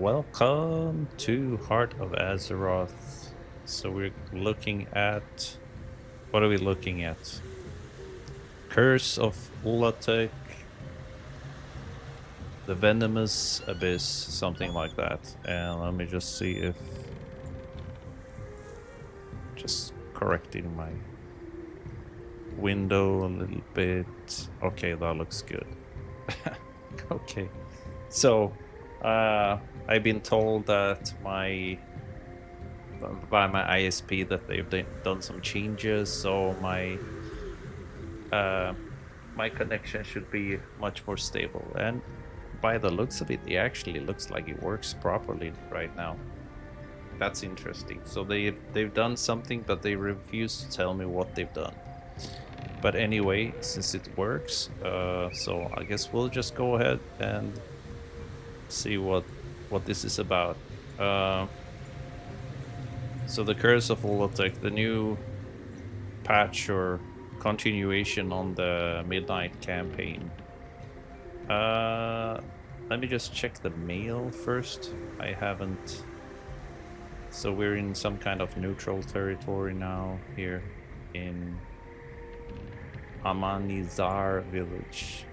Welcome to Heart of Azeroth. So we're looking at... What are we looking at? Curse of Ulatek, the Venomous Abyss, something like that. And let me just see if... Just correcting my window a little bit. Okay, that looks good. Okay. So, I've been told that by my ISP that they've done some changes, so my connection should be much more stable. And by the looks of it, it actually looks like it works properly right now. That's interesting. So they've done something, but they refuse to tell me what they've done. But anyway, since it works, so I guess we'll just go ahead and see what this is about. So the Curse of Ulatek, the new patch or continuation on the Midnight campaign. Let me just check the mail first. I haven't. So we're in some kind of neutral territory now here in Amanizar village.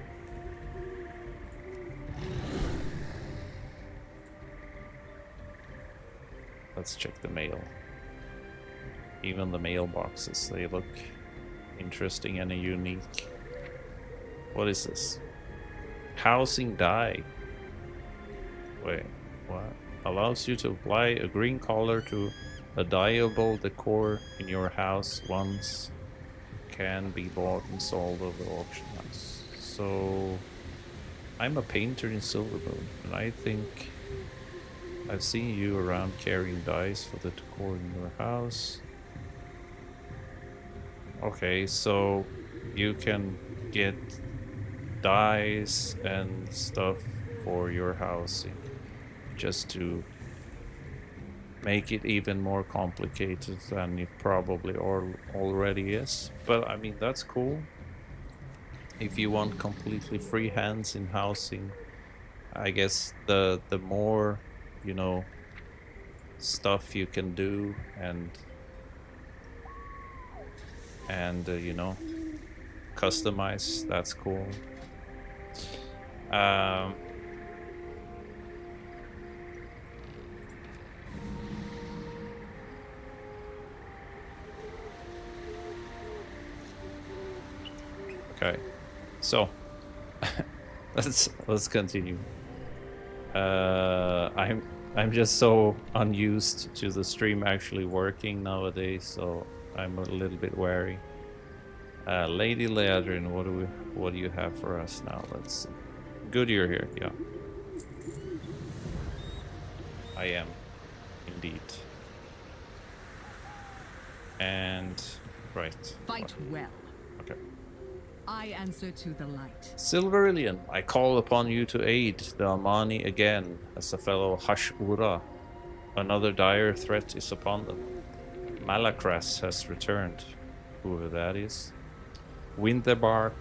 Let's check the mail. Even the mailboxes, they look interesting and unique. What is this? Housing dye. Wait, what? Allows you to apply a green color to a dyeable decor in your house once. Can be bought and sold over the auction house. So I'm a painter in Silvermoon, and I think I've seen you around carrying dyes for the decor in your house. Okay, so you can get dyes and stuff for your housing just to make it even more complicated than it probably already is. But I mean, that's cool. If you want completely free hands in housing, I guess the more, you know, stuff you can do and you know, customize, that's cool. Okay, so let's continue. I'm just so unused to the stream actually working nowadays, so I'm a little bit wary. Lady Leadrin, what do you have for us now? Let's see. Good, you're here. Yeah, I am indeed. And right. Fight well. Okay. I answer to the light. Silverillion, I call upon you to aid the Amani again, as a fellow Hashura. Another dire threat is upon them. Malakras has returned, whoever that is. Witherbark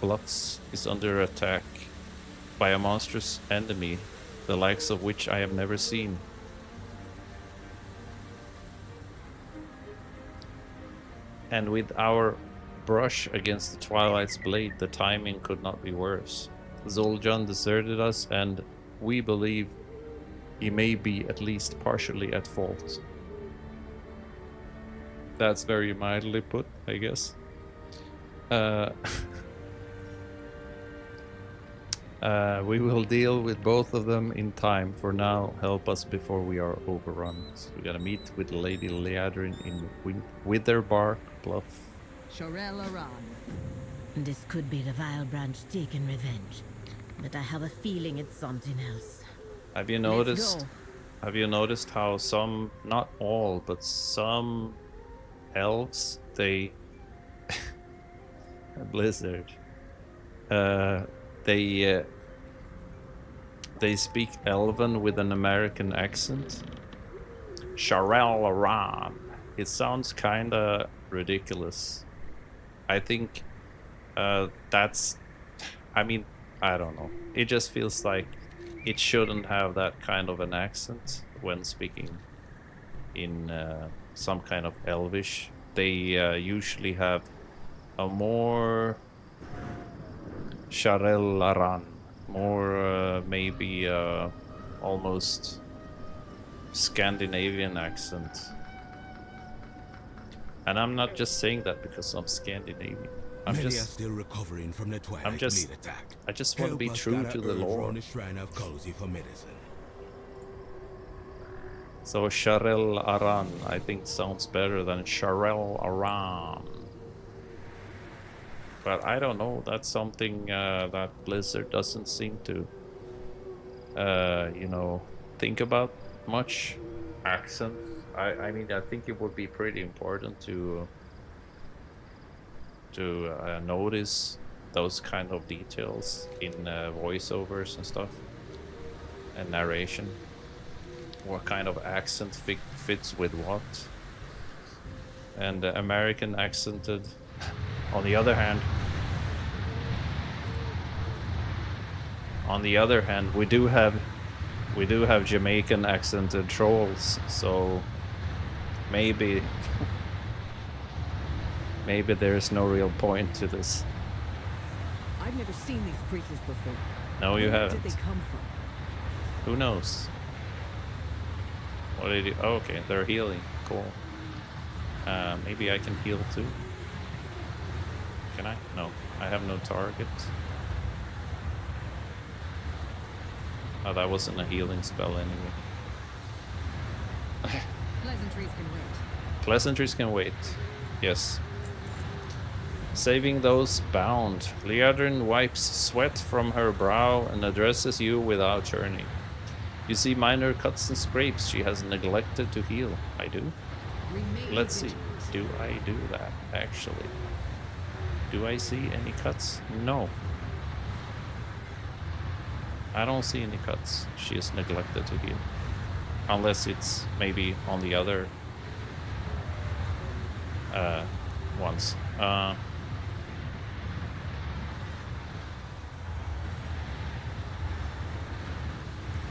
Bluffs is under attack by a monstrous enemy, the likes of which I have never seen. And with our brush against the Twilight's blade, the timing could not be worse. Zoljan deserted us, and we believe he may be at least partially at fault. That's very mildly put, I guess. We will deal with both of them in time. For now, help us before we are overrun. So we gotta meet with Lady Leadrin in Witherbark Bluff. Sharel Aran. This could be the Vile Branch taking revenge, but I have a feeling it's something else. Have you noticed? Have you noticed how some, not all, but some elves, they Blizzard, they speak Elven with an American accent. Sharel Aran. It sounds kinda ridiculous. I think that's, I mean, I don't know. It just feels like it shouldn't have that kind of an accent when speaking in some kind of Elvish. They usually have a more Sharel Aran, more maybe almost Scandinavian accent. And I'm not just saying that because I'm Scandinavian. Many are still recovering from the Twilight Bleed attack. I just want to be Help us true gather to the herbs lore. on the shrine of Cozy for medicine. So Sharel Aran, I think sounds better than Sharel Aran. But I don't know, that's something that Blizzard doesn't seem to, you know, think about much. Accent. I mean, I think it would be pretty important to notice those kind of details in voiceovers and stuff and narration. What kind of accent fits with what? And American accented. On the other hand, we do have Jamaican accented trolls, so maybe there's no real point to this. I've never seen these creatures before. No, you Where haven't. did they come from? Who knows? What did you? Oh, okay, they're healing. Cool. Maybe I can heal too. Can I? No, I have no target. Oh, that wasn't a healing spell anyway. Pleasantries can wait. Pleasantries can wait. Yes. Saving those bound. Liadrin wipes sweat from her brow and addresses you without turning. You see minor cuts and scrapes she has neglected to heal. I do? Remain Let's see. vigilant. Do I do that, actually? Do I see any cuts? No. I don't see any cuts. She is neglected to heal. Unless it's maybe on the other ones.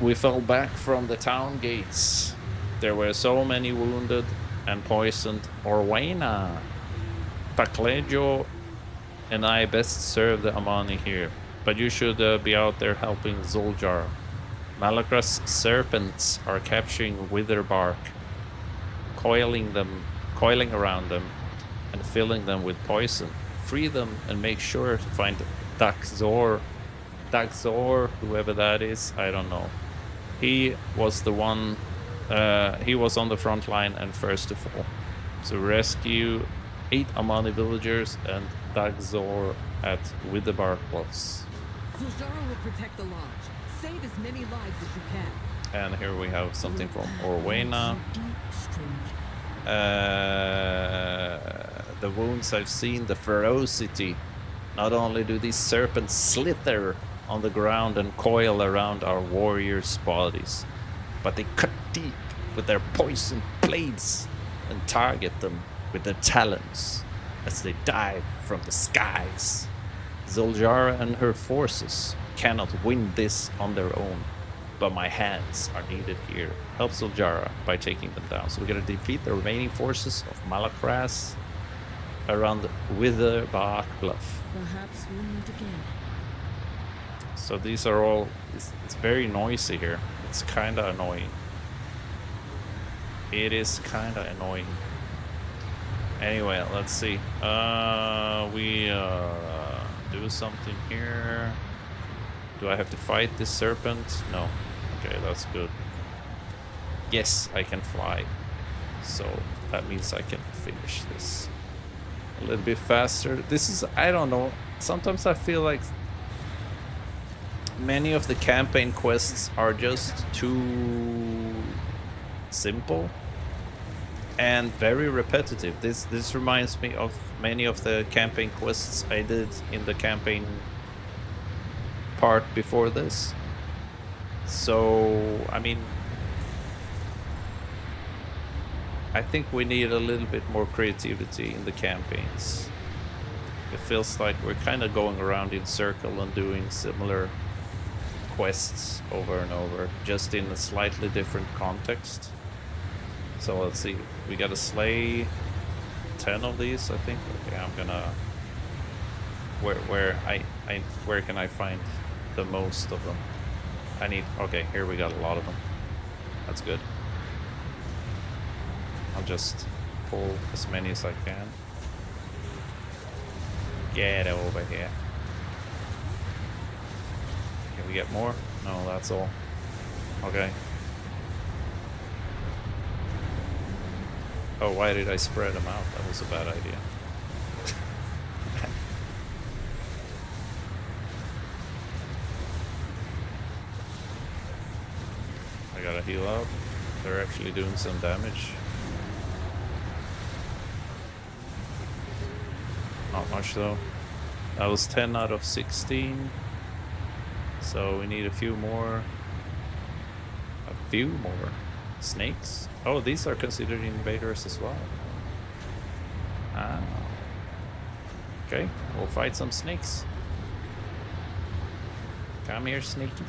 We fell back from the town gates. There were so many wounded and poisoned. Orwaina, Paclejo, and I best serve the Amani here. But you should be out there helping Zuljar. Malakras serpents are capturing Witherbark, coiling around them, and filling them with poison. Free them and make sure to find Daxor, whoever that is, I don't know. He was the one, he was on the front line and first to fall. So rescue 8 Amani villagers and Daxor at Witherbark Bluffs. Zuljara will protect the lodge. Save as many lives as you can. And here we have something from Orwaina. The wounds I've seen, the ferocity. Not only do these serpents slither on the ground and coil around our warriors' bodies, but they cut deep with their poisoned blades and target them with their talons as they dive from the skies. Zuljara and her forces cannot win this on their own, but my hands are needed here. Help Zuljara by taking them down. So we're gonna defeat the remaining forces of Malakras around Witherbark Bluff. Perhaps we'll meet again. So these are all, it's very noisy here. It's kinda annoying. It is kinda annoying. Anyway, let's see. We do something here. Do I have to fight this serpent? No. Okay, that's good. Yes, I can fly. So that means I can finish this a little bit faster. This is, I don't know. Sometimes I feel like many of the campaign quests are just too simple and very repetitive. This reminds me of many of the campaign quests I did in the campaign part before this. So, I mean, I think we need a little bit more creativity in the campaigns. It feels like we're kind of going around in circle and doing similar quests over and over, just in a slightly different context. So let's see, we gotta slay 10 of these, I think. Okay, I'm gonna... Where can I find the most of them? I need... Okay, here we got a lot of them. That's good. I'll just pull as many as I can. Get over here. Can we get more? No, that's all. Okay. Oh, why did I spread them out? That was a bad idea. I gotta heal up. They're actually doing some damage. Not much though. That was 10 out of 16. So we need a few more. A few more snakes. Oh, these are considered invaders as well. Ah. Okay, we'll fight some snakes. Come here, sneaky.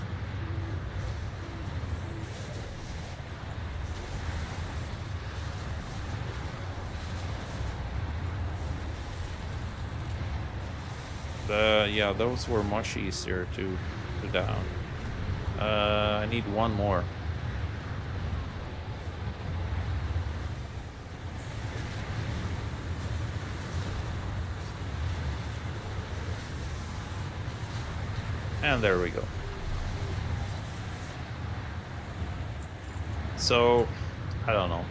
Yeah, those were much easier to down. I need one more. And there we go. So, I don't know.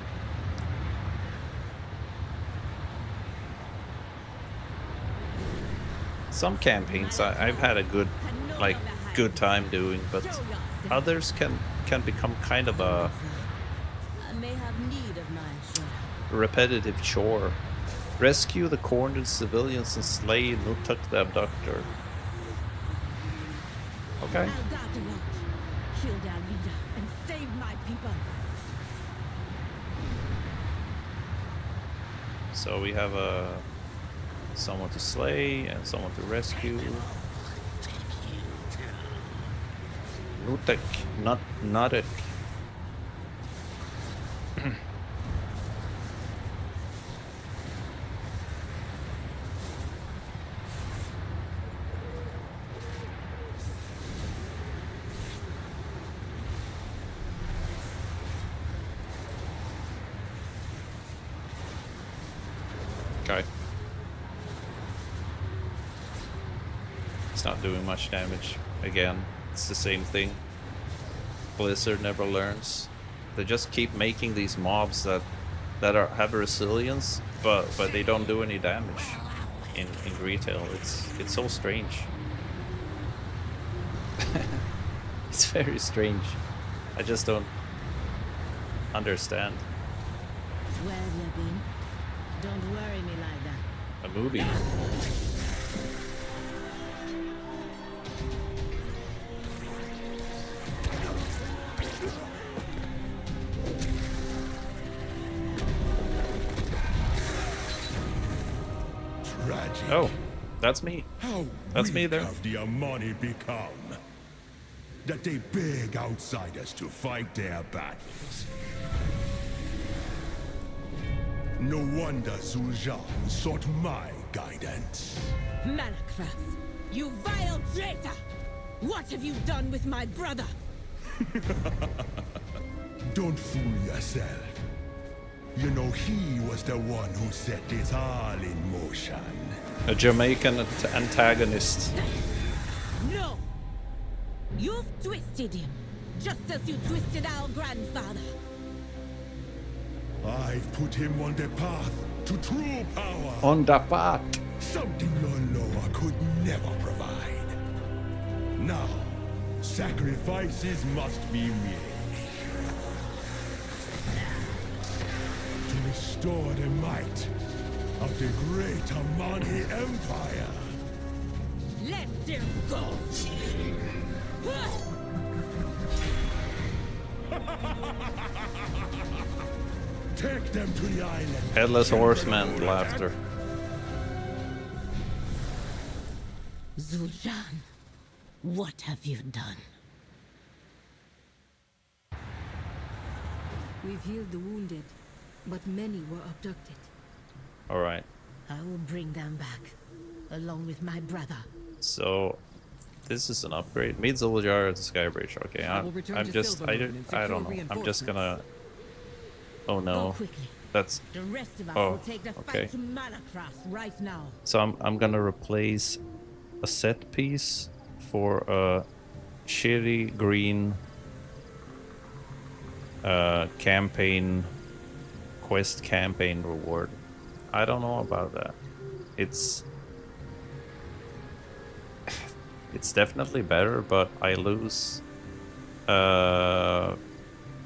Some campaigns I've had a good time doing, but others can become kind of a repetitive chore. Rescue the cornered civilians and slay Nutuk the abductor. Okay. Kill their leader and save my people. So we have someone to slay and someone to rescue. Nutek, not Nutek. Okay. It's not doing much damage. Again, it's the same thing. Blizzard never learns. They just keep making these mobs that have resilience, but they don't do any damage in retail. It's so strange. It's very strange. I just don't understand. Where have you been? Don't worry me like that. A movie. Tragic. Oh, that's me. How That's me weak there. have the Amani become? That they beg outsiders to fight their battles. No wonder Zul'Jan sought my guidance. Malakras, you vile traitor! What have you done with my brother? Don't fool yourself. You know he was the one who set this all in motion. A Jamaican antagonist. No! You've twisted him, just as you twisted our grandfather. I've put him on the path to true power. On the path. Something your Loa could never provide. Now, sacrifices must be made. To restore the might of the great Amani Empire. Let them go! Take them to the island. Headless horseman laughter. Zul'Jan, what have you done? We've healed the wounded, but many were abducted. All right. I will bring them back, along with my brother. So this is an upgrade. Meet Soldier at the Sky Bridge. Okay, I will return I'm to just Silver Moon and I secure don't know. I'm just gonna. reinforcements. Oh Go no, quickly. that's The rest of us Oh, will take the okay. fight to Malacross right now. so. I'm gonna replace a set piece for a shitty green campaign quest campaign reward. I don't know about that. It's definitely better, but I lose the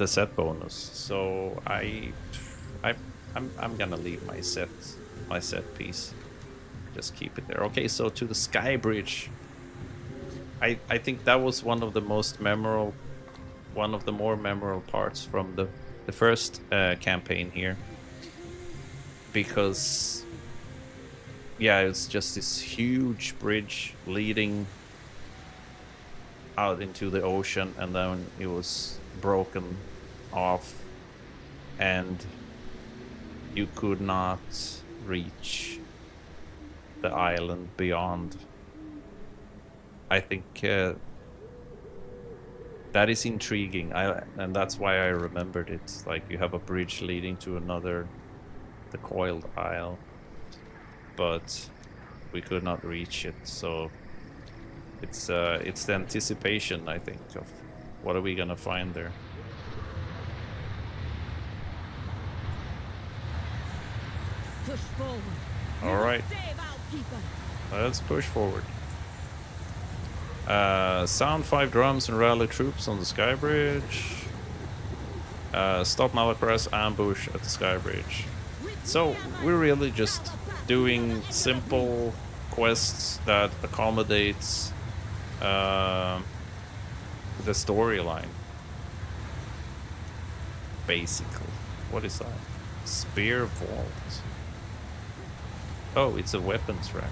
set bonus. So I'm gonna leave my set piece. Just keep it there. Okay, so to the Sky Bridge. I think that was one of the more memorable parts from the first campaign here, because yeah, it's just this huge bridge leading out into the ocean, and then it was broken off and you could not reach the island beyond. I think that is intriguing, and that's why I remembered it. Like, you have a bridge leading to the coiled isle, but we could not reach it. So it's the anticipation, I think, of what are we gonna find there. Push forward. All right, Save Outkeeper. let's push forward. Sound 5 drums and rally troops on the Sky Bridge. Stop Malacross ambush at the Sky Bridge. So we're really just doing simple quests that accommodates the storyline. Basically. What is that? Spear Vault. Oh, it's a weapons rack.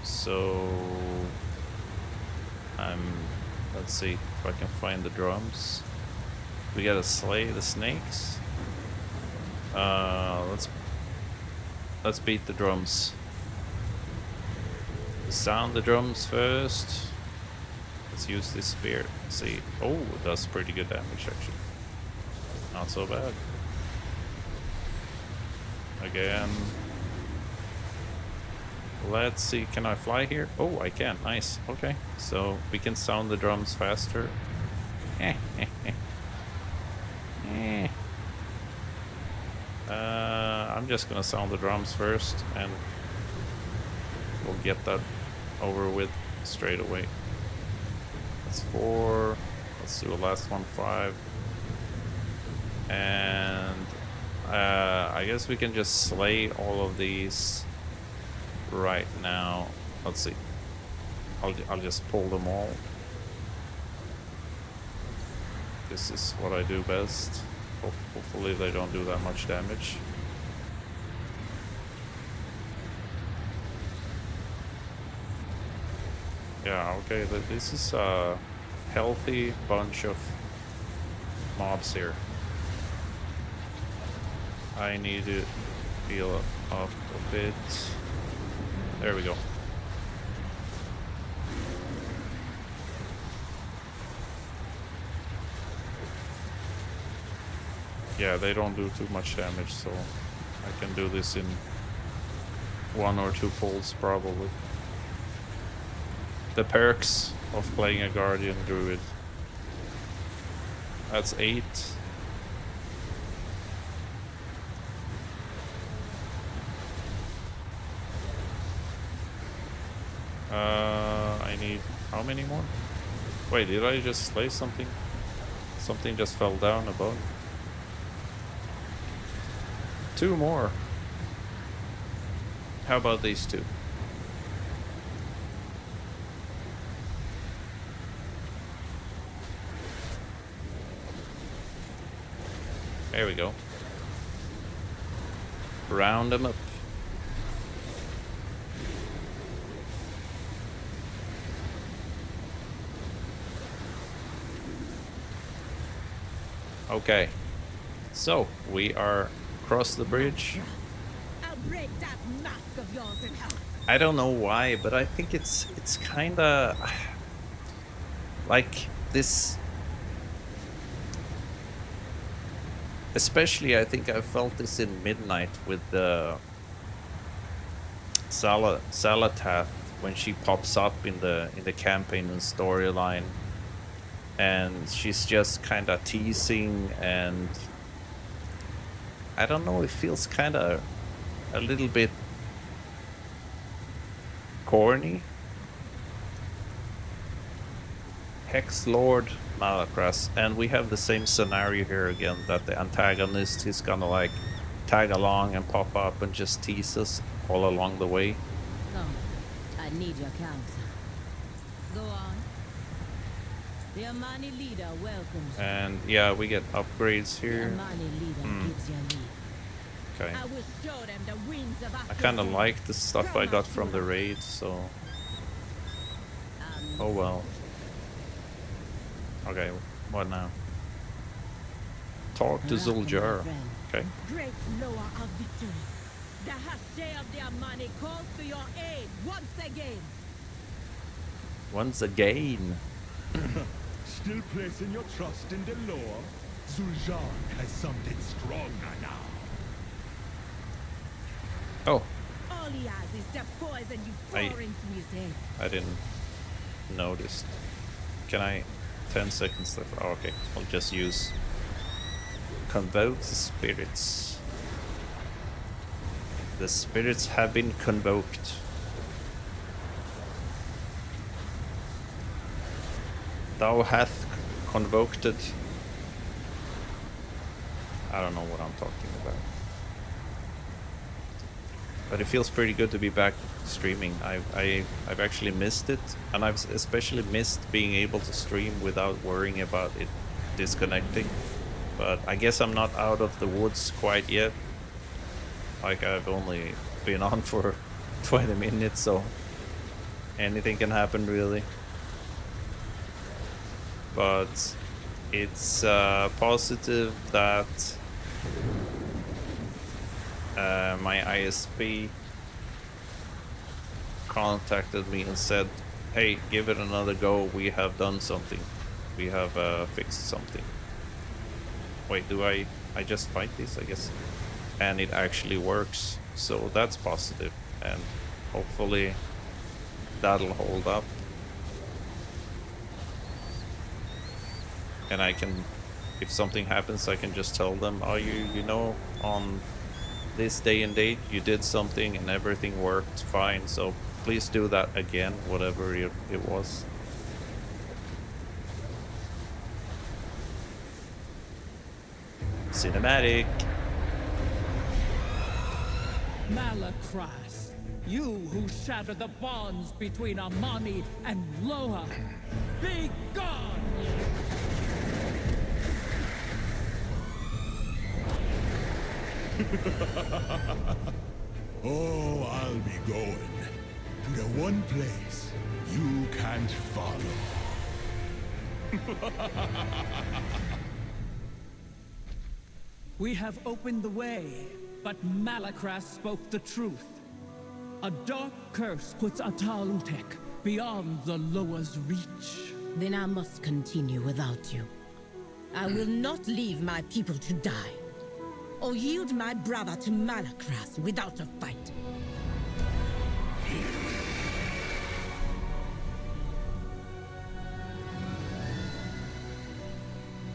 So let's see if I can find the drums. We gotta slay the snakes. Let's beat the drums. Sound the drums first. Let's use this spear. See, oh, it does pretty good damage actually. Not so bad. Again. Let's see, can I fly here? Oh, I can. Nice. Okay, so we can sound the drums faster. I'm just gonna sound the drums first, and we'll get that over with straight away. That's 4. Let's do a last one, 5. And I guess we can just slay all of these right now. Let's see. I'll just pull them all. This is what I do best. Hopefully they don't do that much damage. Yeah, okay, this is a healthy bunch of mobs here. I need to heal up a bit. There we go. Yeah, they don't do too much damage, so I can do this in 1 or 2 pulls probably. The perks of playing a Guardian Druid. That's 8. I need how many more? Wait, did I just slay something? Something just fell down above. 2 more. How about these 2? There we go. Round them up. Okay. So we are across the bridge. I'll break that mask of yours in half. I don't know why, but I think it's kind of like this. Especially, I think I felt this in Midnight with the Salatath when she pops up in the campaign and storyline, and she's just kind of teasing, and I don't know. It feels kind of a little bit corny. Hex Lord Malakras, and we have the same scenario here again, that the antagonist is gonna like tag along and pop up and just tease us all along the way. Come, I need your counsel. Go on. The Amani leader welcomes you. And yeah, we get upgrades The here. Amani leader gives you leave. Okay. I will show them the winds of I kind of like the stuff I got from the raid, so oh well. Okay, what now? Talk to Zuljar. Okay. Great Loa of victory. The Hashe of the Amani calls for your aid once again. Once again. Still placing your trust in the law? Zuljar has something stronger now. Oh, All he has is the poison you pour into his head. I didn't notice. Can I? 10 seconds left. Oh, okay, I'll just use convoke the spirits. The spirits have been convoked. Thou hath convoked it. I don't know what I'm talking about. But it feels pretty good to be back streaming. I've actually missed it, and I've especially missed being able to stream without worrying about it disconnecting. But I guess I'm not out of the woods quite yet. Like, I've only been on for 20 minutes, so anything can happen really. But it's positive that my ISP contacted me and said, hey, give it another go, we have done something. We have fixed something. Wait, do I just fight this, I guess? And it actually works, so that's positive, and hopefully that'll hold up. And I can, if something happens, I can just tell them, oh, you know, on this day and date you did something and everything worked fine, so please do that again, whatever it was. Cinematic. Malakras, you who shatter the bonds between Amani and Loa, be gone! Oh, I'll be going to the one place you can't follow. We have opened the way, but Malakras spoke the truth. A dark curse puts Atalutek beyond the Loa's reach. Then I must continue without you. I will not leave my people to die, or yield my brother to Malakras without a fight.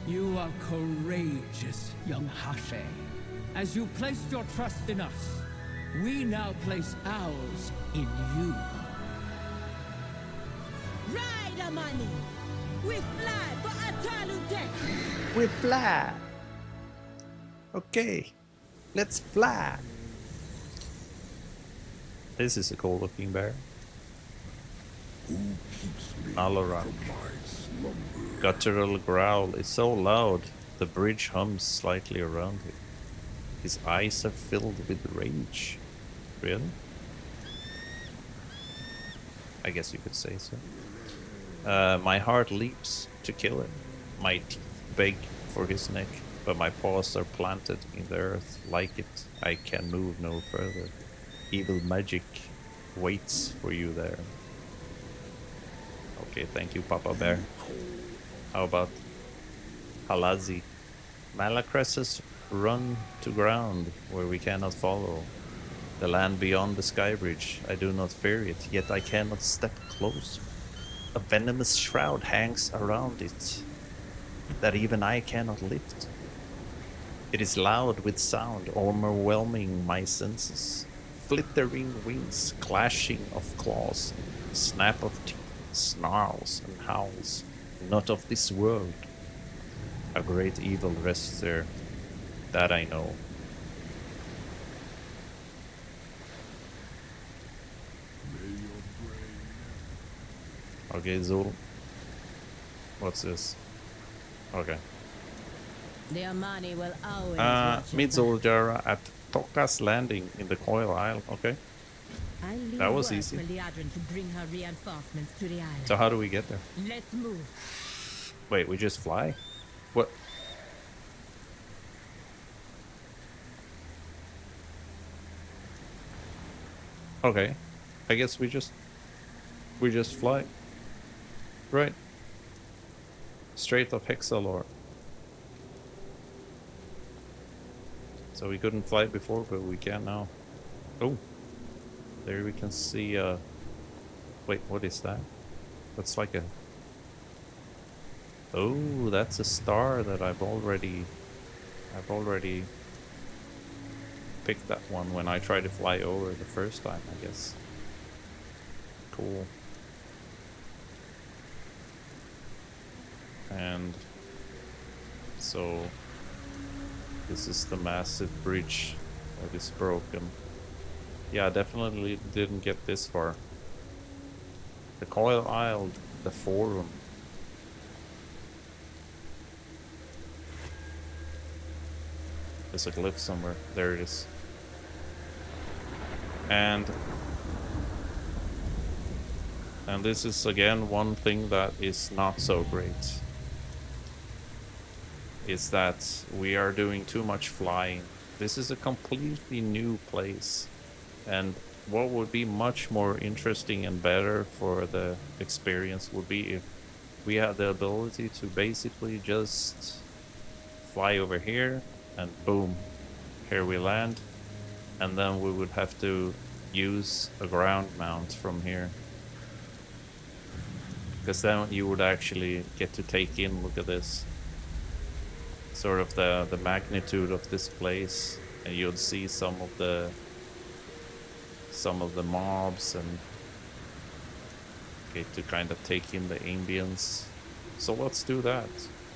You are courageous, young Hashe. As you placed your trust in us, we now place ours in you. Ride, Amani! We fly for Atalutek! We fly. Okay, let's fly. This is a cool looking bear. Alarak. Guttural growl is so loud, the bridge hums slightly around him. His eyes are filled with rage. Really? I guess you could say so. My heart leaps to kill him. My teeth beg for his neck. but my paws are planted in the earth. Like it, I can move no further. Evil magic waits for you there. Okay, thank you, Papa Bear. How about Halazi? Malacresses run to ground where we cannot follow. The land beyond the sky bridge. I do not fear it, yet I cannot step close. A venomous shroud hangs around it that even I cannot lift. It is loud with sound, overwhelming my senses. Flittering wings, clashing of claws, snap of teeth, snarls and howls, not of this world. A great evil rests there, that I know. Okay, Zul. What's this? Okay. Their money will always watch Meet your back. Zoljara at Toka's Landing in the Coil Isle. Okay. I leave That was word easy. for Liadrin to bring her reinforcements to the island. So how do we get there? Let's move. Wait, we just fly? What? Okay. I guess we just fly. Right. Strait of Hexalore. So we couldn't fly before, but we can now. Oh. There we can see wait, what is that? That's like a... Oh, that's a star that I've already picked that one when I tried to fly over the first time, I guess. Cool. And so this is the massive bridge that is broken. Yeah, definitely didn't get this far. The Coil Isle, the Forum. There's a glyph somewhere. There it is. And this is again one thing that is not so great. Is that we are doing too much flying. This is a completely new place. And what would be much more interesting and better for the experience would be if we had the ability to basically just fly over here and boom, here we land, and then we would have to use a ground mount from here, because then you would actually get to take in, look at this, sort of the magnitude of this place, and you'd see some of the mobs and get to kind of take in the ambience. So let's do that.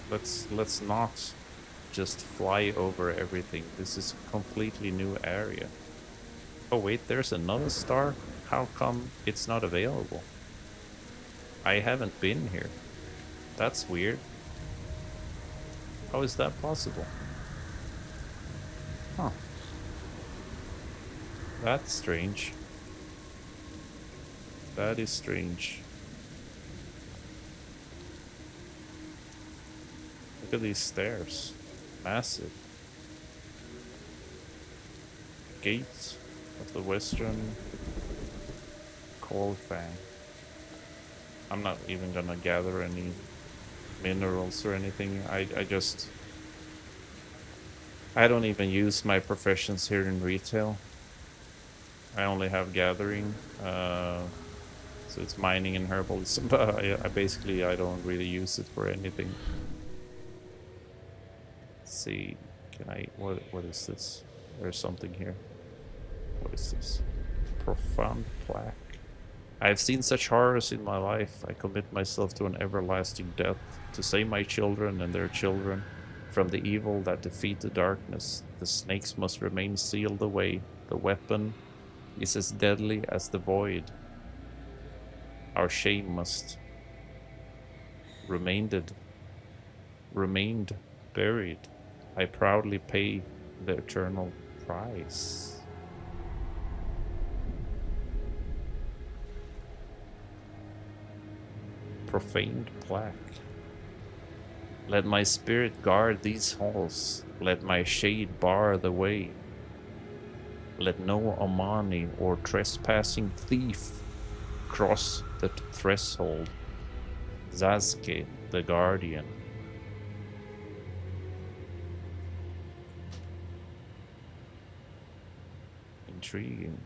Let's not just fly over everything. This is a completely new area. Oh wait, there's another star? How come it's not available? I haven't been here. That's weird. How is that possible? Huh. That's strange. That is strange. Look at these stairs. Massive. Gate of the Western Coal Fang. I'm not even gonna gather any minerals or anything. I don't even use my professions here in retail. I only have gathering, so it's mining and herbalism, but I don't really use it for anything. Let's see, what is this? There's something here. What is this? Profound plaque. I have seen such horrors in my life. I commit myself to an everlasting death to save my children and their children from the evil that defeat the darkness. The snakes must remain sealed away. The weapon is as deadly as the void. Our shame must remained buried. I proudly pay the eternal price. Profaned plaque. Let my spirit guard these halls. Let my shade bar the way. Let no Omani or trespassing thief cross the threshold. Zazke, the guardian. Intriguing.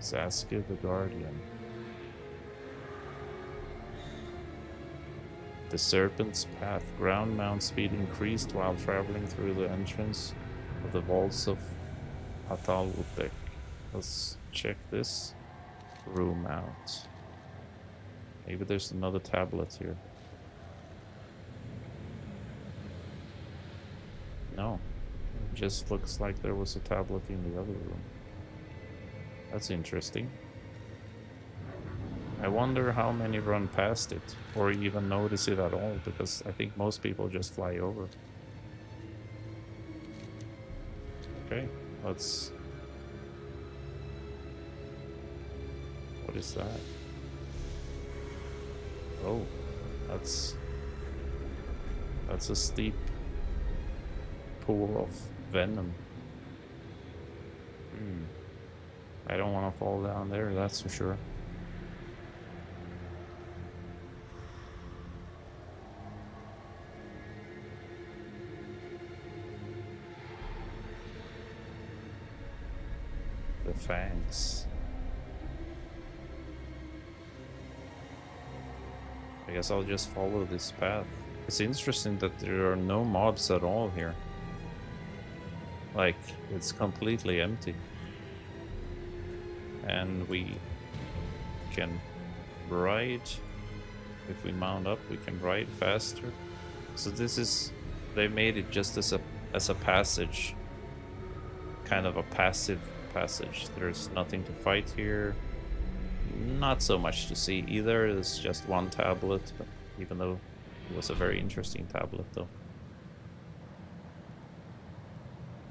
Saskia the Guardian. The Serpent's Path. Ground mount speed increased while traveling through the entrance of the vaults of Atalutec. Let's check this room out. Maybe there's another tablet here. No. It just looks like there was a tablet in the other room. That's interesting. I wonder how many run past it, or even notice it at all, because I think most people just fly over. Okay, let's... What is that? Oh, that's a steep pool of venom. I don't want to fall down there, that's for sure. The fangs. I guess I'll just follow this path. It's interesting that there are no mobs at all here. Like, it's completely empty. And we can ride, if we mount up, we can ride faster. So this is, they made it just as a passage, kind of a passive passage. There's nothing to fight here, not so much to see either. It's just one tablet, but even though it was a very interesting tablet though.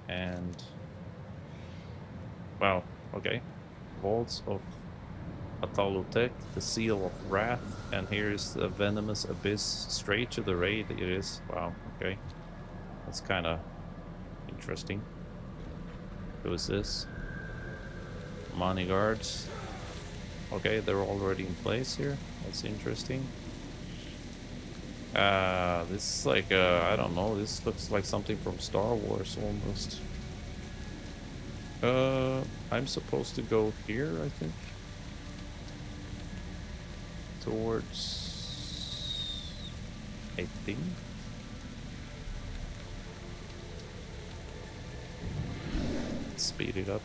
And, wow, okay. Vaults of Atalutec, the Seal of Wrath, and here's the Venomous Abyss, straight to the raid it is. Wow, okay. That's kind of interesting. Who is this? Money guards. Okay, they're already in place here. That's interesting. This is like, I don't know, this looks like something from Star Wars almost. I'm supposed to go here, I think. Towards... I think. Let's speed it up.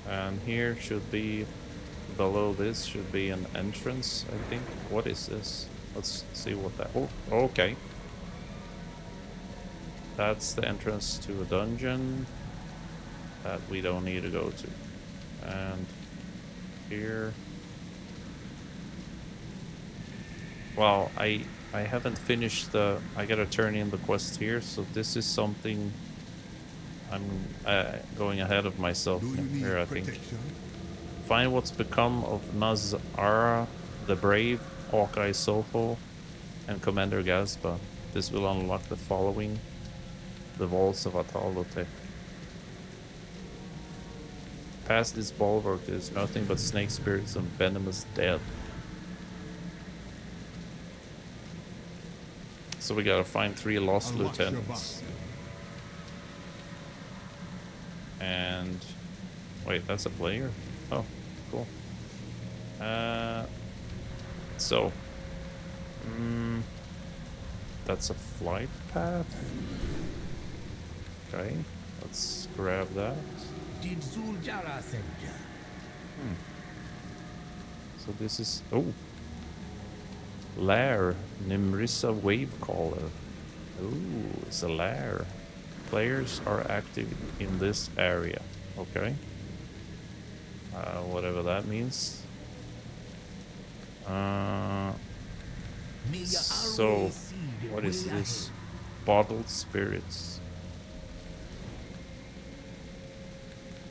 And here should be, below this should be an entrance, I think. What is this? Let's see what that... Oh, okay. That's the entrance to a dungeon that we don't need to go to. And here... Well, I haven't finished the... I gotta turn in the quest here, so this is something... I'm going ahead of myself here, I think. Find what's become of Nazara the Brave, Hawkeye Soho, and Commander Gazba. This will unlock the following: the vaults of Atalutec. Past this bulwark there is nothing but snake spirits and venomous death. So we gotta find 3 lost lieutenants. And wait, that's a player? Oh, cool. That's a flight path. Okay, let's grab that. So this is Lair Nimrisa Wavecaller. Ooh, it's a lair. players are active in this area. Okay. Whatever that means. So, what is this? Bottled spirits.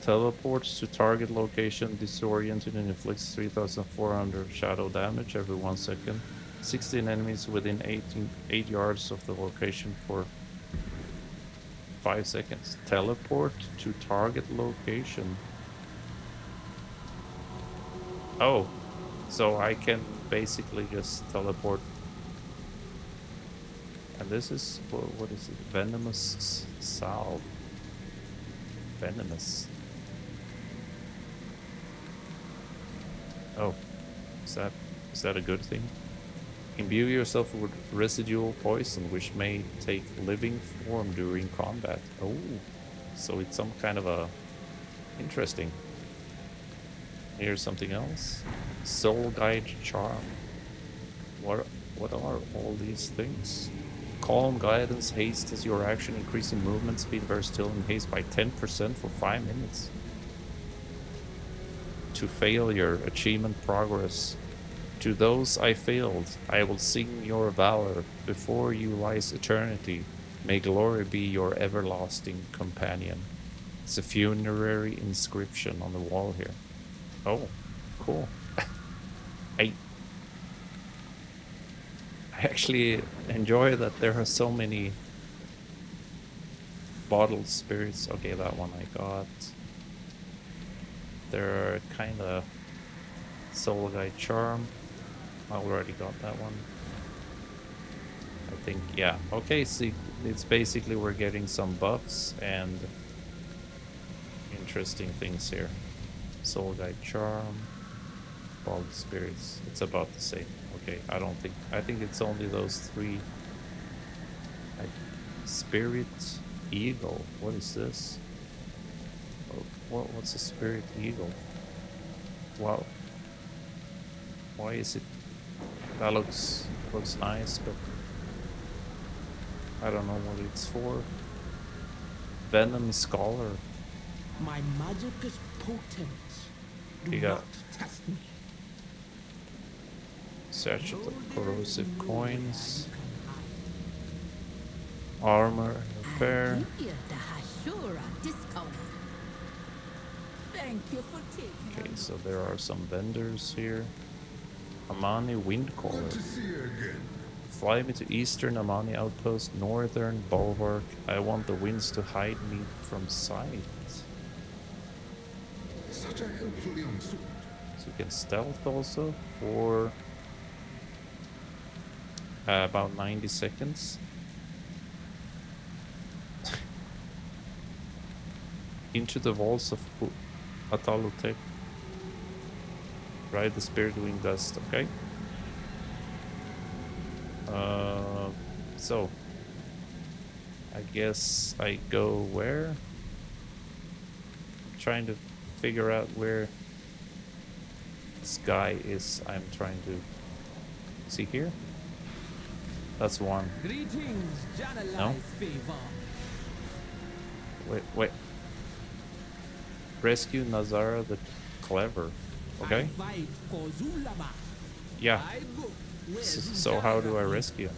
Teleports to target location, disoriented, and inflicts 3,400 shadow damage every 1 second. 16 enemies within 8 yards of the location for 5 seconds. Teleport to target location. Oh, so I can basically just teleport. And this is, what is it? Venomous salve. Venomous. Oh, is that a good thing? Imbue yourself with residual poison, which may take living form during combat. Oh, so it's some kind of a interesting. Here's something else. Soul Guide Charm. What are all these things? Calm, guidance, haste as your action, increasing movement speed, versatility, and haste by 10% for 5 minutes. To failure, achievement progress. To those I failed, I will sing your valor. Before you lies eternity. May glory be your everlasting companion. It's a funerary inscription on the wall here. Oh, cool. I actually enjoy that there are so many bottled spirits. Okay, that one I got. They're kind of Soul Guide Charm. I already got that one. I think, yeah. Okay, see, it's basically we're getting some buffs and interesting things here. Soul Guide Charm, Bald Spirits. It's about the same. Okay, I think it's only those 3. Spirit Eagle. What is this? What's a Spirit Eagle? Wow. Why is it? That looks nice, but I don't know what it's for. Venom Scholar. My magic is potent. Do You got not test me. Search of the corrosive coins. Armor and repair. Give you the Hashura discount. Thank you for taking. Okay, so there are some vendors here. Amani Wind Caller. Good to see you again. Fly me to Eastern Amani Outpost, Northern Bulwark. I want the winds to hide me from sight. Such a helpful young suit. So you can stealth also for about 90 seconds. Into the walls of Atalutek. Ride the Spirit Wing Dust, okay? So I guess I go where? Trying to figure out where this guy is. I'm trying to see here. That's one. Greetings, Janalai's No? favor. Wait. Rescue Nazara the Clever. Okay. I fight for Zulama. Yeah. I go where So how do I rescue him?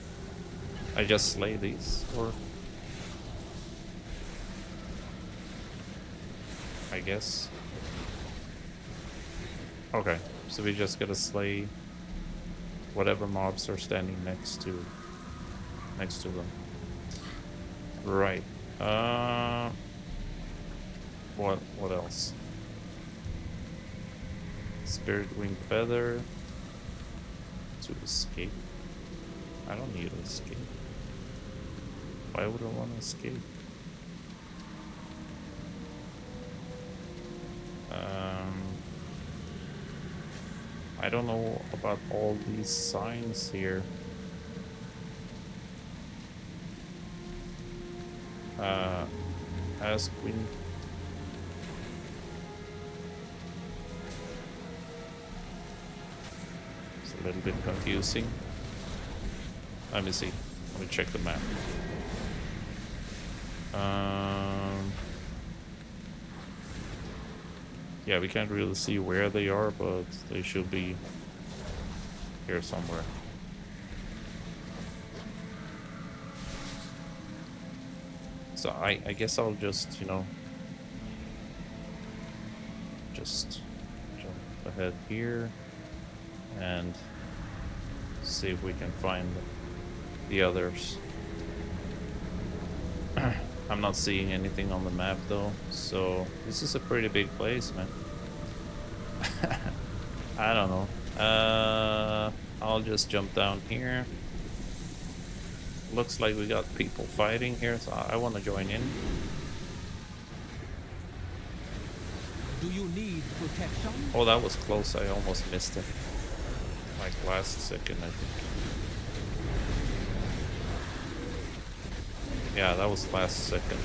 I just slay these, or I guess. Okay, so we just gotta slay whatever mobs are standing next to them. Right. What else? Spirit Wing Feather to escape. I don't need to escape. Why would I want to escape? I don't know about all these signs here. Ask Wind. It's a little bit confusing. Let me see. Let me check the map. Yeah, we can't really see where they are, but they should be here somewhere. So I guess I'll just, you know, just jump ahead here and see if we can find the others. I'm not seeing anything on the map though, so this is a pretty big place, man. I don't know. I'll just jump down here. Looks like we got people fighting here, so I want to join in. Do you need protection? Oh, that was close. I almost missed it. Like last second, I think. Yeah, that was last second.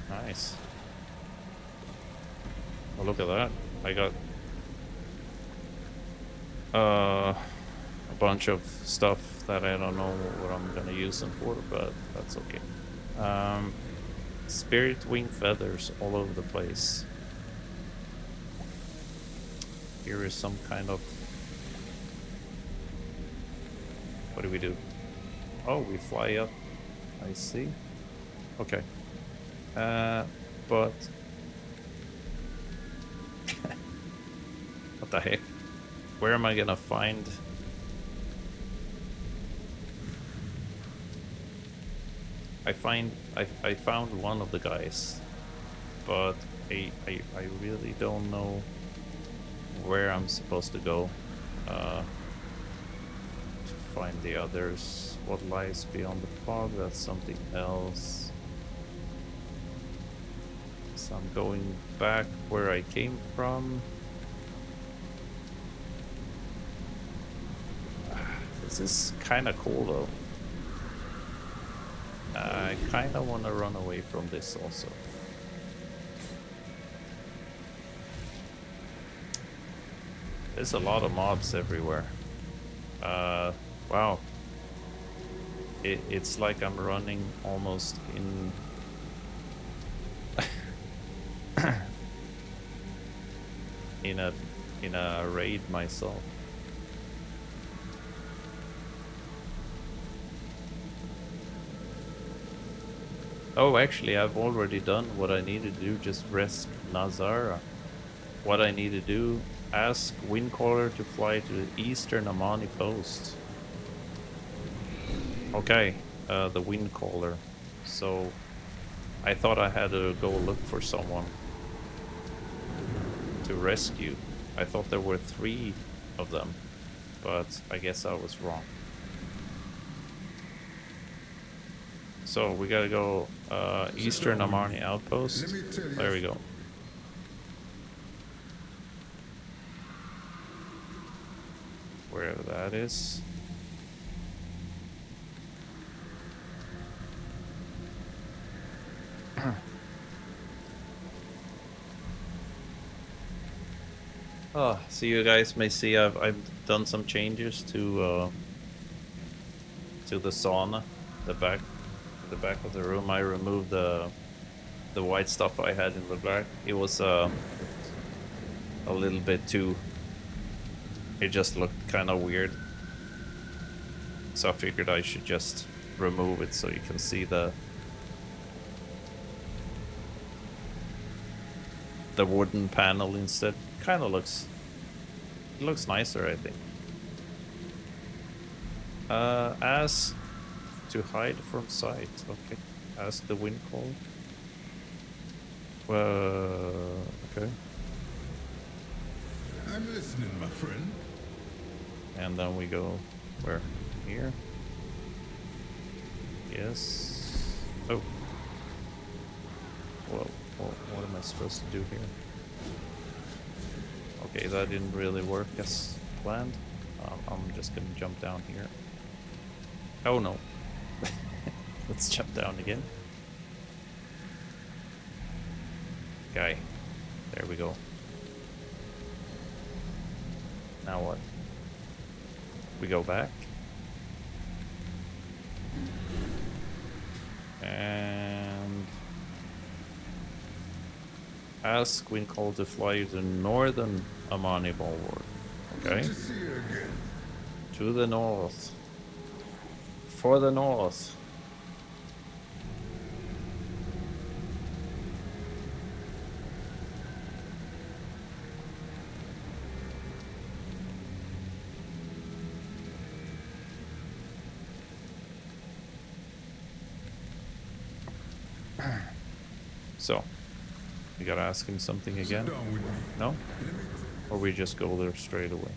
Nice. Oh, look at that. I got a bunch of stuff that I don't know what I'm gonna use them for, but that's okay. Spirit wing feathers all over the place. Here is some kind of... What do we do? Oh, we fly up. I see. Okay. But... what the heck? Where am I gonna find... I found one of the guys, but I really don't know where I'm supposed to go to find the others. What lies beyond the fog? That's something else. So I'm going back where I came from. This is kind of cool though. I kind of want to run away from this also. There's a lot of mobs everywhere. Wow. It's like I'm running almost in... in a raid myself. Oh, actually, I've already done what I need to do. Just rest Nazara. What I need to do: ask Windcaller to fly to the eastern Amani post. Okay, the Windcaller. So I thought I had to go look for someone to rescue. I thought there were 3 of them, but I guess I was wrong. So we gotta go eastern Amarni outpost. There we go. Wherever that is. Oh, so you guys may see I've done some changes to the sauna, the back of the room. I removed the white stuff I had in the back. It was a little bit too... It just looked kind of weird. So I figured I should just remove it so you can see the wooden panel instead. Kind of looks... It looks nicer, I think. Ask to hide from sight. Okay. Ask the wind call. Okay. I'm listening, my friend. And then we go where? Here? Yes. Oh. Well, what am I supposed to do here? Okay, that didn't really work as planned. I'm just gonna jump down here. Oh no. Let's jump down again. Okay. There we go. Now what? We go back. And ask Winkle to fly to northern Amani Bulwark. Okay. Good to see you again. To the north. For the north. So, we gotta ask him something again? Sit down with me. No? Let me Or we just go there straight away?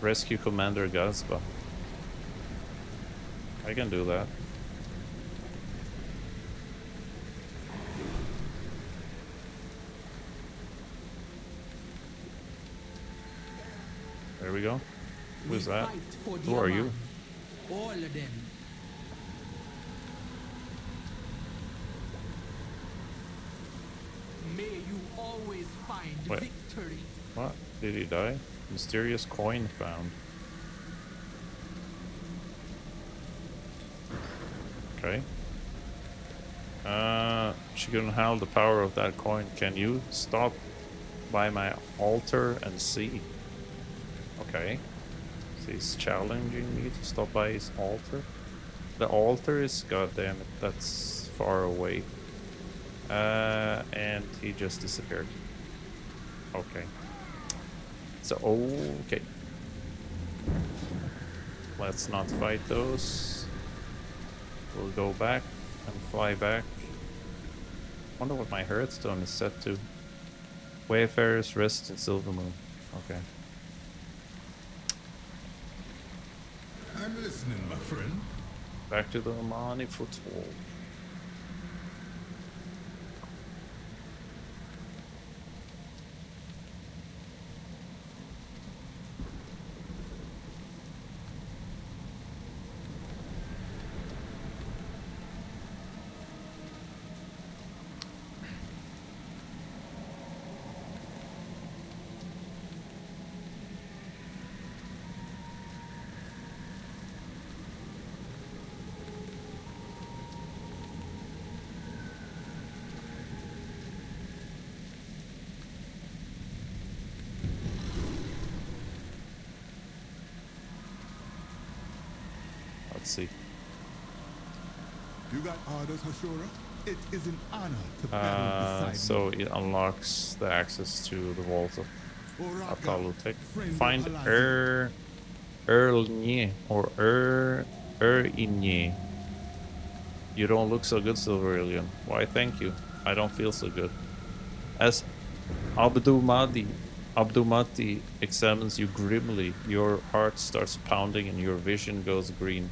Rescue Commander Gazba. I can do that. There we go. Who's that? Who are you? All of them. May you always find Wait. victory. What? Did he die? Mysterious coin found. Okay. She couldn't handle the power of that coin. Can you stop by my altar and see? Okay. So he's challenging me to stop by his altar. The altar is, goddamn it, that's far away. And he just disappeared. Okay. So, okay. Let's not fight those. We'll go back and fly back. Wonder what my hearthstone is set to. Wayfarers rest in Silvermoon. Okay. I'm listening, my friend. Back to the Amani foothold. Let's see. You got orders, Hashora? It is an honor to battle beside So it unlocks the access to the vault of you. Oraka, Atalutek. friend of Find Halazi. Erlnye or Inye. You don't look so good, Silverillion. Why, thank you. I don't feel so good. As Abdumati examines you grimly, your heart starts pounding and your vision goes green.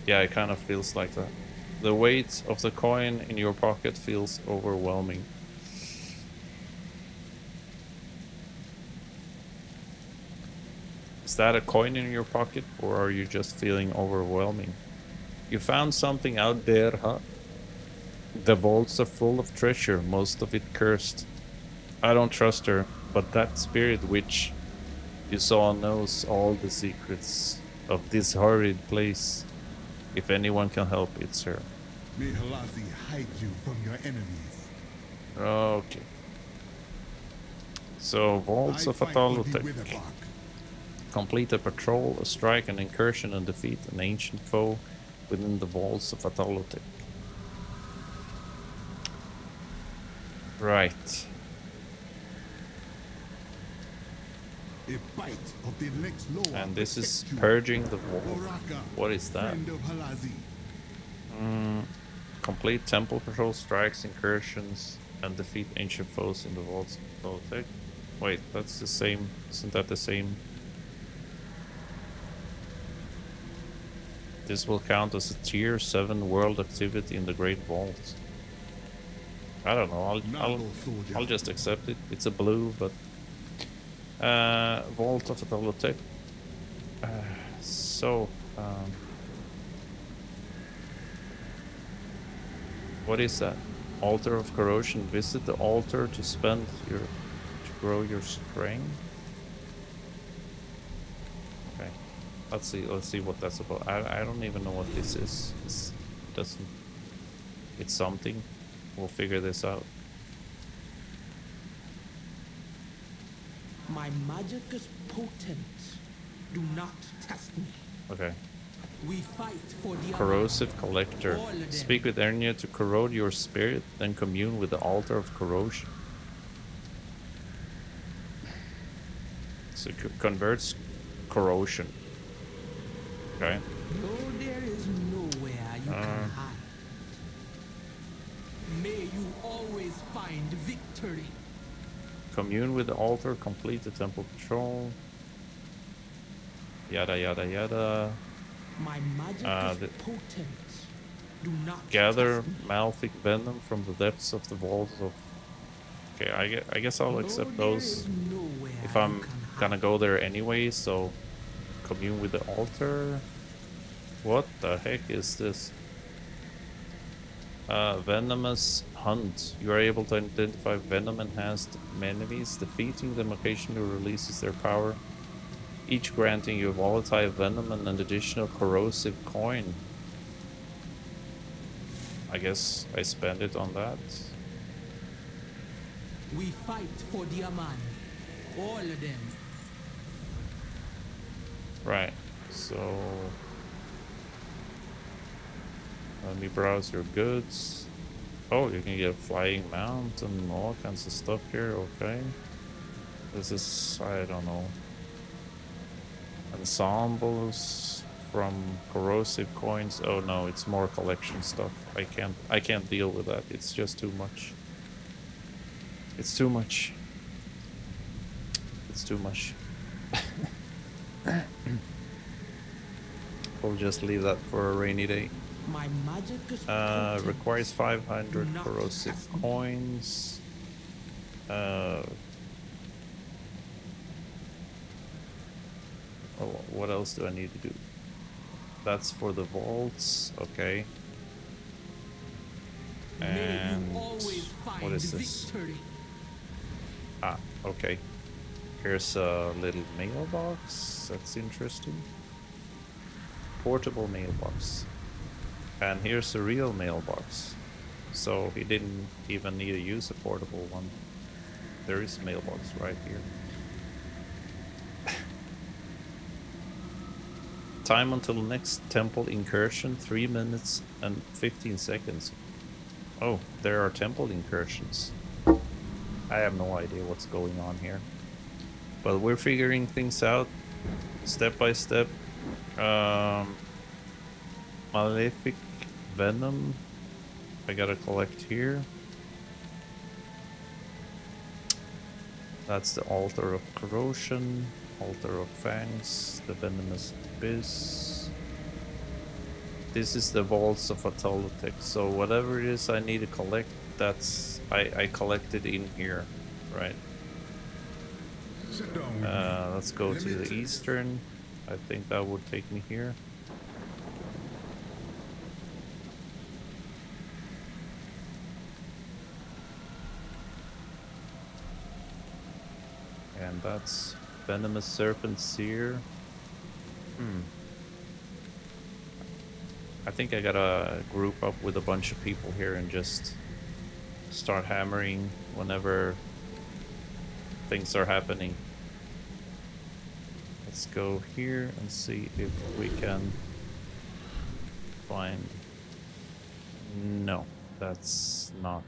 Yeah, it kind of feels like that. The weight of the coin in your pocket feels overwhelming. Is that a coin in your pocket, or are you just feeling overwhelming? You found something out there, huh? The vaults are full of treasure, most of it cursed. I don't trust her, but that spirit witch you saw knows all the secrets of this horrid place. If anyone can help, it's her. May Halazi hide you from your enemies. Okay. So, Vaults I of fight for the Atalutek. Witherbark. Complete a patrol, a strike, an incursion, and defeat an ancient foe within the Vaults of Atalutek. Right. A bite of the next law And this is protects you. purging the vault. Oraka, What is that? friend of Halazi. Complete temple patrol, strikes, incursions, and defeat ancient foes in the Vaults of Atalutek. Wait, that's the same. Isn't that the same? This will count as a tier 7 world activity in the Great Vault. I don't know. I'll just accept it. It's a blue, but Vault of Atalutek. What is that? Altar of Corrosion. Visit the altar to grow your strength. Let's see what that's about. I don't even know what this is. This doesn't. It's something. We'll figure this out. My magic is potent. Do not test me. Okay. We fight for the Corrosive Collector. Speak with Ernia to corrode your spirit, then commune with the altar of corrosion. So it converts corrosion. Okay. No, there is nowhere you can hide. May you always find victory. Commune with the altar, complete the temple patrol. Yada yada yada. My magic is potent. Do not Gather test me. Malfic venom from the depths of the vaults of. Okay, I guess I'll accept No, there those is nowhere if you I'm can gonna hide. go there anyway. So, commune with the altar. What the heck is this? Venomous Hunt. You are able to identify venom-enhanced enemies. Defeating them occasionally releases their power, each granting you volatile venom and an additional corrosive coin. I guess I spend it on that. We fight for the Aman. All of them. Right, so let me browse your goods. Oh, you can get a flying mount and all kinds of stuff here. Okay, this is, I don't know, ensembles from corrosive coins. Oh no, it's more collection stuff. I can't deal with that. It's just too much. It's too much. It's too much. We'll just leave that for a rainy day. My magic is potent. Requires 500 Do not corrosive test me. coins. Oh, what else do I need to do? That's for the vaults. Okay. May And you always find what is this? victory. Ah, okay. Here's a little mailbox. That's interesting. Portable mailbox. And here's a real mailbox. So he didn't even need to use a portable one. There is a mailbox right here. Time until next temple incursion, 3 minutes and 15 seconds. Oh, there are temple incursions. I have no idea what's going on here. But we're figuring things out step by step. Malefic venom I gotta collect here. That's the altar of corrosion, altar of fangs, the venomous abyss. This is the vaults of Atalotech. So whatever it is I need to collect, that's I collected in here, right? Sit down with me. Let's go Let to me the tell you. eastern. I think that would take me here. And that's Venomous Serpent Seer. I think I gotta group up with a bunch of people here and just start hammering whenever things are happening. Let's go here and see if we can find... No, that's not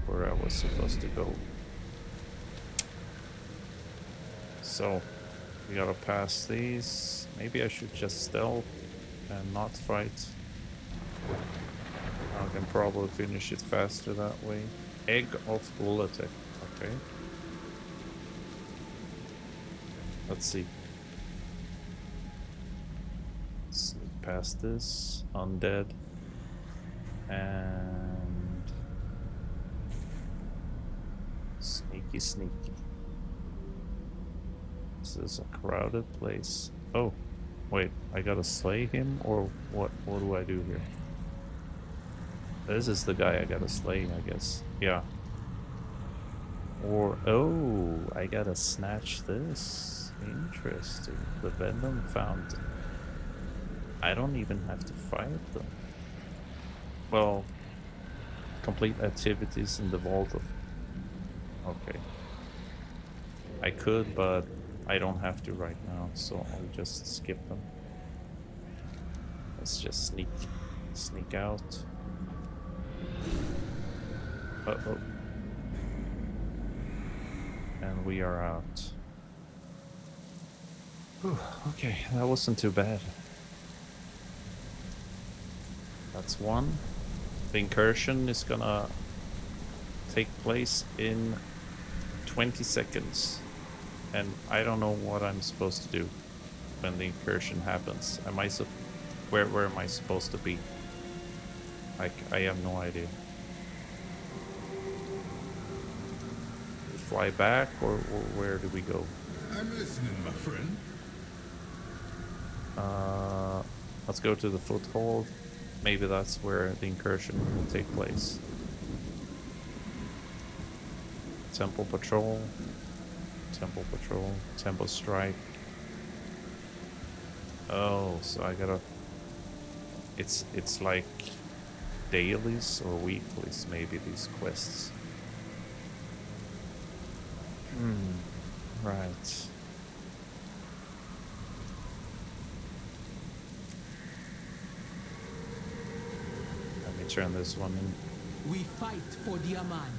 where I was supposed to go. So, we gotta pass these. Maybe I should just stealth and not fight. I can probably finish it faster that way. Egg of Lulatech. Okay. Let's see. Sneak past this. Undead. And... Sneaky, sneaky. This is a crowded place. Oh, wait, I gotta slay him, or what? What do I do here? This is the guy I gotta slay, I guess. Yeah. Or, oh, I gotta snatch this. Interesting. The Venom Fountain. I don't even have to fight them. Well, complete activities in the vault of... Okay. I could, but I don't have to right now, so I'll just skip them. Let's just sneak out. Uh-oh. And we are out. Whew, okay, that wasn't too bad. That's one. The incursion is gonna take place in 20 seconds. And I don't know what I'm supposed to do when the incursion happens. Where am I supposed to be? I have no idea. We fly back or where do we go? I'm listening, my friend. Let's go to the foothold. Maybe that's where the incursion will take place. Temple Patrol. Temple Patrol. Temple Strike. Oh, so I gotta... It's like dailies or weeklies, maybe, these quests. Right. Let me turn this one in. We fight for the Aman.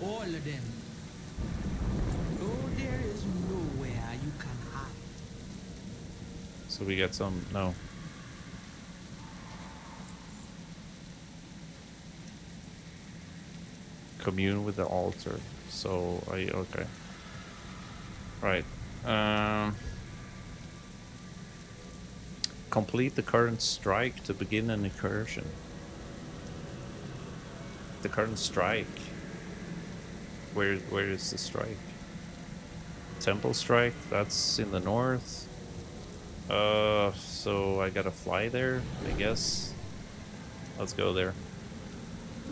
All of them. No, there is nowhere you can hide. So we get some... No. Commune with the altar. So, okay. Right. Complete the current strike to begin an incursion. The current strike. Where is the strike? Temple Strike, that's in the north. So I gotta fly there, I guess. Let's go there.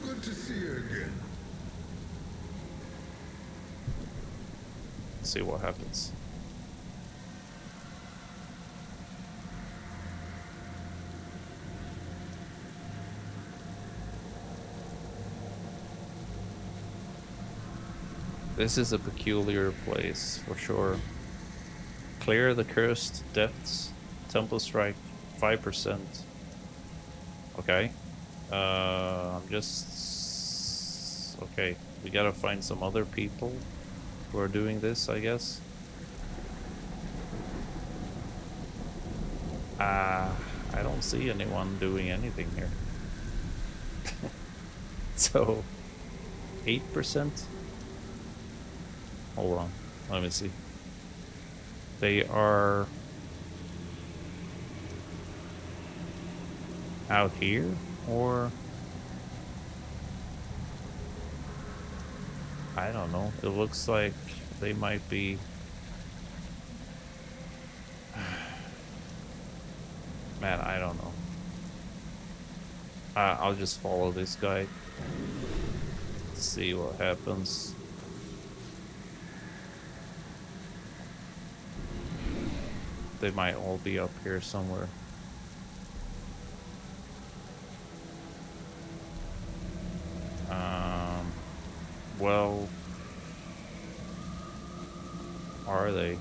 Good to see you again. See what happens. This is a peculiar place, for sure. Clear the cursed depths. Temple Strike, 5%. Okay. I'm just... Okay, we gotta find some other people who are doing this, I guess. I don't see anyone doing anything here. So, 8%? Hold on, let me see. They are out here, or I don't know. It looks like they might be. Man, I don't know. I'll just follow this guy. See what happens. They might all be up here somewhere. Well, are they?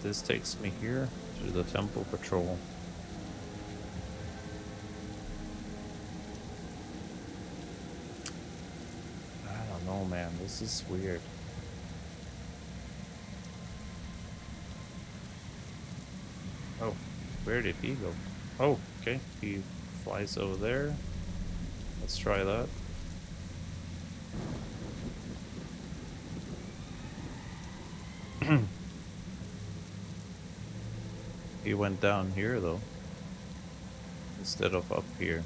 This takes me here to the Temple Patrol. I don't know, man. This is weird. Oh, where did he go? Oh, okay. He flies over there. Let's try that. He went down here though, instead of up here.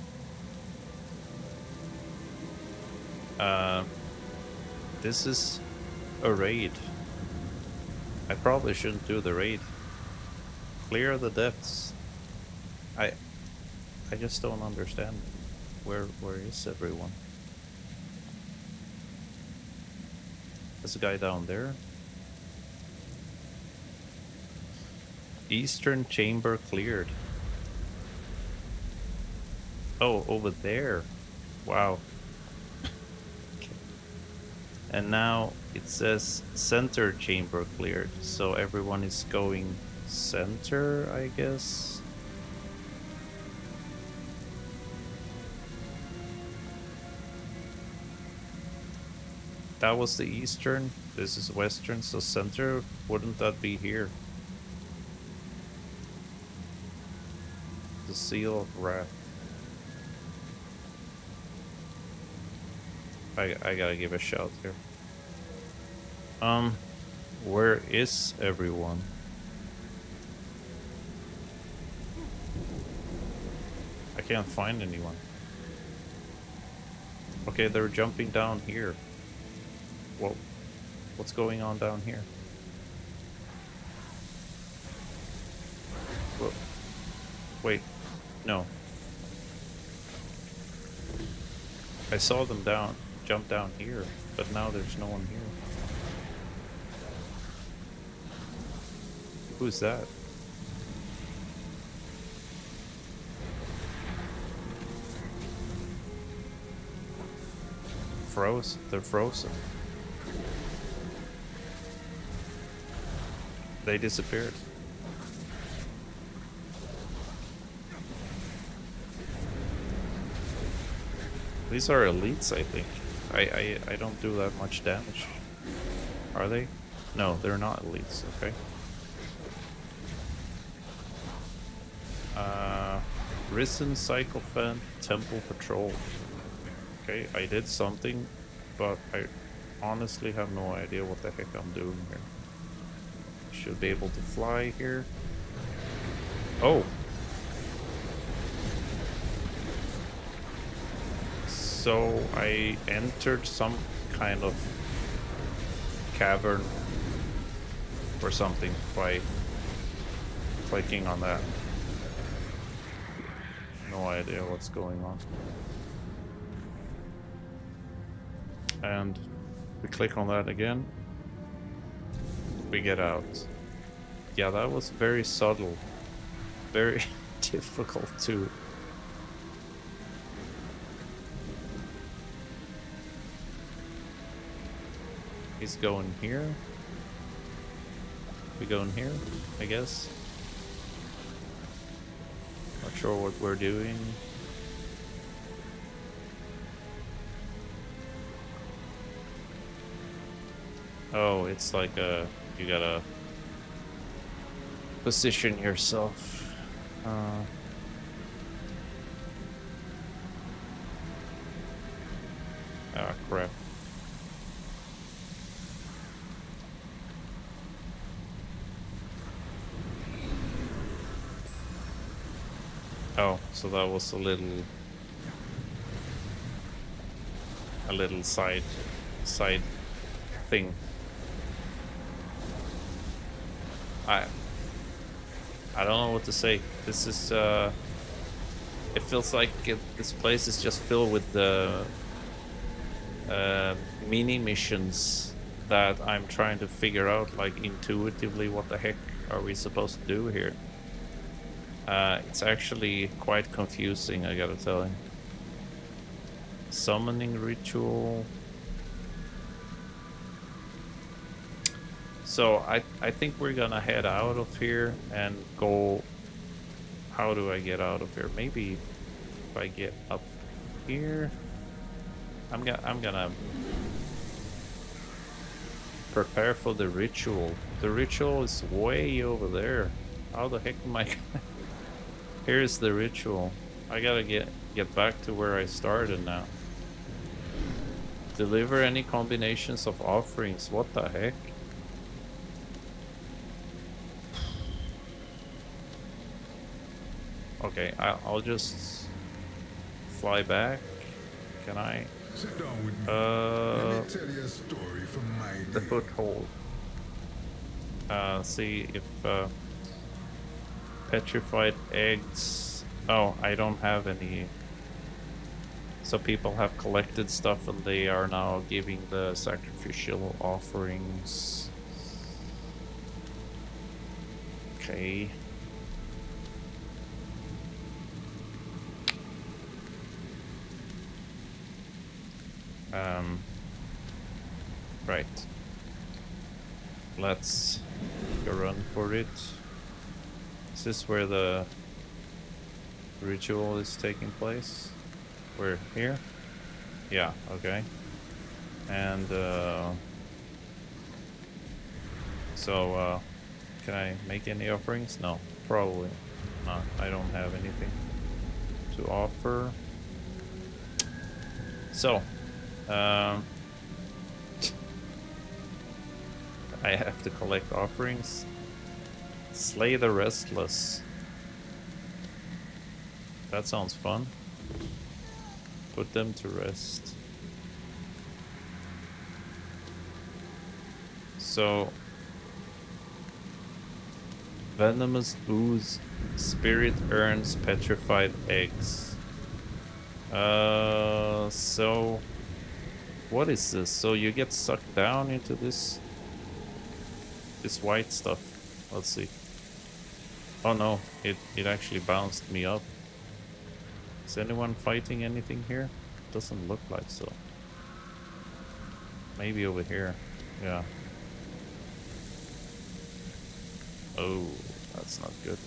This is a raid. I probably shouldn't do the raid. Clear the depths. I just don't understand. Where is everyone? There's a guy down there. Eastern chamber cleared. Oh, over there. Wow. Okay. And now it says center chamber cleared. So everyone is going center, I guess. That was the eastern. This is western. So center, wouldn't that be here? The seal of wrath. I gotta give a shout here. Where is everyone? I can't find anyone. Okay, they're jumping down here. Whoa. What's going on down here? Whoa. Wait. No. I saw them jump down here, but now there's no one here. Who's that? Froze? They're frozen. They disappeared. These are elites, I think. I don't do that much damage. Are they? No, they're not elites, okay. Risen Sycophant Temple Patrol. Okay, I did something, but I honestly have no idea what the heck I'm doing here. Should be able to fly here. Oh! So I entered some kind of cavern or something by clicking on that. No idea what's going on. And we click on that again. We get out. Yeah, that was very subtle. Very difficult to... He's going here. We go in here, I guess. Not sure what we're doing. Oh, it's like you gotta position yourself. Ah, crap. Oh, so that was a little side thing. I don't know what to say. This is it feels like this place is just filled with the mini missions that I'm trying to figure out, like, intuitively what the heck are we supposed to do here. It's actually quite confusing, I gotta tell you. Summoning ritual. So I think we're gonna head out of here and go... How do I get out of here? Maybe if I get up here. I'm gonna prepare for the ritual. The ritual is way over there. How the heck am I gonna... Here's the ritual. I gotta get back to where I started now. Deliver any combinations of offerings. What the heck? Okay, I'll just fly back. Can I? Sit down with me. Let me tell you a story from my The day. foothold. See if petrified eggs. Oh, I don't have any. So people have collected stuff and they are now giving the sacrificial offerings. Okay. Right. Let's go run for it. Is this where the ritual is taking place? We're here? Yeah, okay. And so can I make any offerings? No, probably not. I don't have anything to offer. So I have to collect offerings. Slay the restless. That sounds fun. Put them to rest. So Venomous Ooze Spirit earns petrified eggs. So what is this? So you get sucked down into this white stuff. Let's see. Oh no, it actually bounced me up. Is anyone fighting anything here? Doesn't look like so. Maybe over here. Yeah. Oh, that's not good.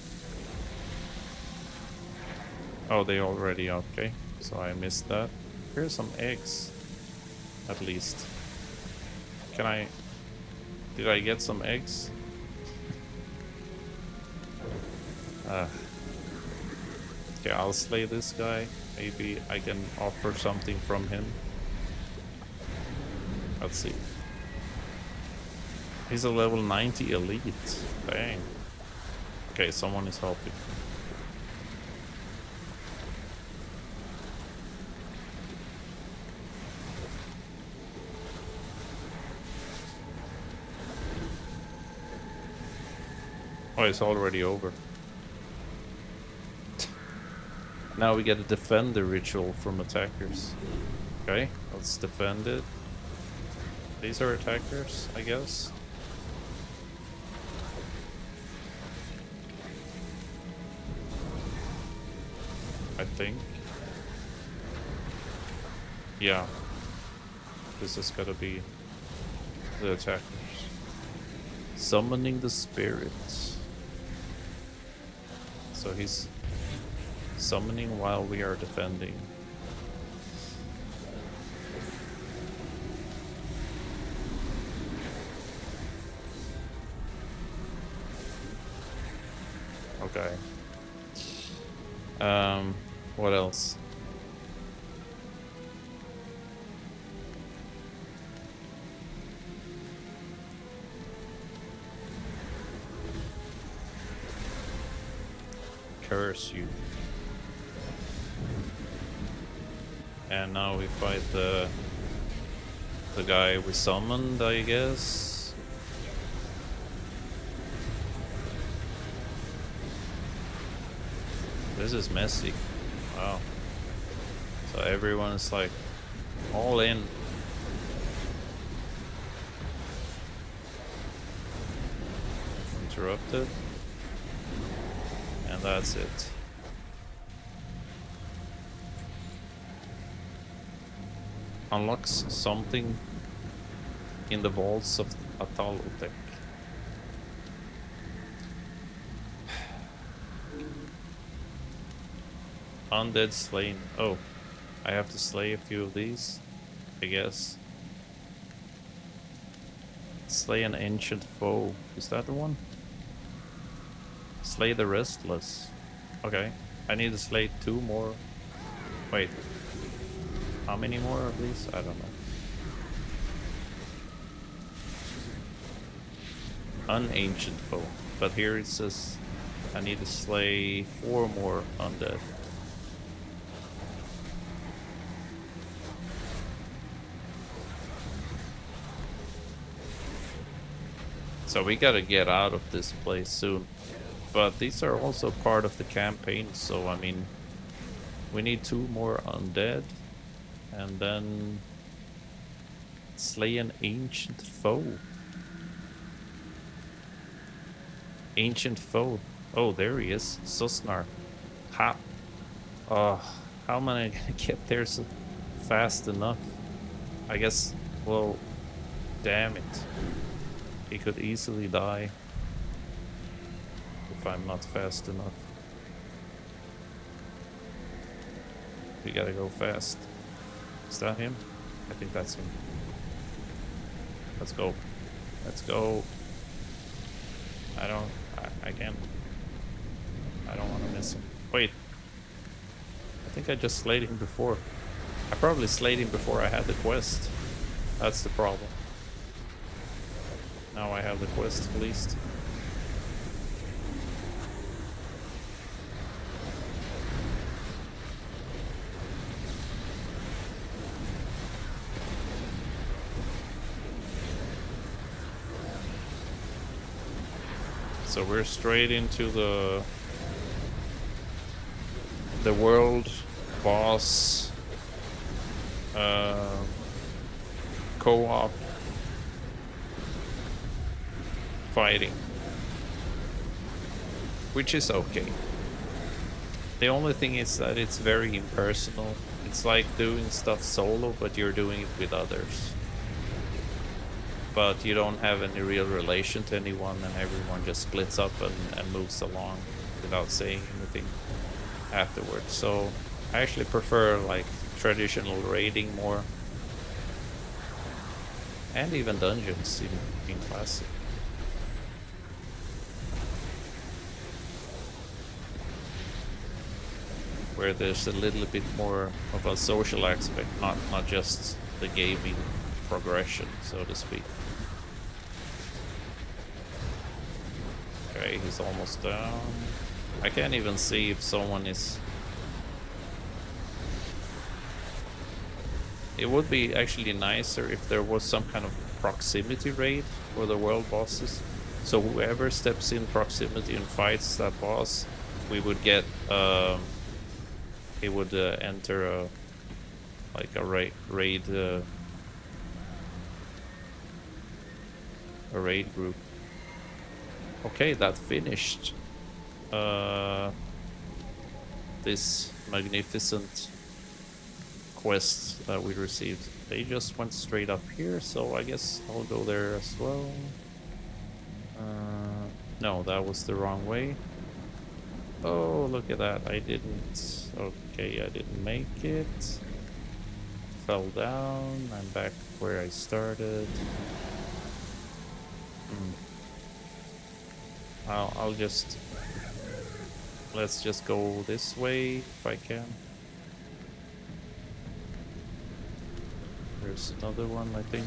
Oh, they already okay. So I missed that. Here's some eggs. At least. Can I... Did I get some eggs? Okay, I'll slay this guy. Maybe I can offer something from him. Let's see. He's a level 90 elite. Dang. Okay, someone is helping. Oh, it's already over. Now we gotta defend the ritual from attackers. Okay, let's defend it. These are attackers, I guess. I think. Yeah. This is gotta be the attackers. Summoning the spirits. So he's summoning while we are defending. Okay. What else? Curse you. And now we fight the guy we summoned, I guess. This is messy. Wow. So everyone is like all in. Interrupted. And that's it. Unlocks something in the vaults of Atalutec. Undead slain. Oh, I have to slay a few of these, I guess. Slay an ancient foe. Is that the one? Slay the restless. Okay, I need to slay 2 more. Wait, how many more of these? I don't know. Unancient foe. But here it says I need to slay 4 more undead. So we gotta get out of this place soon. But these are also part of the campaign, so I mean, we need 2 more undead. And then slay an ancient foe. Ancient foe. Oh, there he is. Susnar. How am I gonna get there so fast enough? I guess, well, damn it. He could easily die if I'm not fast enough. We gotta go fast. Is that him? I think that's him. Let's go. Let's go. I can't. I don't want to miss him. Wait. I think I just slayed him before. I probably slayed him before I had the quest. That's the problem. Now I have the quest at least. So we're straight into the world boss co-op fighting, which is okay. The only thing is that it's very impersonal. It's like doing stuff solo, but you're doing it with others. But you don't have any real relation to anyone, and everyone just splits up and moves along without saying anything afterwards. So I actually prefer like traditional raiding more, and even dungeons in Classic. Where there's a little bit more of a social aspect, not just the gaming progression, so to speak. Okay, he's almost down. I can't even see if someone is... It would be actually nicer if there was some kind of proximity raid for the world bosses. So whoever steps in proximity and fights that boss, we would get... he would enter a... like a raid... a raid group. Okay, that finished this magnificent quest that we received. They just went straight up here, so I guess I'll go there as well. No, that was the wrong way. Oh, look at that. I didn't... Okay, I didn't make it. Fell down. I'm back where I started. I'll just... Let's just go this way if I can. There's another one, I think.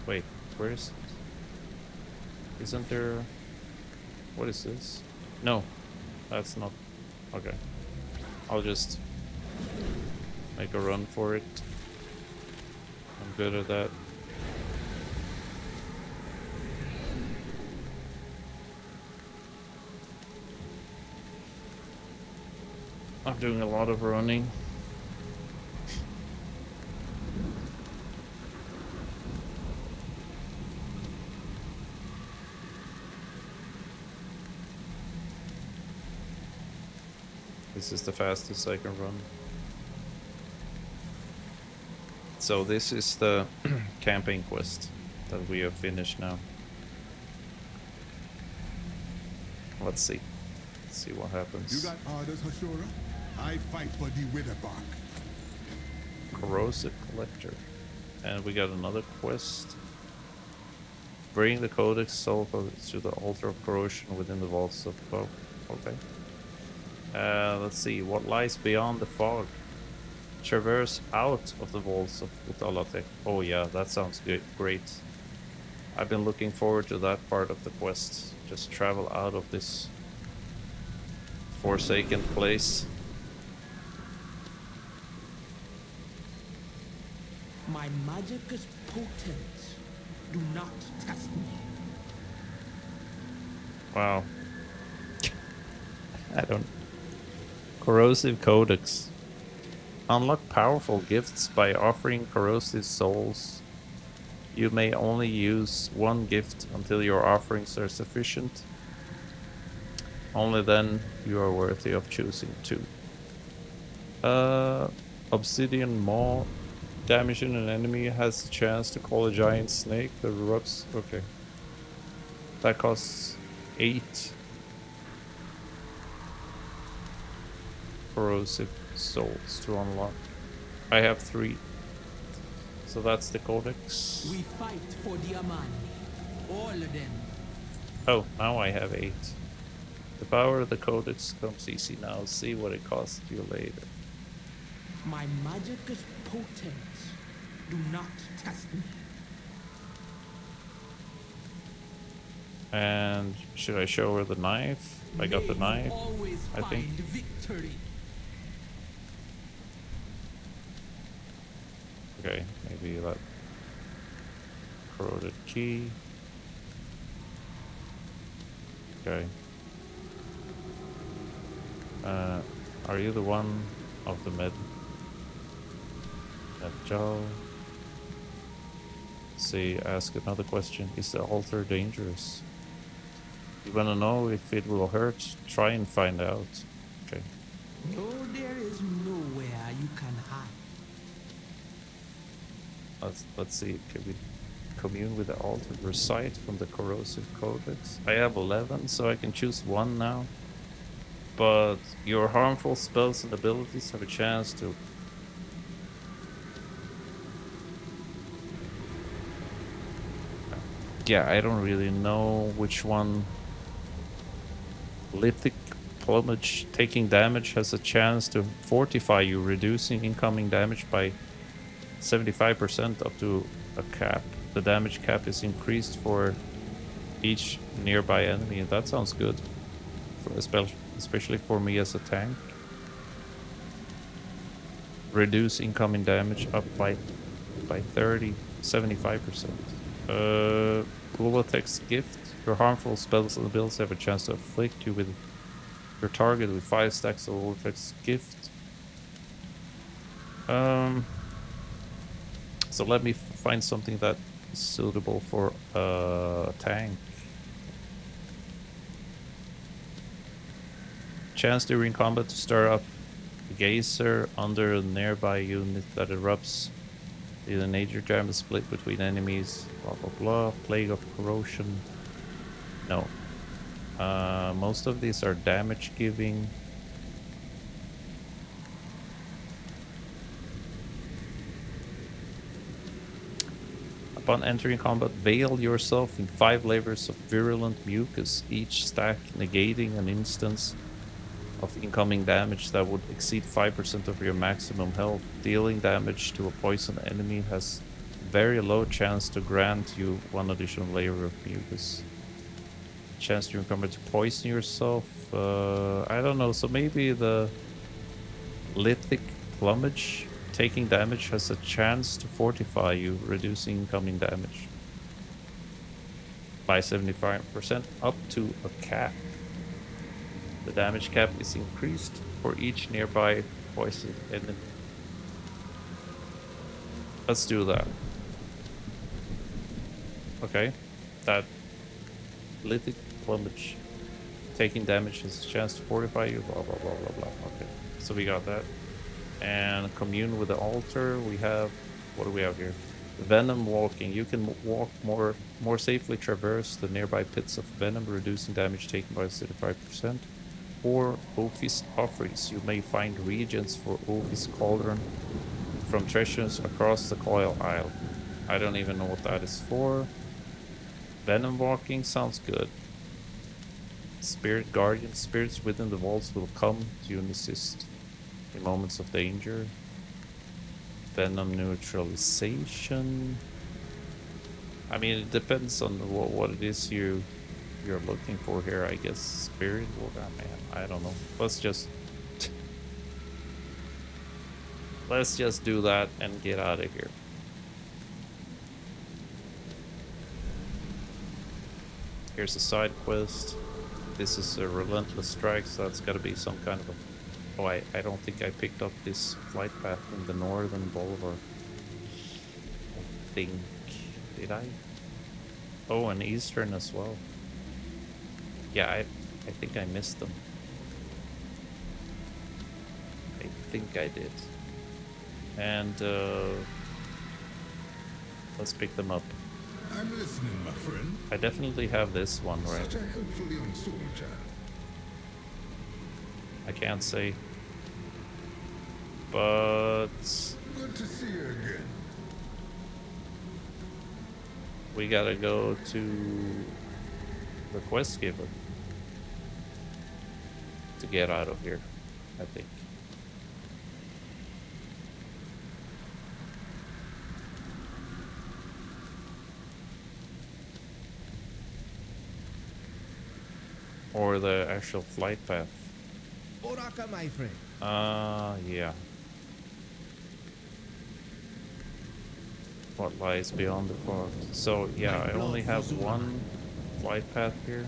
Wait, where is it? Isn't there... What is this? No, that's not... Okay. I'll just make a run for it. I'm good at that. I'm doing a lot of running. This is the fastest I can run. So this is the camping quest that we have finished now. Let's see. Let's see what happens. You got orders, Hashura? I fight for the Witherbark. Corrosive Collector. And we got another quest. Bring the Codex Soul to the Altar of Corrosion within the vaults of fog. Okay. Let's see. What lies beyond the fog? Traverse out of the vaults of Utalate. Oh yeah, that sounds good. Great. I've been looking forward to that part of the quest. Just travel out of this forsaken place. My magic is potent. Do not test me. Wow. I don't... Corrosive Codex. Unlock powerful gifts by offering corrosive souls. You may only use one gift until your offerings are sufficient. Only then you are worthy of choosing two. Obsidian Maw damaging an enemy has a chance to call a giant snake that erupts. Okay. That costs 8 corrosive souls to unlock. I have 3. So that's the codex. We fight for the Amani. All of them. Oh, now I have 8. The power of the codex comes easy now. See what it costs you later. My magic is potent. Do not test me. And should I show her the knife? I got the May you knife, always I think. find victory. Okay, maybe that corroded key. Okay. Are you the one of the med? Joe. See, ask another question. Is the altar dangerous? You wanna know if it will hurt? Try and find out. Okay. No, there is nowhere you can hide. Let's see. Can we commune with the altar? Recite from the corrosive codex. I have 11, so I can choose one now. But your harmful spells and abilities have a chance to. Yeah, I don't really know which one. Lithic plumage. Taking damage has a chance to fortify you, reducing incoming damage by 75% up to a cap. The damage cap is increased for each nearby enemy, and that sounds good. Especially for me as a tank. Reduce incoming damage up by 75%. Gulatek's gift. Your harmful spells and abilities have a chance to afflict you with your target with 5 stacks of Gulatek's gift. So let me find something that is suitable for a tank. Chance during combat to stir up a geyser under a nearby unit that erupts. The nature jam is split between enemies. Blah blah blah. Plague of corrosion. No. Most of these are damage giving. Upon entering combat, veil yourself in 5 layers of virulent mucus, each stack negating an instance of incoming damage that would exceed 5% of your maximum health. Dealing damage to a poison enemy has very low chance to grant you 1 additional layer of mucus. Chance during combat to poison yourself. I don't know. So maybe the lithic plumage. Taking damage has a chance to fortify you, reducing incoming damage by 75% up to a cap. The damage cap is increased for each nearby poison enemy. Let's do that. Okay, that lithic plumage. Taking damage has a chance to fortify you. Blah blah blah blah blah. Okay, so we got that. And commune with the altar. We have, what do we have here? Venom walking. You can walk more safely traverse the nearby pits of venom, reducing damage taken by 35%. Or Ophi's offerings. You may find regions for Ophi's cauldron from treasures across the coil aisle. I don't even know what that is for. Venom walking sounds good. Spirit guardian. Spirits within the walls will come to you and assist in moments of danger. Venom neutralization. I mean, it depends on what it is you're looking for here. I guess spirit. Well, man, I don't know. Let's just do that and get out of here. Here's a side quest. This is a relentless strike, so that's got to be some kind of a. Oh, I don't think I picked up this flight path in the northern boulevard. I think. Did I? Oh, and eastern as well. Yeah, I think I missed them. I think I did. And Let's pick them up. I'm listening, my friend. I definitely have this one, right? Such a helpful young soldier. I can't say. But Good to see you again. we gotta go to the quest giver to get out of here, I think. Or the actual flight path. Oraka, my friend. Yeah. What lies beyond the fog. So, yeah, I only have one flight path here.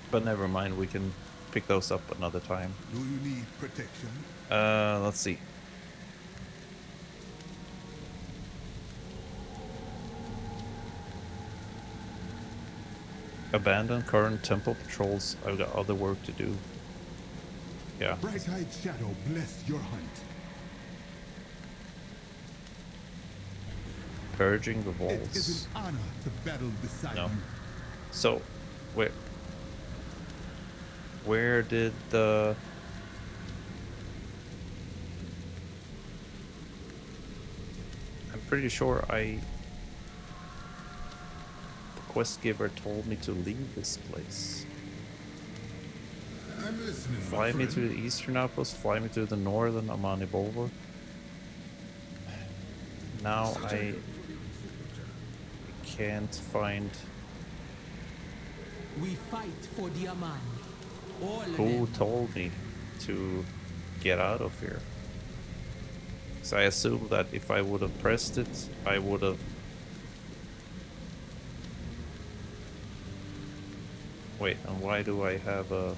But never mind, we can pick those up another time. Do you need protection? Let's see. Abandon current temple patrols. I've got other work to do. Yeah. Bright-eyed shadow, bless your hunt. Purging the It is vaults. an honor to battle beside No. you. So, where did the... I'm pretty sure the quest giver told me to leave this place. I'm listening, my Fly me friend. to the eastern outpost, fly me to the northern Amani Bulwark. Now Such a I helpful young soldier. can't find We fight for the Amani. All of who them. told me to get out of here. So I assume that if I would have pressed it, I would have... Wait, and why do I have a...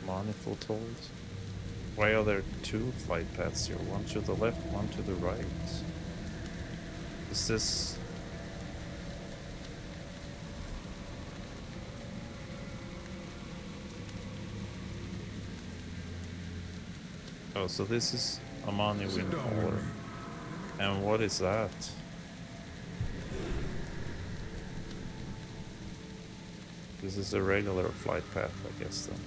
Manifold tolls? Why are there two flight paths here? One to the left, one to the right. Is this... Oh, so this is Amani Sit down, Windcaller. Henry. And what is that? This is a regular flight path, I guess, then.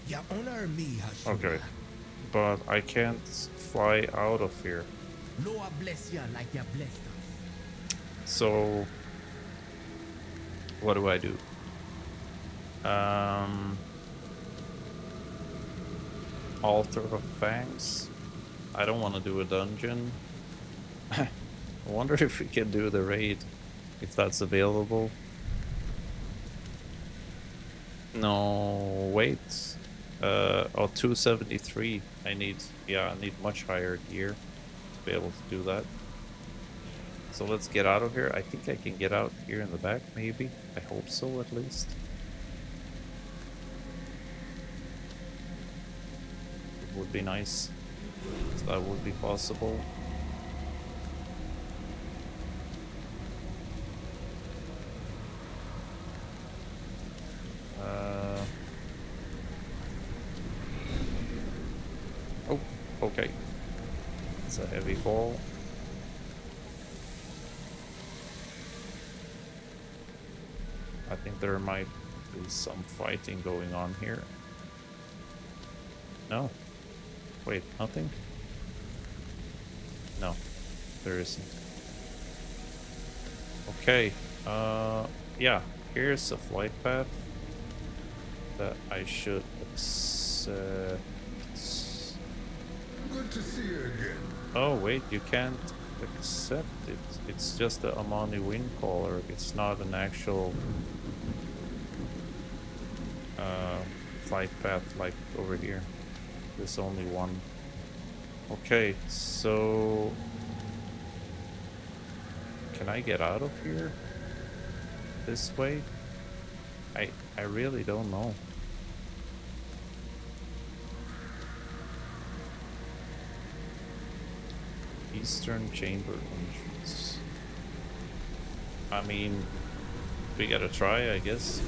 You honor me, Hashira. Okay. But I can't fly out of here. Noah bless you like you blessed us. So... what do I do? Altar of Fangs. I don't want to do a dungeon. I wonder if we can do the raid, if that's available. No, wait. Oh, 273. I need much higher gear to be able to do that. So let's get out of here. I think I can get out here in the back, maybe. I hope so, at least. It would be nice if that would be possible. Oh, okay. It's a heavy fall. I think there might be some fighting going on here. No. Wait, nothing? No, there isn't. Okay, yeah, here's a flight path that I should accept. Good to see you again. Oh wait, you can't accept it. It's just the Amani Windcaller. It's not an actual flight path like over here. There's only one. Okay, so can I get out of here this way? I really don't know. Eastern chamber entrance. I mean, we gotta try, I guess.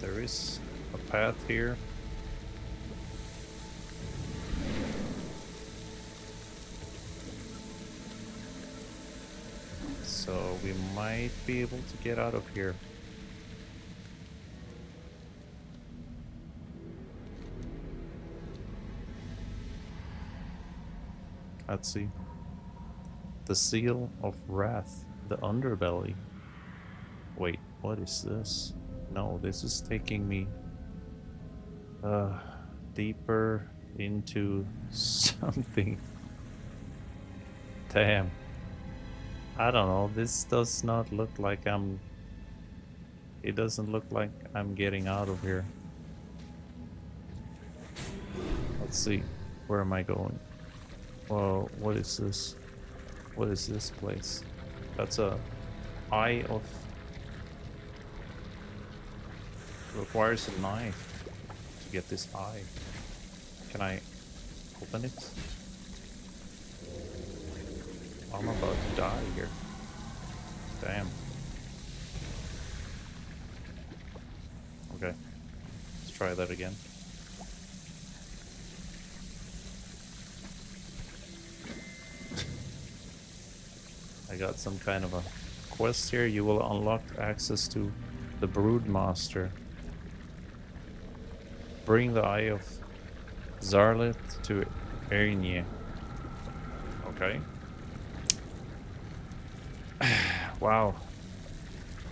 There is a path here. So we might be able to get out of here. Let's see. The Seal of Wrath, the Underbelly. Wait, what is this? No, this is taking me deeper into something. Damn. I don't know, this does not look like it doesn't look like I'm getting out of here. Let's see, where am I going? Whoa, what is this? What is this place? That's a eye of... Requires a knife to get this eye. Can I open it? I'm about to die here. Damn. Okay. Let's try that again. I got some kind of a quest here. You will unlock access to the Broodmaster. Bring the Eye of Zarlet to Erinye. Okay. Wow.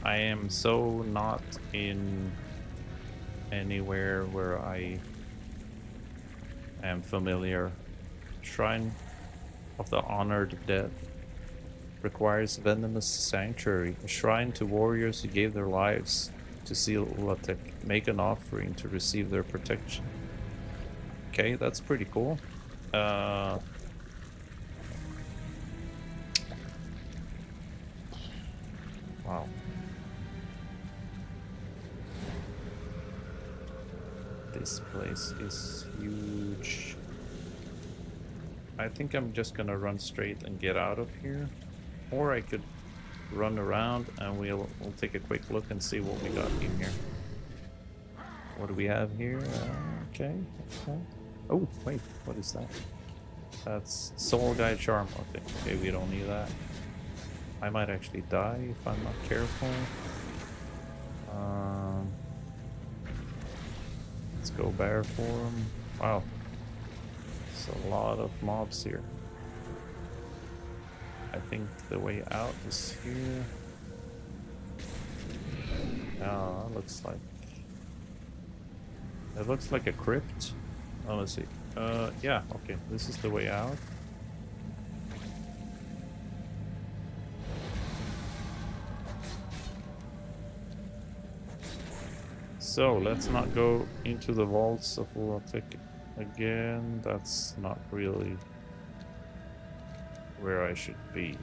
I am so not in anywhere where I am familiar. Shrine of the Honored Dead. Requires Venomous Sanctuary. A shrine to warriors who gave their lives to seal Ulatek. Make an offering to receive their protection. Okay, that's pretty cool. Wow. This place is huge. I think I'm just gonna run straight and get out of here. Or I could run around and we'll take a quick look and see what we got in here. What do we have here? Okay. Oh, wait, what is that? That's Soul Guide Charm. Okay, we don't need that. I might actually die if I'm not careful. Let's go bear form. Wow. There's a lot of mobs here. I think the way out is here. Oh, that looks like... It looks like a crypt. Oh, let's see. Yeah, okay. This is the way out. So, let's not go into the vaults of Ulatek again. That's not really where I should be.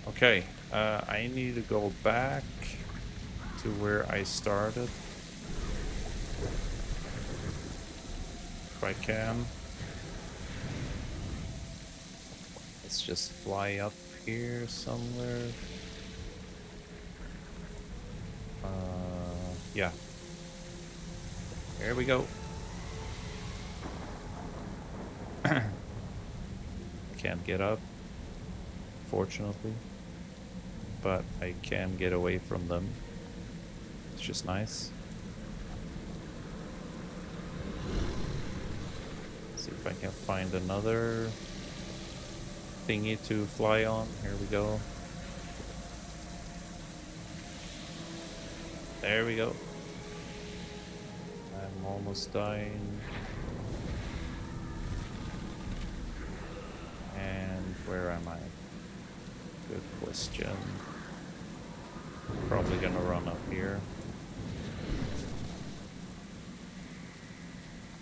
Okay, I need to go back to where I started. If I can. Let's just fly up here somewhere. Yeah. There we go. Can't get up, fortunately, but I can get away from them. It's just nice. Let's see if I can find another thingy to fly on. Here we go. There we go. I'm almost dying. And where am I? Good question. Probably gonna run up here.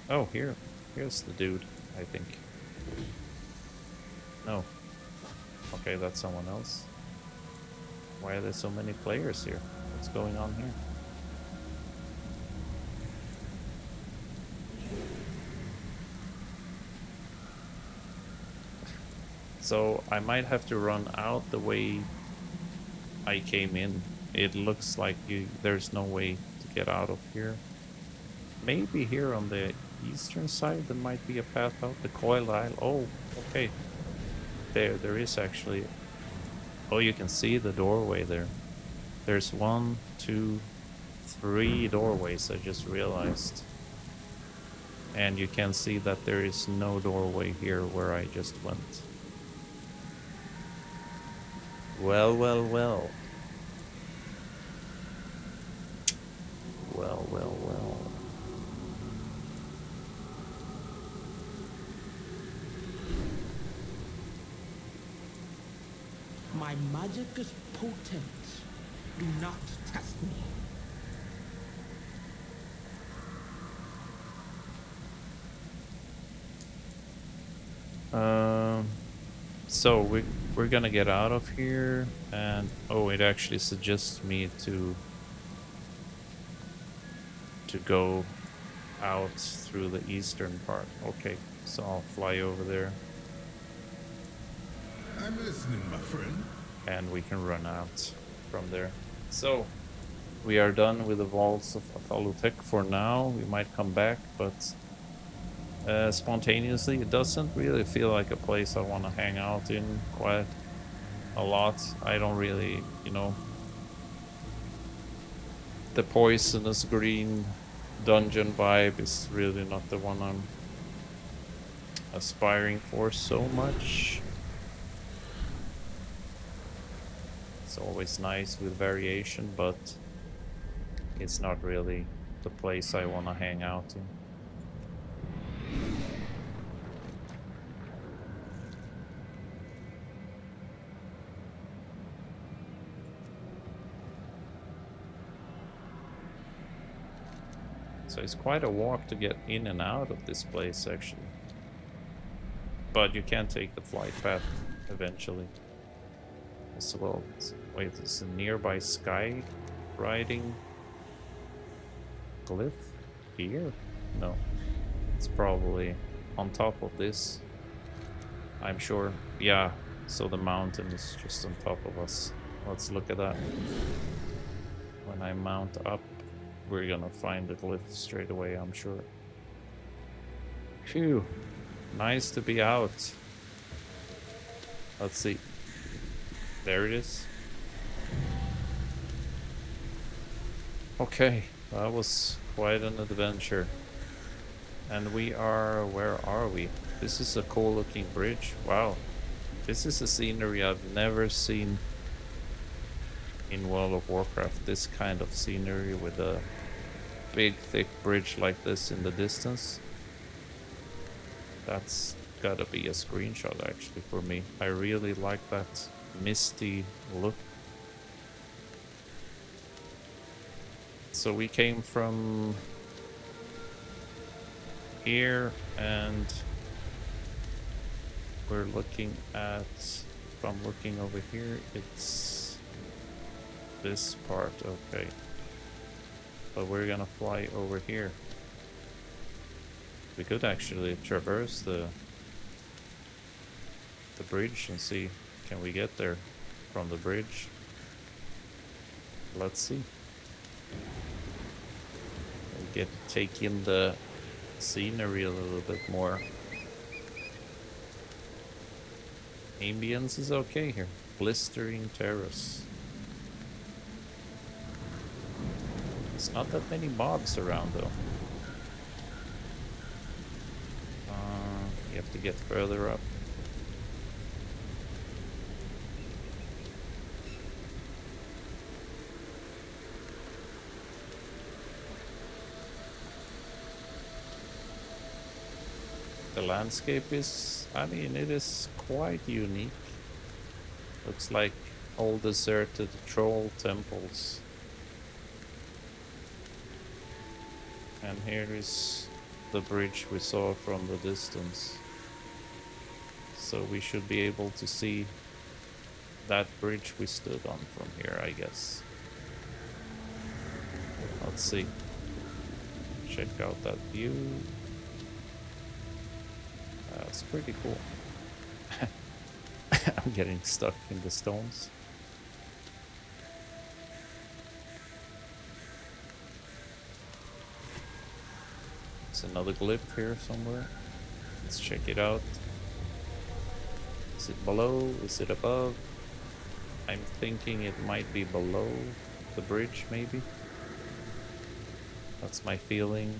Oh, here's the dude, I think. No. Okay, that's someone else. Why are there so many players here? What's going on here? So I might have to run out the way I came in. It looks like there's no way to get out of here. Maybe here on the eastern side there might be a path out. The coil aisle. Oh, okay. There is actually. Oh, you can see the doorway there. There's 1, 2, 3 doorways, I just realized. And you can see that there is no doorway here where I just went. Well, well, well. Well, well, well. My magic is potent. Do not test me. So we're gonna get out of here, and oh, it actually suggests me to go out through the eastern part. Okay, so I'll fly over there, I'm listening, my friend. and we can run out from there. So we are done with the vaults of Atalutec for now. We might come back, but spontaneously, it doesn't really feel like a place I want to hang out in quite a lot. I don't really, you know, the poisonous green dungeon vibe is really not the one I'm aspiring for so much. It's always nice with variation, but it's not really the place I want to hang out in. So it's quite a walk to get in and out of this place, actually. But you can take the flight path eventually as well. Wait, is a nearby sky riding glyph here? No, it's probably on top of this, I'm sure. Yeah, so the mountain is just on top of us. Let's look at that. When I mount up, we're gonna find the glyph straight away, I'm sure. Phew, nice to be out. Let's see. There it is. Okay, that was quite an adventure. And we are, where are we? This is a cool looking bridge. Wow. This is a scenery I've never seen in World of Warcraft. This kind of scenery with a big thick bridge like this in the distance. That's gotta be a screenshot actually for me. I really like that misty look. So we came from here and we're looking at, if I'm looking over here, it's this part, okay. But we're gonna fly over here. We could actually traverse the bridge and see, can we get there from the bridge? Let's see. We get to take in the scenery a little bit more. Ambience is okay here. Blistering terrace. There's not that many mobs around though. You have to get further up. The landscape is, I mean, it is quite unique. Looks like old deserted troll temples. And here is the bridge we saw from the distance. So we should be able to see that bridge we stood on from here, I guess. Let's see. Check out that view. That's pretty cool. I'm getting stuck in the stones. There's another glyph here somewhere. Let's check it out. Is it below? Is it above? I'm thinking it might be below the bridge, maybe. That's my feeling.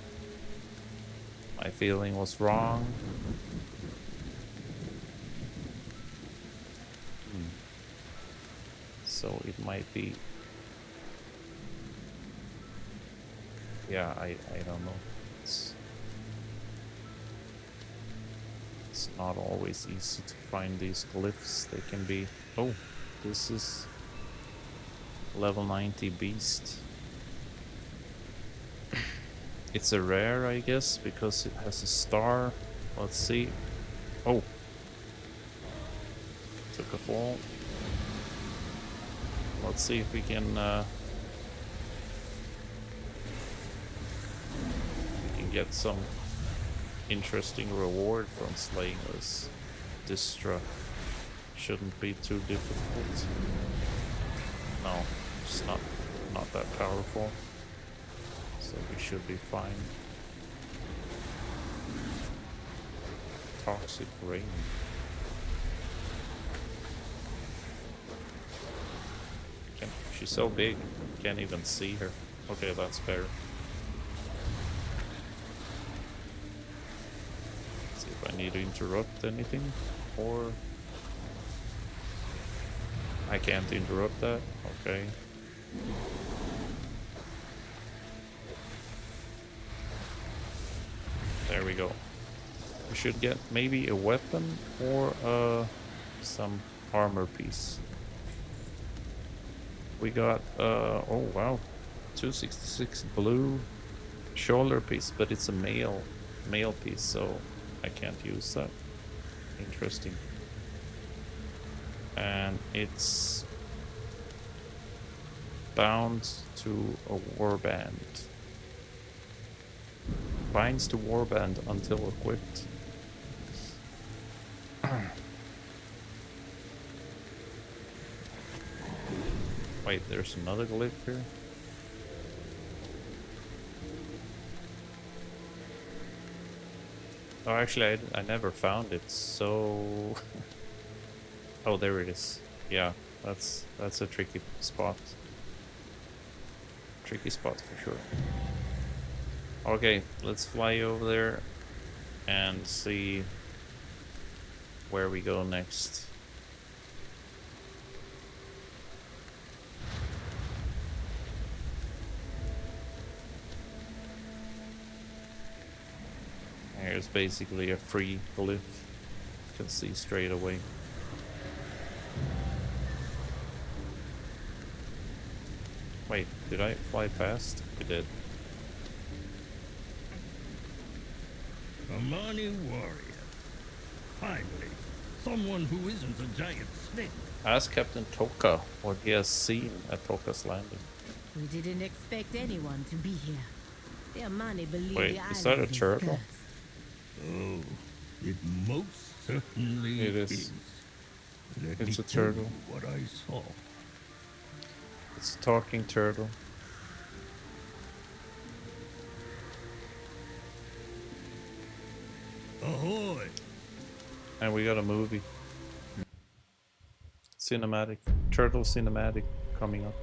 My feeling was wrong. So it might be... Yeah, I don't know. It's not always easy to find these glyphs. They can be... Oh, this is level 90 beast. It's a rare, I guess, because it has a star. Let's see. Oh. Took a fall. Let's see if we can get some interesting reward from slaying this Distra. Shouldn't be too difficult. No, it's not that powerful. So we should be fine. Toxic rain. She's so big, can't even see her. Okay, that's fair. See if I need to interrupt anything, or I can't interrupt that. Okay. There we go. We should get maybe a weapon or some armor piece. We got, oh wow, 266 blue shoulder piece, but it's a male piece, so I can't use that. Interesting. And it's bound to a warband. Binds to warband until equipped. Wait, there's another glyph here? Oh, actually, I never found it, so... Oh, there it is. Yeah, that's a tricky spot. Tricky spot for sure. Okay, let's fly over there and see where we go next. Here's basically a free glyph. You can see straight away. Wait, did I fly past? I did. A mighty warrior. Finally, someone who isn't a giant snake. Ask Captain Toka what he has seen at Toka's landing. We didn't expect anyone to be here. Their money believe Wait, the is that a island is turtle? cursed. Oh, it most certainly It is. Let It's me a tell you turtle. what I saw. It's a talking turtle. Ahoy! And we got a movie. Cinematic. Turtle cinematic coming up.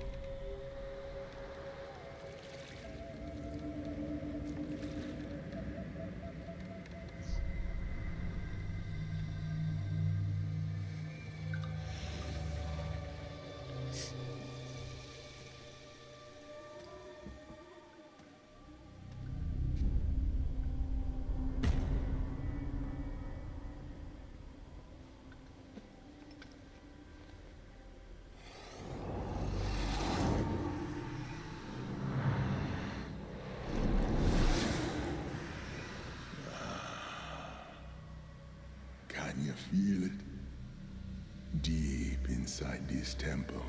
Can you feel it? Deep inside this temple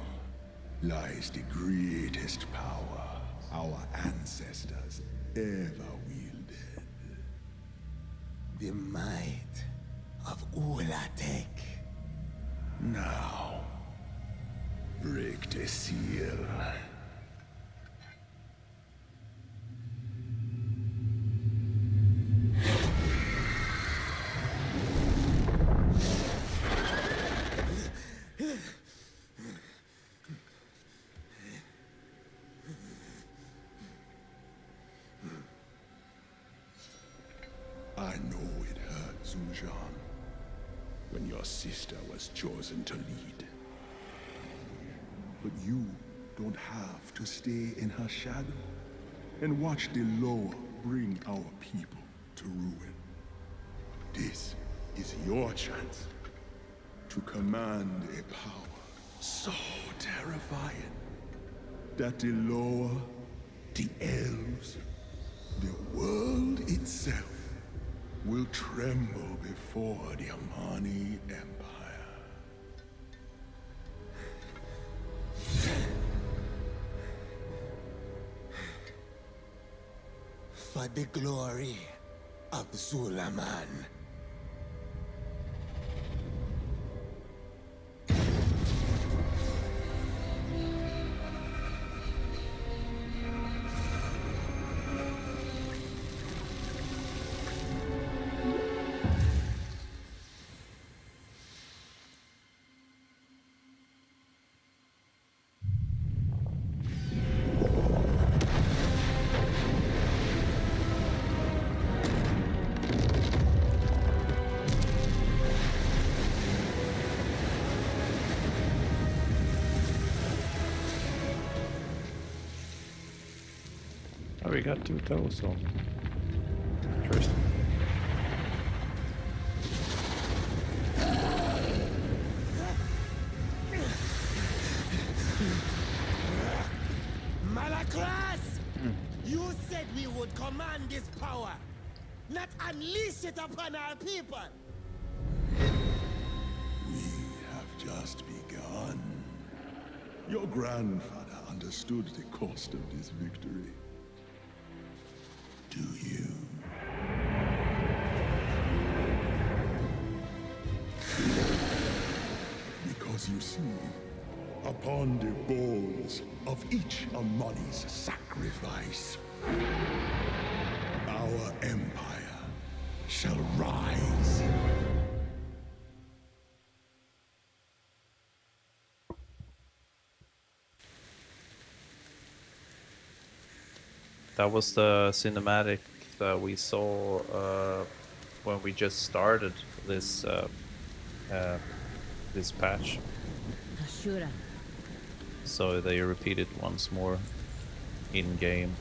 lies the greatest power our ancestors ever wielded. The might of Ulatek. Now, break the seal. I know it hurt, Zujan, when your sister was chosen to lead. But you don't have to stay in her shadow and watch the Loa bring our people to ruin. This is your chance to command a power so terrifying that the Loa, the elves, the world itself will tremble before the Amani Empire. For the glory of Zulaman. Oh, we got 2 toes, so interesting. Malakras! You said we would command this power, not unleash it upon our people. We have just begun. Your grandfather understood the cost of this victory. Do you? Because you see, upon the bones of each Amani's sacrifice, our empire shall rise. That was the cinematic that we saw when we just started this this patch. Ashura. So they repeat it once more in game.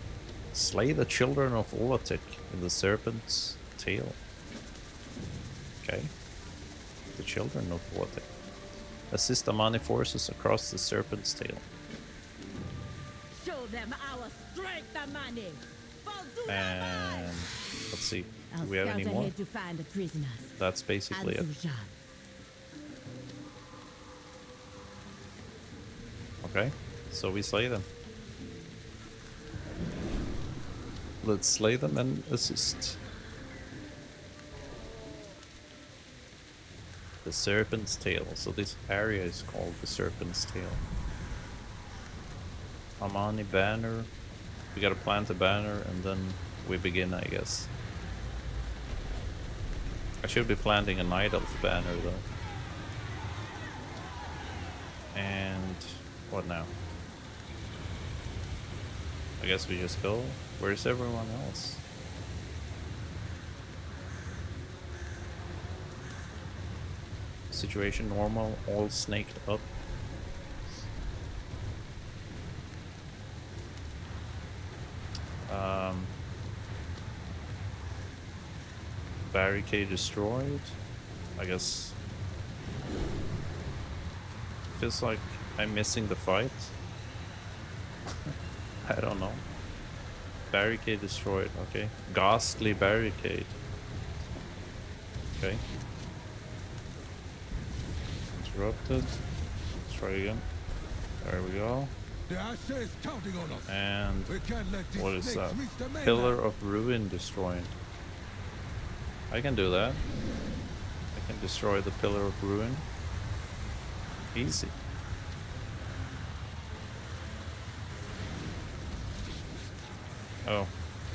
Slay the children of Olatek in the serpent's tail. Okay. The children of Olatek. Assist Amani forces across the serpent's tail. Show them our strength, Amani. And let's see. Do I'll we have any scout more? ahead to find the prisoners. That's basically it. Al-Zujan. Okay, so we slay them. Let's slay them and assist. The Serpent's Tail. So this area is called the Serpent's Tail. Amani banner. We gotta plant a banner and then we begin, I guess. I should be planting a Night Elf banner though. And what now? I guess we just go. Where's everyone else? Situation normal, all snaked up. Barricade destroyed. I guess. Feels like I'm missing the fight. I don't know. Barricade destroyed, okay. Ghastly barricade. Okay. Interrupted. Let's try again. There we go. The Asher is counting on us. And We can't let these what is snakes that? reach the mainland. Pillar of Ruin destroyed. I can do that. I can destroy the Pillar of Ruin. Easy. Oh,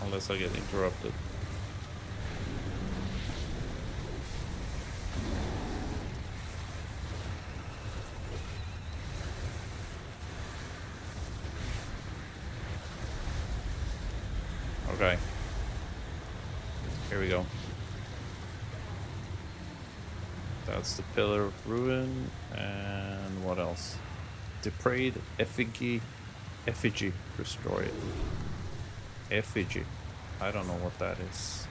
unless I get interrupted. Okay. Here we go. That's the Pillar of Ruin. And what else? Depraved Effigy. Effigy destroyed. Effigy. I don't know what that is.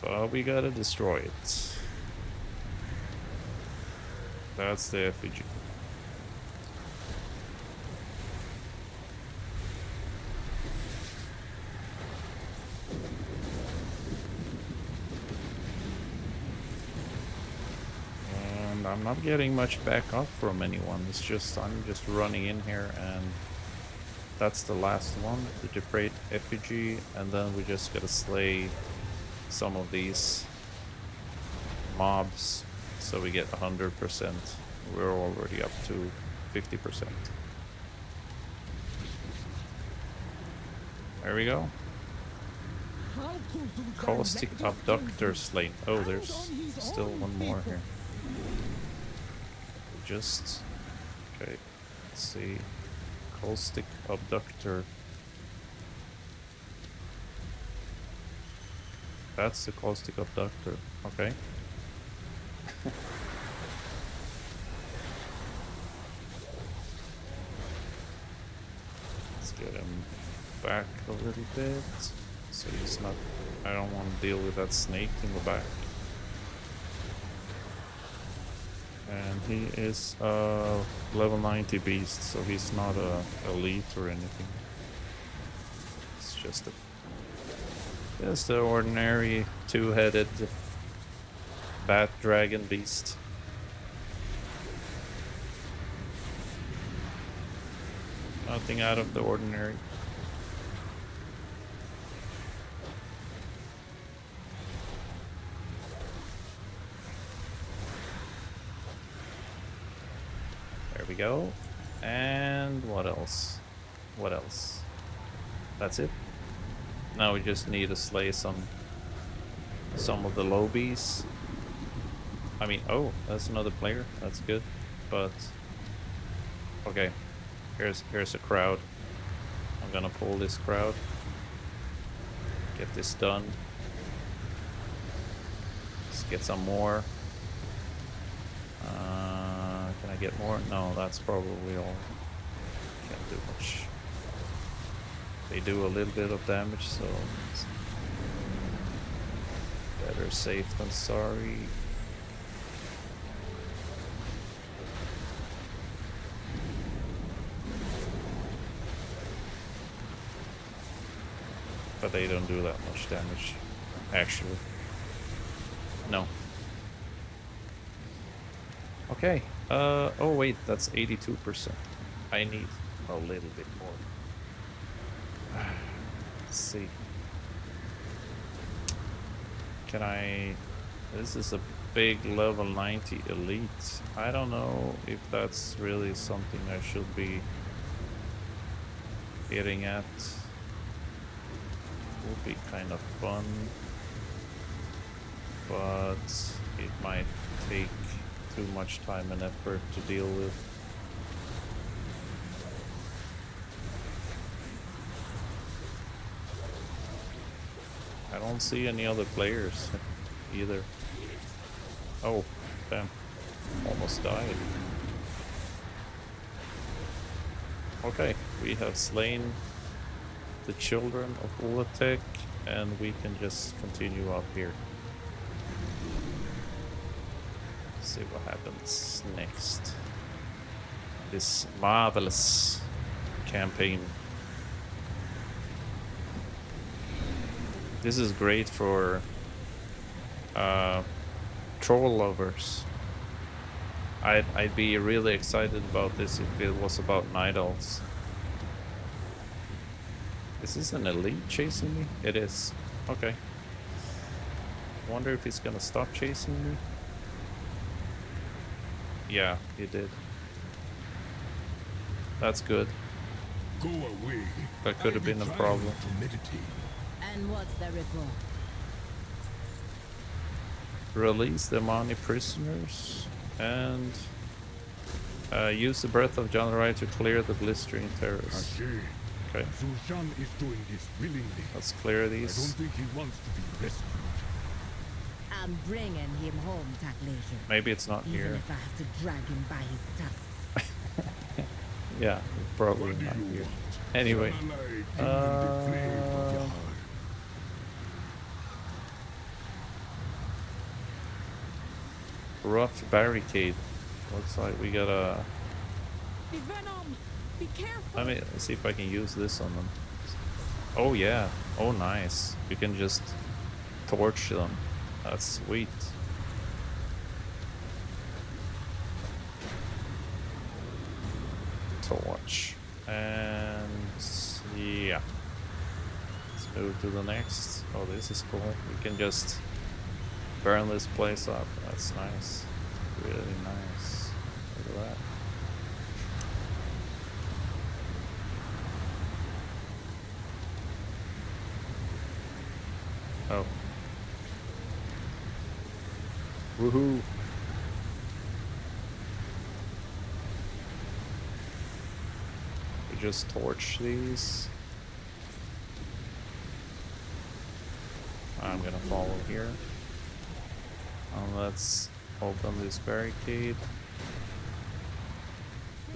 But we gotta destroy it. That's the effigy. And I'm not getting much back up from anyone. It's just I'm just running in here, and that's the last one, the Depraved Effigy, and then we just gotta slay some of these mobs so we get 100%. We're already up to 50%. There we go. Caustic Abductor slain. Oh, there's still one more here. Just... okay, let's see. Caustic Abductor. That's the Caustic Abductor. Okay. Let's get him back a little bit. So he's not... I don't want to deal with that snake in the back. And he is a level 90 beast, so he's not a elite or anything. It's just the ordinary two-headed bat dragon beast. Nothing out of the ordinary. There we go. And what else? What else? That's it. Now we just need to slay some of the lobies. I mean, oh, that's another player. That's good. But okay, here's a crowd. I'm gonna pull this crowd. Get this done. Let's get some more. Can I get more? No, that's probably all. Can't do much. They do a little bit of damage, so it's better safe than sorry. But they don't do that much damage, actually. No. Okay. Oh wait, that's 82%. I need a little bit more. Let's see. Can I... This is a big level 90 elite. I don't know if that's really something I should be getting at. Would be kind of fun, but it might take too much time and effort to deal with. I don't see any other players either. Oh, damn. Almost died. Okay, we have slain the children of Ulatek, and we can just continue up here. See what happens next. This marvelous campaign. This is great for troll lovers. I'd be really excited about this if it was about night elves. Is this an elite chasing me? It is. Okay. wonder if he's gonna stop chasing me. Yeah, he did. That's good. Go away. That could have been a problem. To meditate. And what's the report? Release the Mani prisoners and use the breath of John Rai to clear the blistering terrors. Ashe. Okay, Zhu is doing this willingly. let's clear I don't these. think he wants to be rescued. I'm bringing him home, Taklasia. Maybe it's not Even here. if I have to drag him by his tusks. Yeah, probably What do not you here. want? Anyway, Son alive, give me the flame of your heart. rough barricade. Looks like we got a. The venom! Be careful! Let me see if I can use this on them. Oh yeah. Oh nice. You can just torch them. That's sweet. Torch. And yeah. Let's move to the next. Oh, this is cool. We can just burn this place up. That's nice. Really nice. Look at that. Oh. Woohoo. We just torch these. I'm gonna follow here. Let's open this barricade.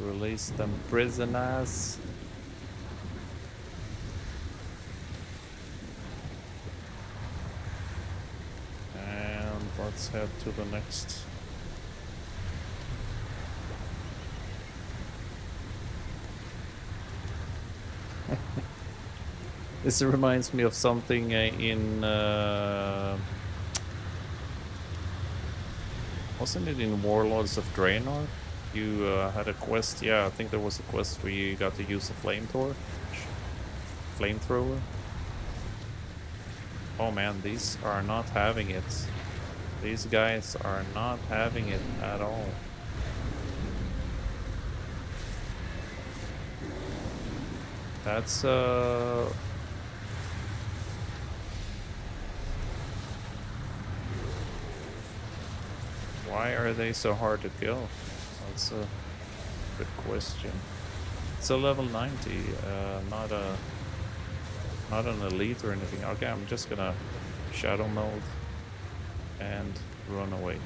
Release them prisoners. And let's head to the next. This reminds me of something in wasn't it in Warlords of Draenor? You had a quest, yeah, I think there was a quest where you got to use a flamethrower. Oh man, these are not having it. These guys are not having it at all. That's why are they so hard to kill? That's a good question. It's a level 90, not an elite or anything. Okay, I'm just gonna shadow mode and run away.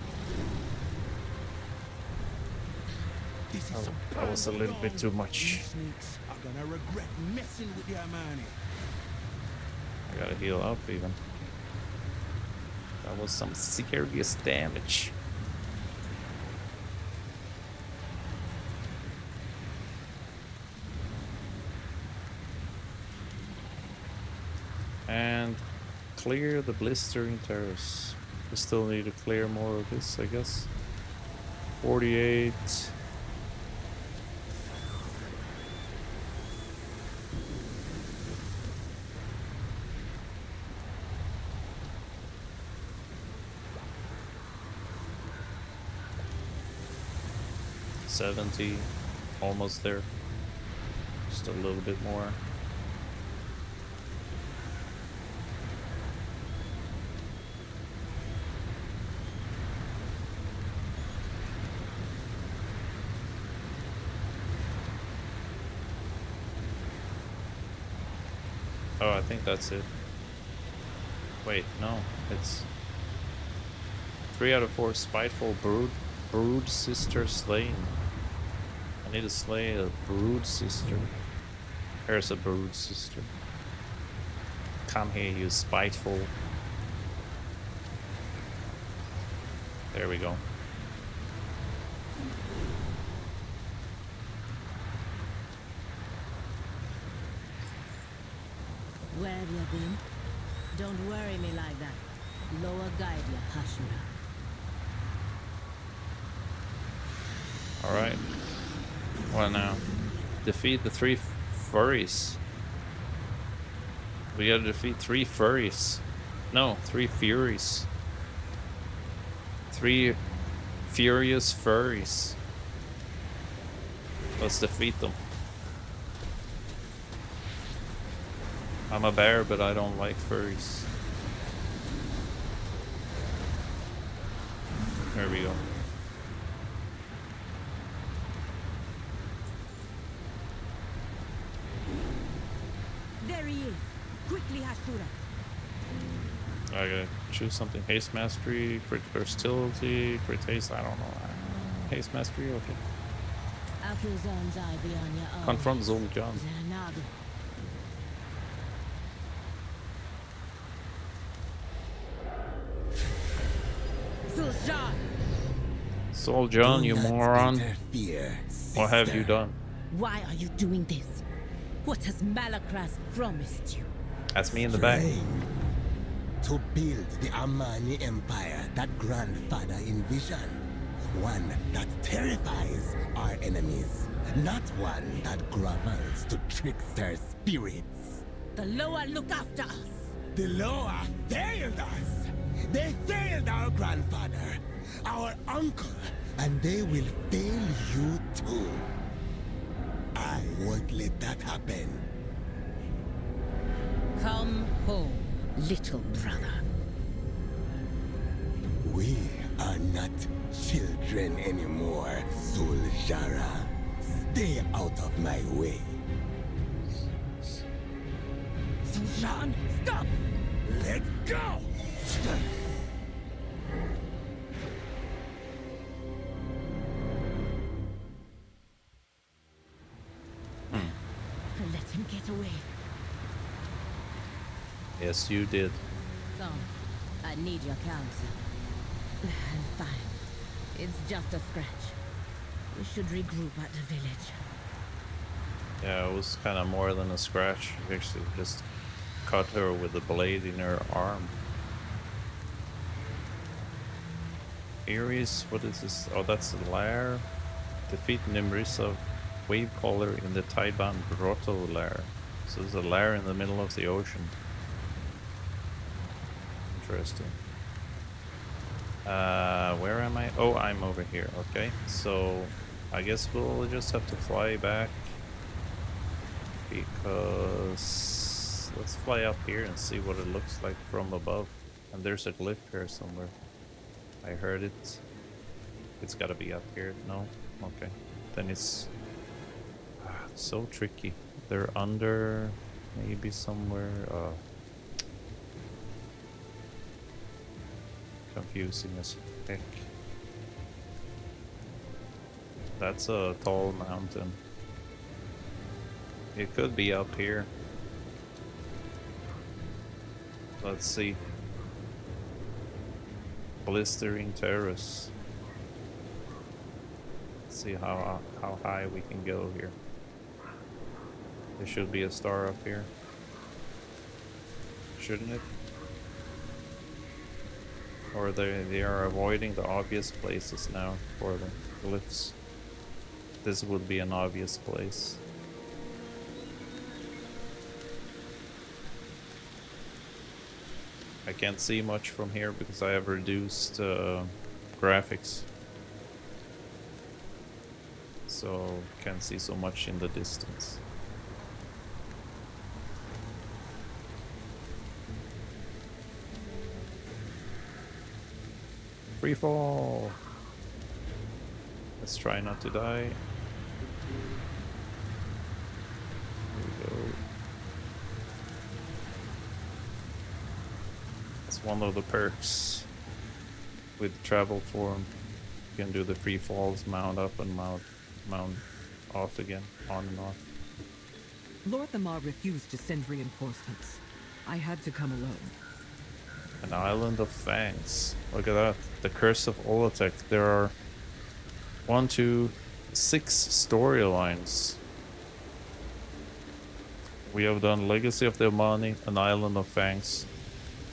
Oh, that was a little bit too much. Snakes are gonna regret messing with their money. I gotta heal up even. That was some serious damage. And clear the blistering terrace. We still need to clear more of this, I guess. 48. $70, almost there. Just a little bit more. Oh, I think that's it. Wait, no, it's 3 out of 4 spiteful brood sister slain. I need to slay a brood sister. There's a brood sister. Come here, you spiteful. There we go. Where have you been? Don't worry me like that. Lower guide you, Hashira. Alright. What now? Defeat the 3 furries. We gotta defeat 3 furries. No, 3 furies. 3 furious furries. Let's defeat them. I'm a bear, but I don't like furries. There we go. There he is. Quickly, Hashura. I gotta choose something. Haste mastery, crit versatility, crit haste, I don't know. Haste mastery, okay. Confront Zul'Jan. Zul'Jan, you moron. What have you done? Why are you doing this? What has Malakras promised you? That's me in the back. To build the Amani Empire that grandfather envisioned. One that terrifies our enemies, not one that grovels to trickster spirits. The Loa look after us. The Loa failed us. They failed our grandfather, our uncle, and they will fail you too. I won't let that happen. Come home, little brother. We are not children anymore, Zul'Jara. Stay out of my way. Zul'Jan, stop! Let go! Let him get away. Yes, you did. Son, I need your counsel. I'm fine. It's just a scratch. We should regroup at the village. Yeah, it was kind of more than a scratch. We actually just cut her with a blade in her arm. Ares, what is this? Oh, that's the lair. Defeat Nimrisa Wavecaller in the Taiban Grotto lair. So there's a lair in the middle of the ocean. Interesting. Where am I? Oh, I'm over here. Okay, so I guess we'll just have to fly back because let's fly up here and see what it looks like from above. And there's a glyph here somewhere. I heard it. It's gotta be up here. No? Okay. Then it's so tricky. They're under maybe somewhere. Confusing as heck. That's a tall mountain. It could be up here. Let's see. Blistering terrace. Let's see how high we can go here. There should be a star up here. Shouldn't it? Or they are avoiding the obvious places now for the glyphs. This would be an obvious place. I can't see much from here because I have reduced graphics. So can't see so much in the distance. Free fall. Let's try not to die. Here we go. That's one of the perks with travel form. You can do the free falls, mount up and mount off again, on and off. Lord Thamar refused to send reinforcements. I had to come alone. An island of fangs. Look at that. The Curse of Olatek. There are 1, 2, 6 storylines. We have done Legacy of the Amani, An Island of Fangs,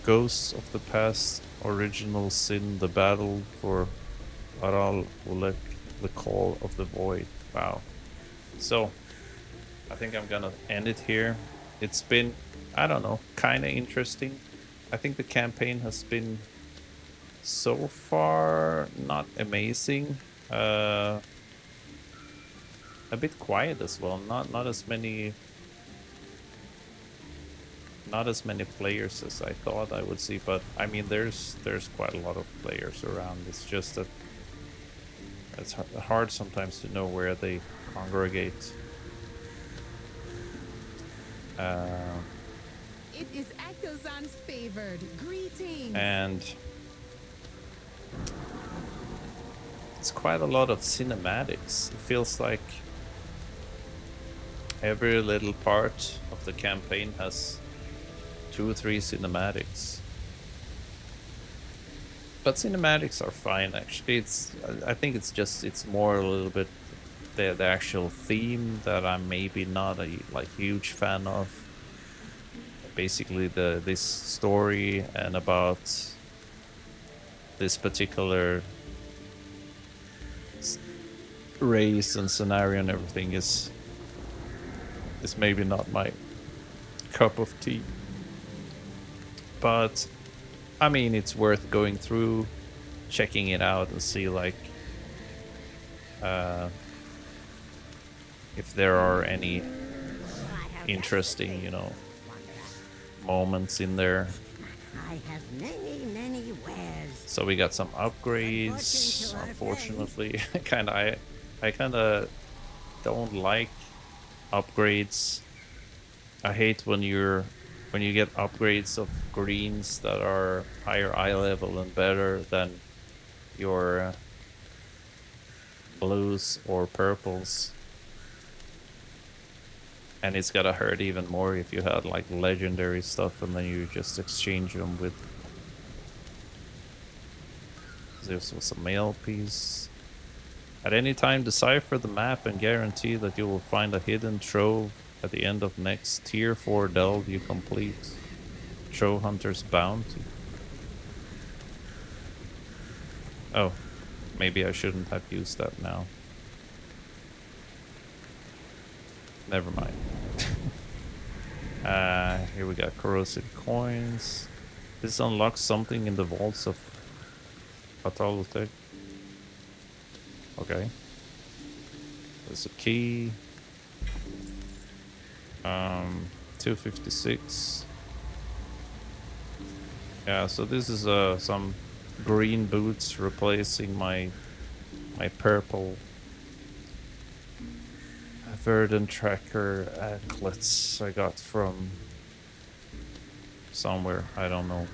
Ghosts of the Past, Original Sin, The Battle for Aral Ulek, The Call of the Void. Wow. So, I think I'm gonna end it here. It's been, I don't know, kinda interesting. I think the campaign has been So far, not amazing. A bit quiet as well. Not as many players as I thought I would see, but I mean there's quite a lot of players around. It's just that it's hard sometimes to know where they congregate. It is Echosan's favored. Greetings. And it's quite a lot of cinematics. It feels like every little part of the campaign has 2 or 3 cinematics. But cinematics are fine, actually. I think it's more a little bit the actual theme that I'm maybe not a huge fan of. Basically this story and about this particular race and scenario and everything is maybe not my cup of tea. But I mean, it's worth going through, checking it out and see like if there are any interesting, you know, moments in there. I have many wares. So we got some upgrades. Unfortunately, I kind of don't like upgrades. I hate when you get upgrades of greens that are higher eye level and better than your blues or purples. And it's gotta hurt even more if you had like legendary stuff and then you just exchange them with. This was a mail piece. At any time, decipher the map and guarantee that you will find a hidden trove at the end of next tier 4 delve you complete. Trove Hunter's Bounty. Oh, maybe I shouldn't have used that now. Never mind. Here we got corrosive coins. This unlocks something in the vaults of Patalutec. Okay. There's a key. 256. Yeah, so this is some green boots replacing my purple Verdant Tracker anklets I got from somewhere, I don't know.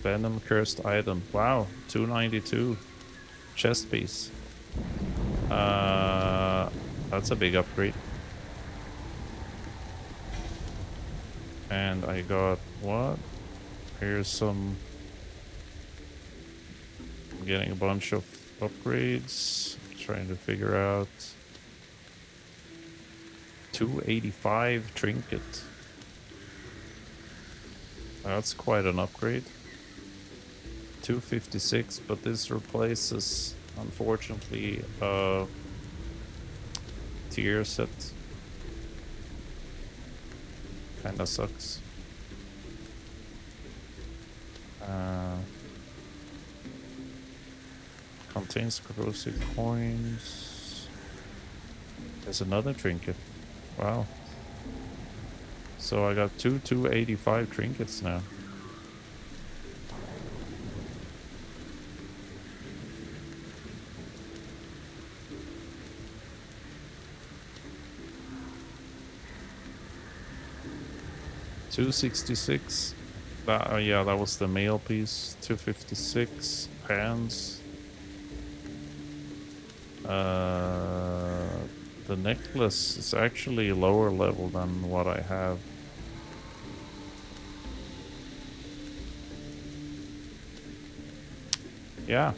Venom cursed item. Wow, 292 chest piece. That's a big upgrade. And I got what? Here's some. I'm getting a bunch of upgrades. Trying to figure out 285 trinket. That's quite an upgrade. 256, but this replaces, unfortunately, tier set. Kinda sucks. Contains corrosive coins. There's another trinket. Wow. So I got 285 trinkets now. $266. That yeah, that was the mail piece. 256 hands. The necklace is actually lower level than what I have. Yeah,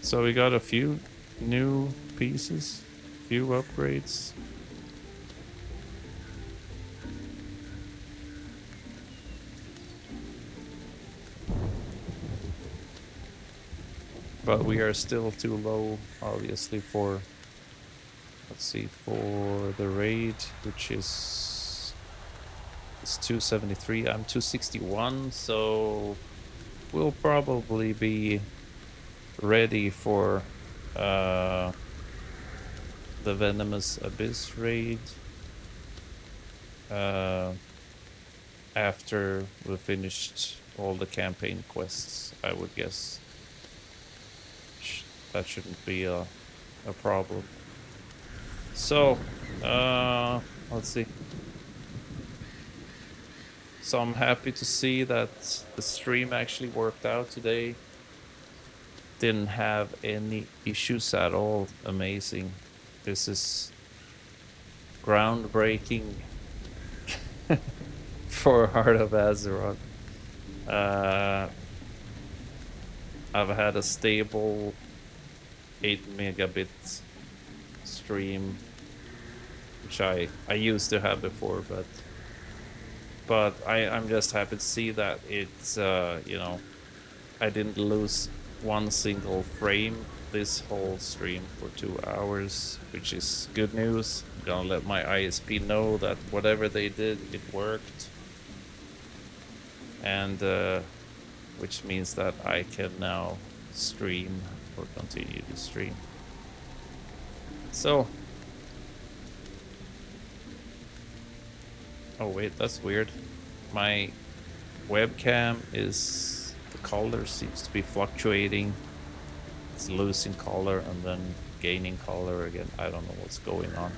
so we got a few new pieces, few upgrades. But we are still too low, obviously, for, let's see, for the raid, which is It's 273. I'm 261, so we'll probably be ready for the Venomous Abyss raid after we've finished all the campaign quests, I would guess. That shouldn't be a problem. So, let's see. So I'm happy to see that the stream actually worked out today. Didn't have any issues at all. Amazing. This is groundbreaking for Heart of Azeroth. I've had a stable 8 megabit stream, which I used to have before, but I'm just happy to see that it's you know, I didn't lose one single frame this whole stream for 2 hours, which is good news. I'm gonna let my ISP know that whatever they did, it worked, and which means that I can now stream or continue to stream. So, oh wait, that's weird. My webcam is, the color seems to be fluctuating. It's losing color and then gaining color again. I don't know what's going on.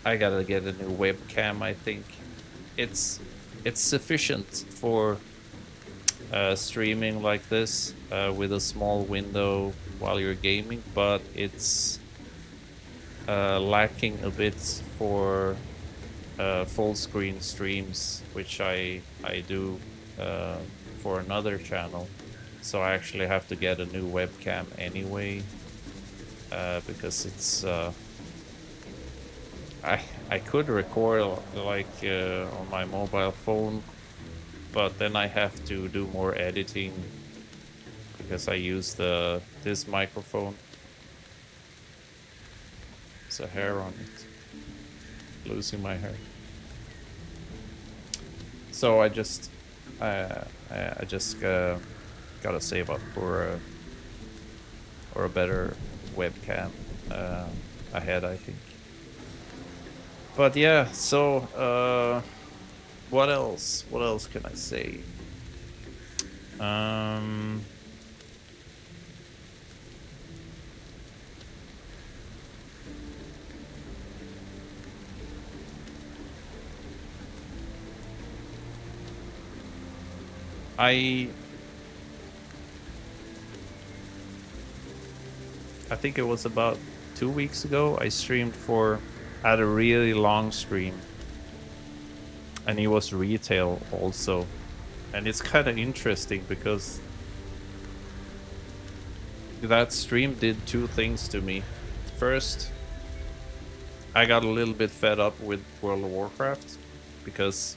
I gotta get a new webcam, I think. It's sufficient for streaming like this with a small window while you're gaming, but it's lacking a bit for full screen streams, which I do for another channel. So I actually have to get a new webcam anyway, because it's I could record like on my mobile phone, but then I have to do more editing because I use this microphone. There's a hair on it. Losing my hair. So I just gotta save up for a better webcam ahead, I think. But yeah, so what else? What else can I say? I think it was about 2 weeks ago, I had a really long stream, and it was retail also, and it's kind of interesting because that stream did two things to me. First, I got a little bit fed up with World of Warcraft because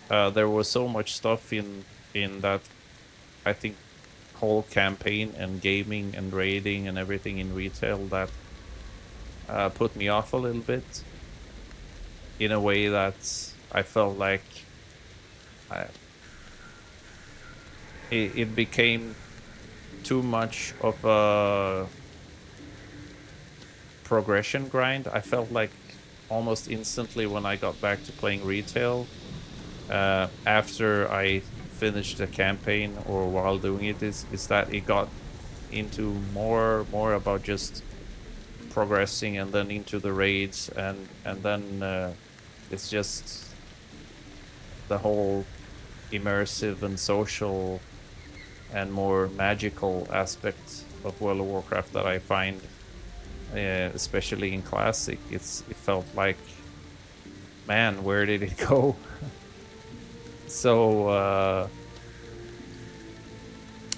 there was so much stuff in that, I think, whole campaign and gaming and raiding and everything in retail that put me off a little bit, in a way that I felt like it became too much of a progression grind. I felt like almost instantly when I got back to playing retail, after I finished the campaign or while doing it, is that it got into more about just progressing and then into the raids, and then it's just the whole immersive and social and more magical aspect of World of Warcraft that I find, especially in Classic. It felt like, man, where did it go? So,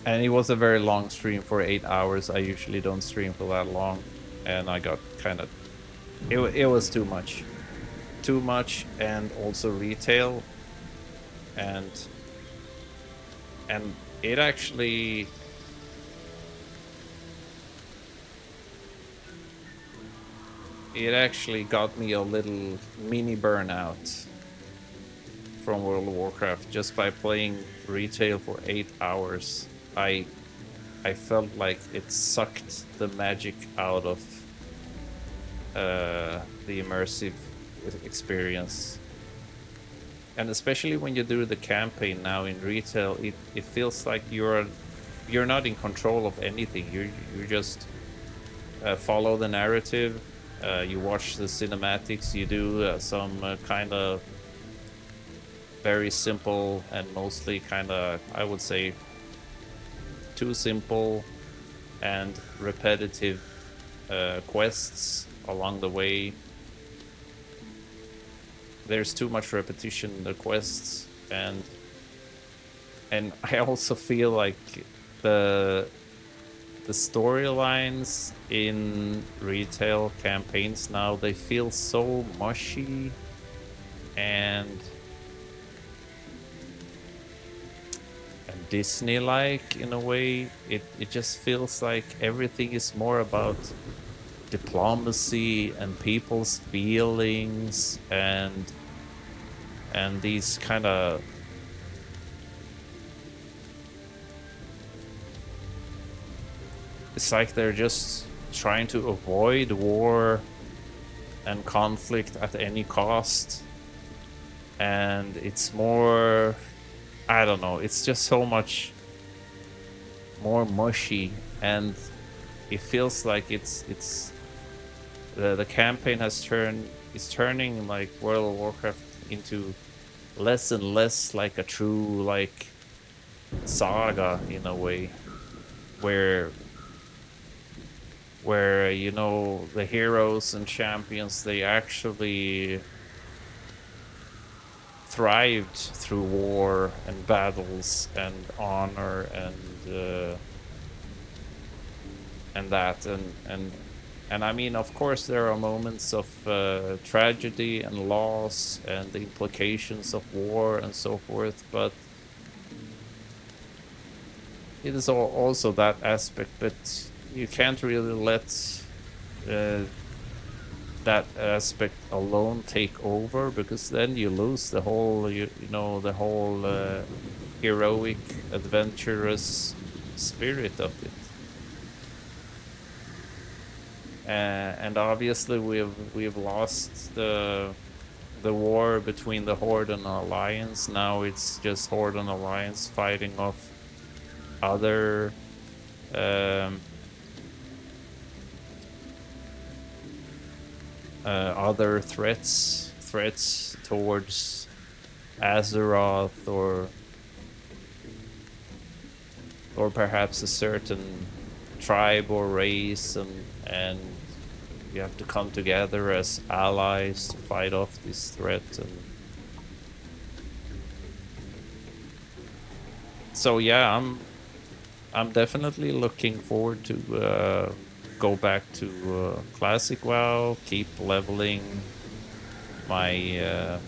and it was a very long stream for 8 hours. I usually don't stream for that long, and I got kind of, it was too much. Too much, and also retail, and it actually, it actually got me a little mini burnout from World of Warcraft just by playing retail for 8 hours. I felt like it sucked the magic out of the immersive experience. And especially when you do the campaign now in retail, it feels like you're not in control of anything. You just follow the narrative, you watch the cinematics, you do some kind of very simple and mostly kind of, I would say, too simple and repetitive quests along the way. There's too much repetition in the quests, and I also feel like the storylines in retail campaigns now, they feel so mushy and Disney-like in a way. It just feels like everything is more about diplomacy and people's feelings and these kind of it's like they're just trying to avoid war and conflict at any cost, and it's more, I don't know, it's just so much more mushy, and it feels like it's the campaign is turning like World of Warcraft into less and less like a true like saga in a way, where you know, the heroes and champions, they actually thrived through war and battles and honor and that and I mean, of course there are moments of tragedy and loss and the implications of war and so forth, but it is also that aspect, but you can't really let that aspect alone take over, because then you lose the whole you know, the whole heroic adventurous spirit of it. And obviously we've lost the war between the Horde and Alliance. Now it's just Horde and Alliance fighting off other other threats towards Azeroth, or perhaps a certain tribe or race, and you have to come together as allies to fight off this threat. And so yeah, I'm definitely looking forward to go back to classic WoW, keep leveling my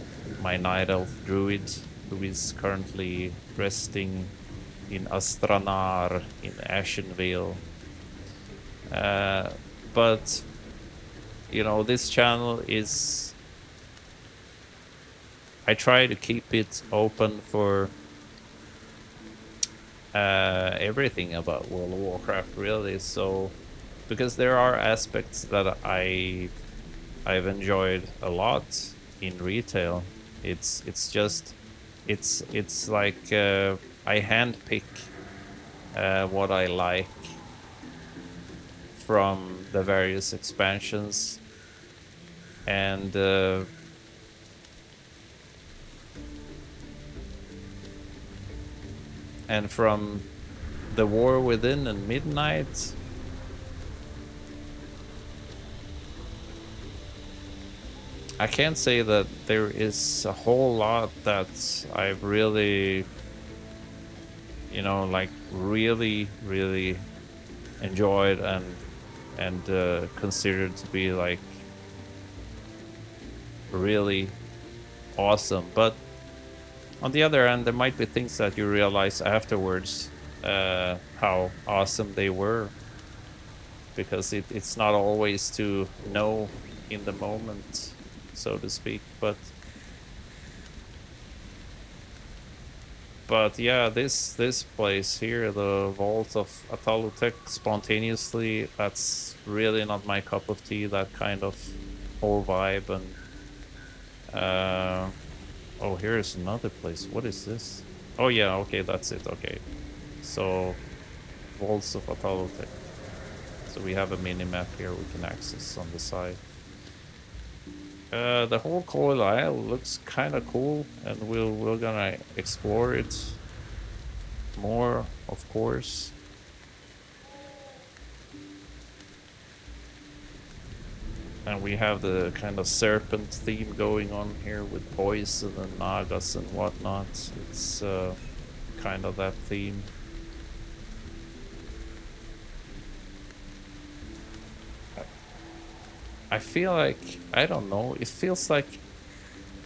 my Night Elf Druid, who is currently resting in Astranar in Ashenvale. But you know, this channel is, I try to keep it open for everything about World of Warcraft, really. So because there are aspects that I've enjoyed a lot in retail. It's just it's like I handpick what I like from the various expansions, and from the War Within and Midnight, I can't say that there is a whole lot that I've really, you know, like really enjoyed and considered to be like really awesome. But on the other hand, there might be things that you realize afterwards how awesome they were, because it's not always to know in the moment, so to speak. But yeah, this place here, the Vault of Atalutec spontaneously, that's really not my cup of tea, that kind of whole vibe. And oh, here's another place. What is this? Oh yeah, okay, that's it. Okay, so Vaults of Atalutec. So we have a mini map here we can access on the side. The whole Coil Isle looks kind of cool, and we're gonna explore it more, of course. And we have the kind of serpent theme going on here with poison and nagas and whatnot. It's kind of that theme. I feel like, I don't know, it feels like,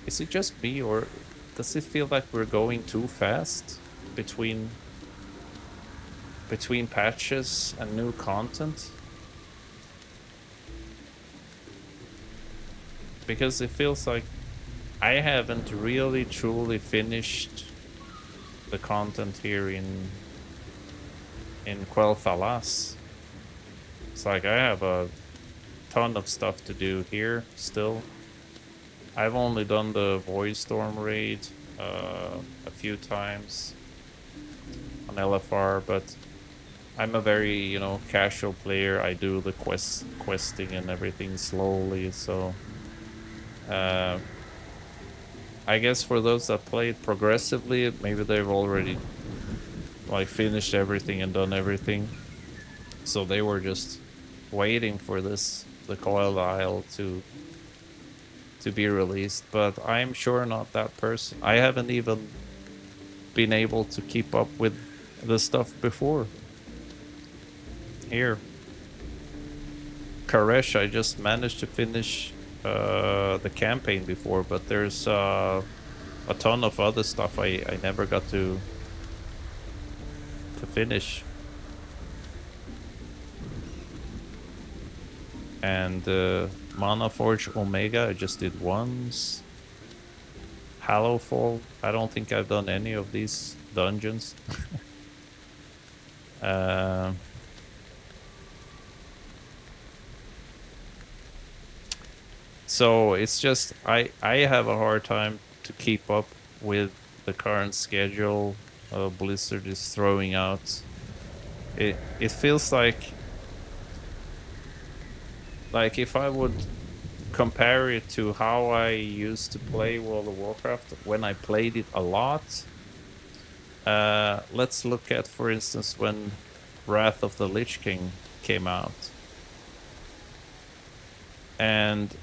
is it just me, or does it feel like we're going too fast between patches and new content? Because it feels like I haven't really truly finished the content here in Quel'Thalas. It's like I have a ton of stuff to do here still. I've only done the Void Storm raid a few times on LFR, but I'm a very, you know, casual player. I do the questing and everything slowly, so I guess for those that played progressively, maybe they've already like finished everything and done everything, so they were just waiting for the Coiled Isle to be released. But I'm sure not that person. I haven't even been able to keep up with the stuff before. Here, Karesh, I just managed to finish the campaign before, but there's a ton of other stuff I never got to finish. And Mana Forge Omega I just did once. Hallowfall, I don't think I've done any of these dungeons. So it's just I have a hard time to keep up with the current schedule Blizzard is throwing out. It feels like if I would compare it to how I used to play World of Warcraft when I played it a lot. Let's look at, for instance, when Wrath of the Lich King came out. And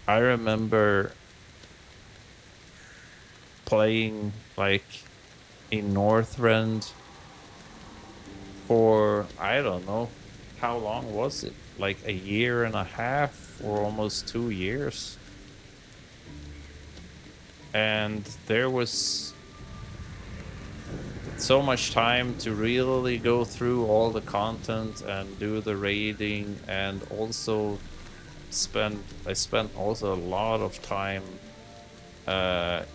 I remember playing like in Northrend for, I don't know, how long was it? Like a year and a half or almost 2 years. And there was so much time to really go through all the content and do the raiding, and also I spent also a lot of time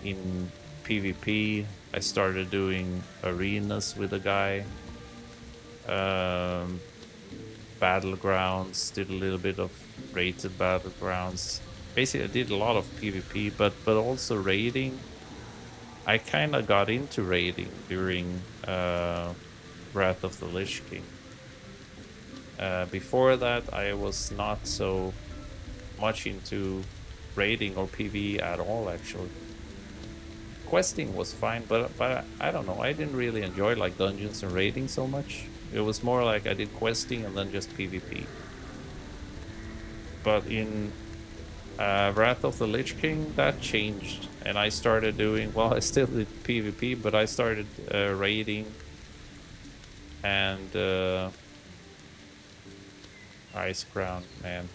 in PvP. I started doing arenas with a guy. Battlegrounds, did a little bit of rated battlegrounds. Basically, I did a lot of PvP, but also raiding. I kind of got into raiding during Wrath of the Lich King. Before that, I was not so much into raiding or PvE at all, actually. Questing was fine, but I don't know. I didn't really enjoy like dungeons and raiding so much. It was more like I did questing and then just PvP. But in Wrath of the Lich King, that changed. And I started doing, well, I still did PvP, but I started raiding. And Ice Crown, man.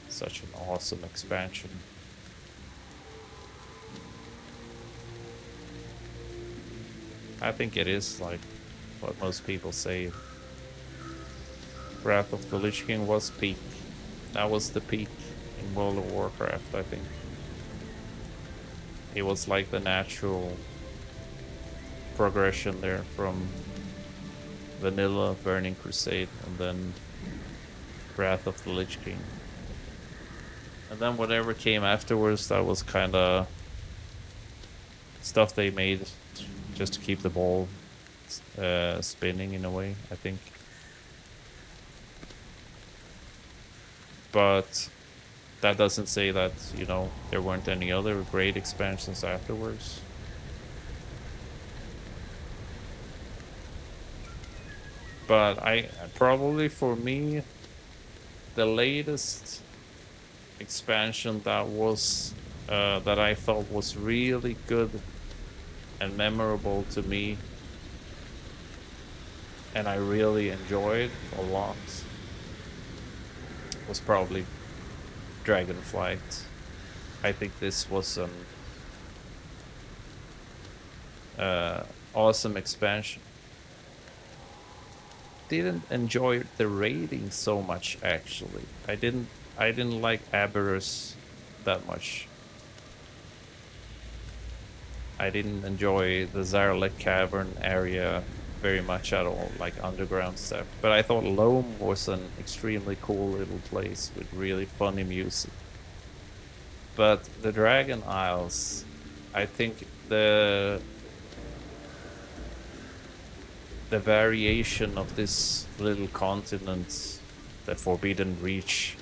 Such an awesome expansion. I think it is like what most people say. Wrath of the Lich King was peak. That was the peak in World of Warcraft, I think. It was like the natural progression there from vanilla, Burning Crusade, and then Wrath of the Lich King. And then whatever came afterwards, that was kind of stuff they made just to keep the ball spinning in a way, I think. But that doesn't say that, you know, there weren't any other great expansions afterwards. But I probably, for me, the latest expansion that was that I felt was really good and memorable to me, and I really enjoyed a lot, was probably Dragonflight. I think this was an awesome expansion. Didn't enjoy the raiding so much, actually. I didn't like Aberrus that much. I didn't enjoy the Zarlek Cavern area very much at all, like underground stuff. But I thought Loam was an extremely cool little place with really funny music. But the Dragon Isles, I think the variation of this little continent, the Forbidden Reach,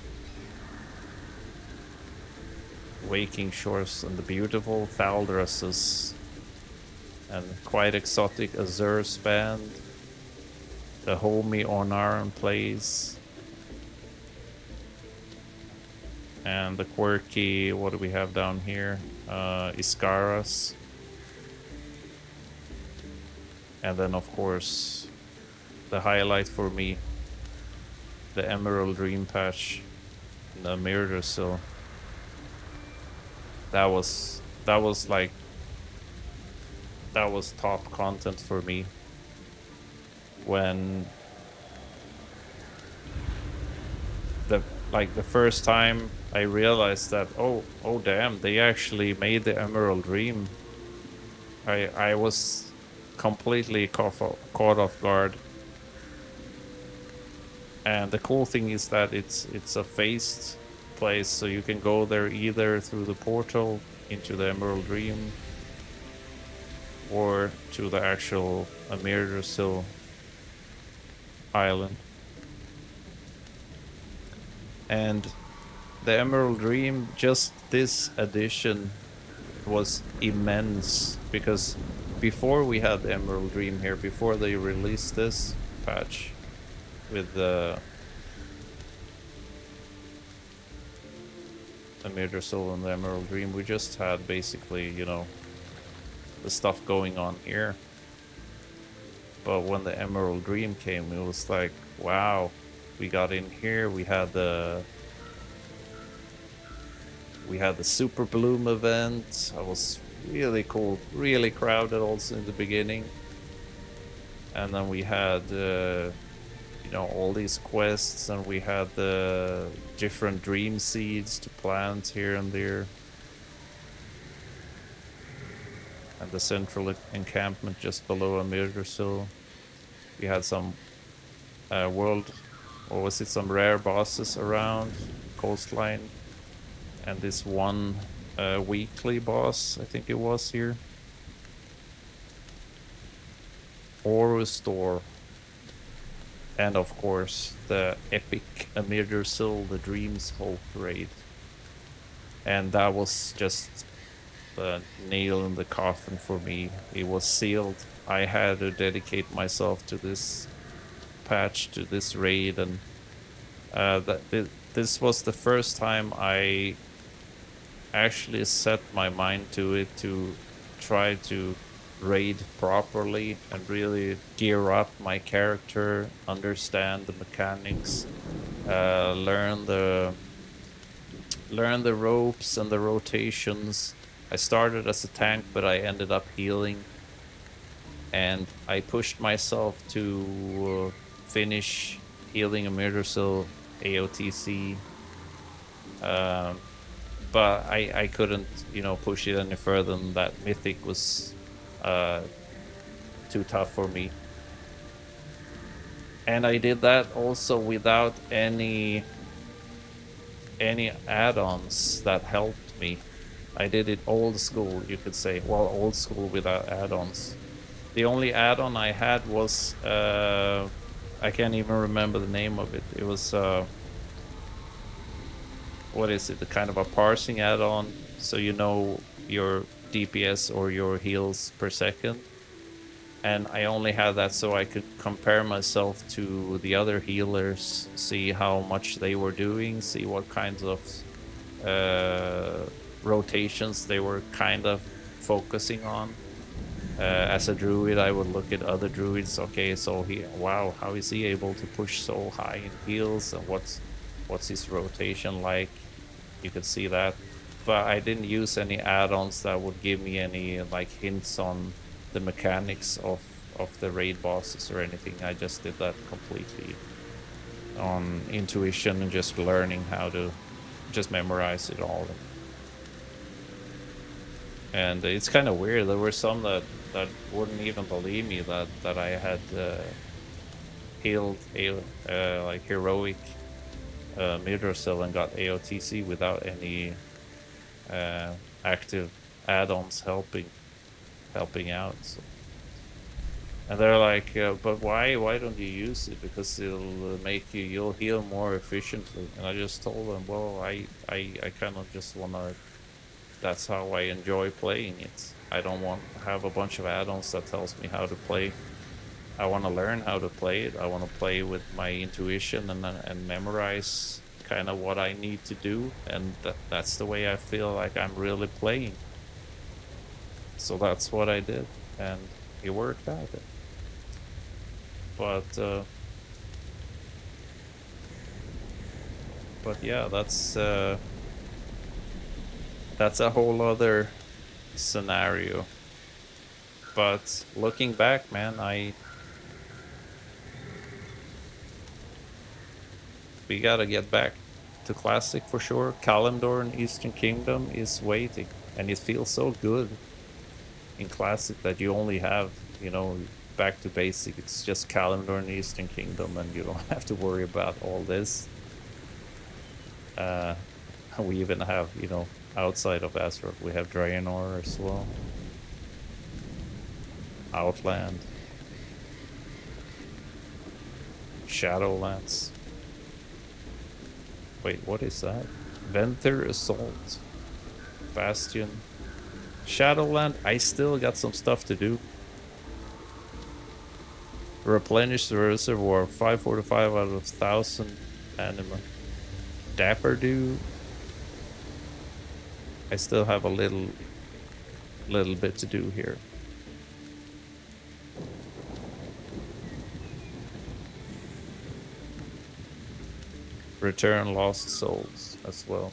Waking Shores, and the beautiful Thaldrusses, and quite exotic Azure Span, the homey Ornaran Place, and the quirky, what do we have down here? Iskaras. And then, of course, the highlight for me, the Emerald Dream Patch, the Myrdersill. That was top content for me. When the first time I realized that, oh damn, they actually made the Emerald Dream. I was completely caught off guard. And the cool thing is that it's a phased place, so you can go there either through the portal into the Emerald Dream or to the actual Myrdersill Island. And the Emerald Dream, just this edition, was immense, because before we had the Emerald Dream here, before they released this patch with the Myrdersill and the Emerald Dream, we just had basically, you know, the stuff going on here. But when the Emerald Dream came, it was like, wow, we got in here, we had the Super Bloom event. That was really cool, really crowded also in the beginning. And then we had you know, all these quests, and we had the different dream seeds to plant here and there, and the central encampment just below Myrdersill. We had some some rare bosses around coastline, and this one weekly boss, I think it was here, Orustor. And of course, the epic Myrdersill, the Dream's Hope raid. And that was just the nail in the coffin for me. It was sealed. I had to dedicate myself to this patch, to this raid, and this was the first time I actually set my mind to it, to try to raid properly and really gear up my character, understand the mechanics, learn the ropes and the rotations. I started as a tank, but I ended up healing, and I pushed myself to finish healing a Murdercell AOTC. But I couldn't, you know, push it any further than that. Mythic was too tough for me. And I did that also without any add-ons that helped me. I did it old school, you could say. Well, old school without add-ons. The only add-on I had was I can't even remember the name of it. It was what is it? The kind of a parsing add-on, so you know your DPS or your heals per second. And I only had that so I could compare myself to the other healers, see how much they were doing, see what kinds of rotations they were kind of focusing on. As a druid, I would look at other druids. Okay, so wow, how is he able to push so high in heals, and what's his rotation like? You could see that, but I didn't use any add-ons that would give me any like hints on the mechanics of the raid bosses or anything. I just did that completely on intuition and just learning how to just memorize it all. And it's kind of weird. There were some that wouldn't even believe me that I had healed like heroic Murdercell and got AOTC without any active add-ons helping out. So. And they're like, but why don't you use it? Because you'll heal more efficiently. And I just told them, well, I kind of just wanna. That's how I enjoy playing it. I don't want to have a bunch of add-ons that tells me how to play. I want to learn how to play it. I want to play with my intuition and memorize kind of what I need to do. And that's the way I feel like I'm really playing. So that's what I did. And it worked out. But yeah, that's a whole other scenario. But looking back, man, we gotta get back to Classic for sure. Kalimdor in Eastern Kingdom is waiting, and it feels so good in Classic that you only have, you know, back to basic. It's just Kalimdor in Eastern Kingdom, and you don't have to worry about all this. We even have, you know, outside of Azeroth, we have Draenor as well. Outland. Shadowlands. Wait, what is that? Venthyr Assault. Bastion. Shadowland, I still got some stuff to do. Replenish the reservoir, 545 out of 1,000 anima. Dapperdew. I still have a little bit to do here. Return Lost Souls as well.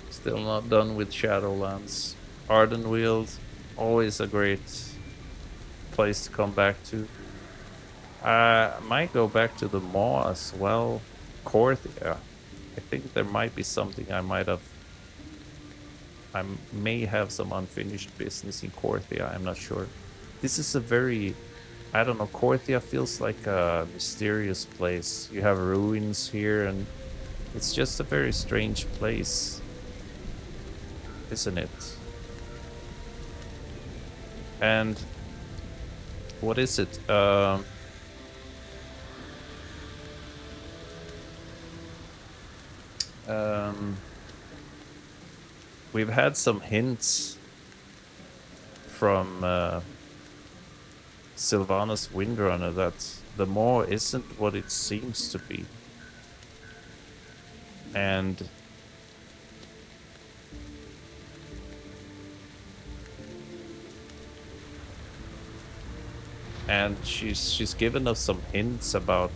Still not done with Shadowlands. Ardenweald, always a great place to come back to. I might go back to the Maw as well. Korthia. I think there might be something I may have some unfinished business in Korthia, I'm not sure. This is a very, I don't know, Korthia feels like a mysterious place. You have ruins here, and it's just a very strange place, isn't it? And what is it? We've had some hints from Sylvanas Windrunner that the Maw isn't what it seems to be. And she's given us some hints about,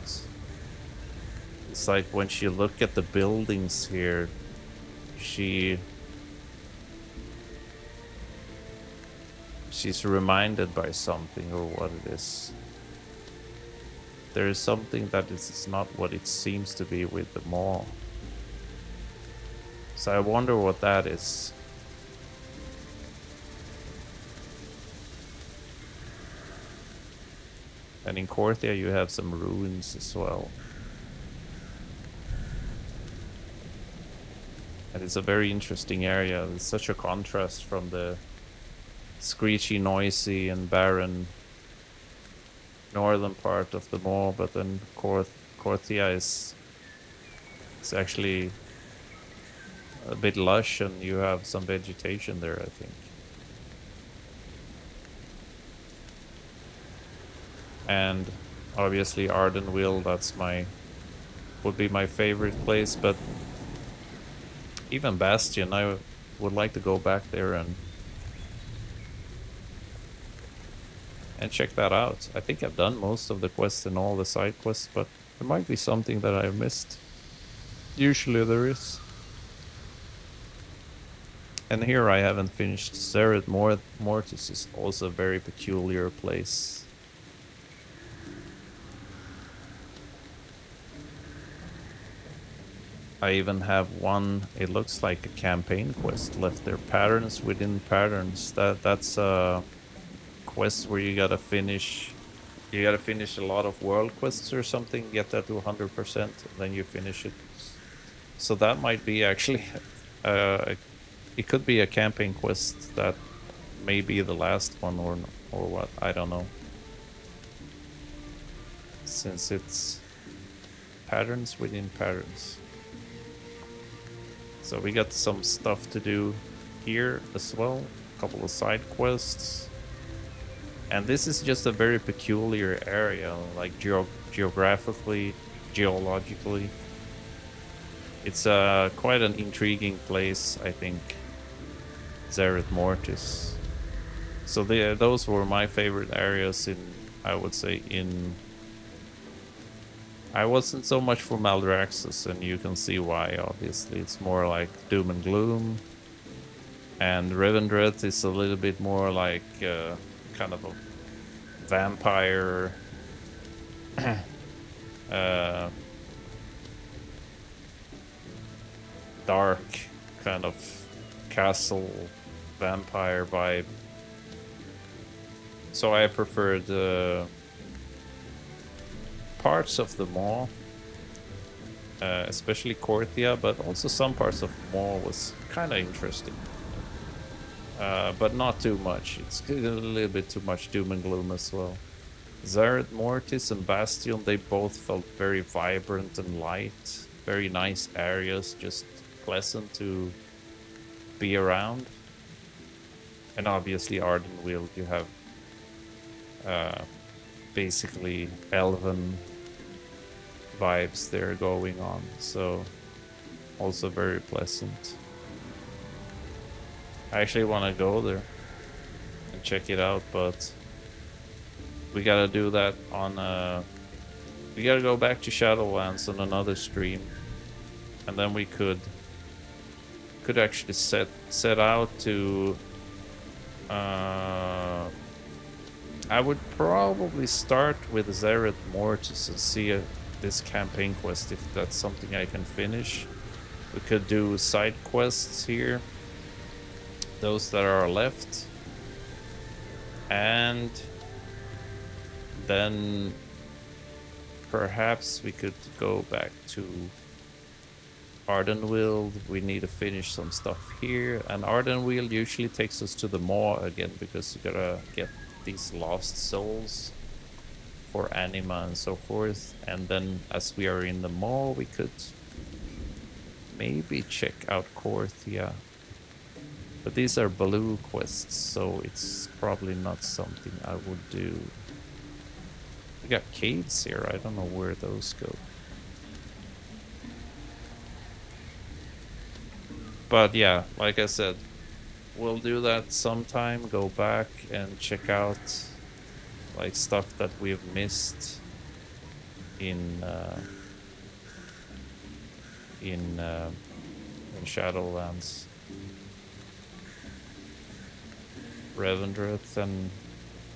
it's like when she look at the buildings here, she's reminded by something, or what it is. there is something that is not what it seems to be with the mall. So I wonder what that is. And in Korthia you have some ruins as well. And it's a very interesting area. It's such a contrast from the screechy, noisy, and barren northern part of the mall, but then Korthia is actually a bit lush, and you have some vegetation there, I think. And obviously Ardenville, would be my favorite place, but even Bastion, I would like to go back there and check that out. I think I've done most of the quests and all the side quests, but there might be something that I've missed. Usually there is. And here I haven't finished. Zereth Mortis is also a very peculiar place. I even have one, it looks like a campaign quest left there. Patterns within patterns. That's a quest where you gotta finish a lot of world quests or something, get that to 100%, and then you finish it. So that might be actually it could be a campaign quest that may be the last one or what, I don't know. Since it's patterns within patterns. So we got some stuff to do here as well, a couple of side quests. And this is just a very peculiar area, like geographically, geologically. It's quite an intriguing place, I think. Zereth Mortis. So those were my favorite areas I would say I wasn't so much for Maldraxxus, and you can see why, obviously. It's more like doom and gloom. And Revendreth is a little bit more like kind of a vampire dark kind of castle vampire vibe. So I preferred parts of the mall, especially Korthia, but also some parts of the mall was kind of interesting. But not too much. It's a little bit too much doom and gloom as well. Zereth Mortis and Bastion, they both felt very vibrant and light. Very nice areas, just pleasant to be around. And obviously Ardenville, you have basically elven vibes there going on, so also very pleasant. I actually want to go there and check it out, but we gotta do that on we gotta go back to Shadowlands on another stream, and then we could actually set out to I would probably start with Zereth Mortis and see this campaign quest, if that's something I can finish. We could do side quests here, those that are left, and then perhaps we could go back to Ardenville. We need to finish some stuff here, and Ardenville usually takes us to the maw again, because you gotta get these lost souls for Anima and so forth. And then as we are in the mall, we could maybe check out Korthia. But these are blue quests, so it's probably not something I would do. We got caves here, I don't know where those go. But yeah, like I said, we'll do that sometime, go back and check out like stuff that we've missed in Shadowlands. Revendreth and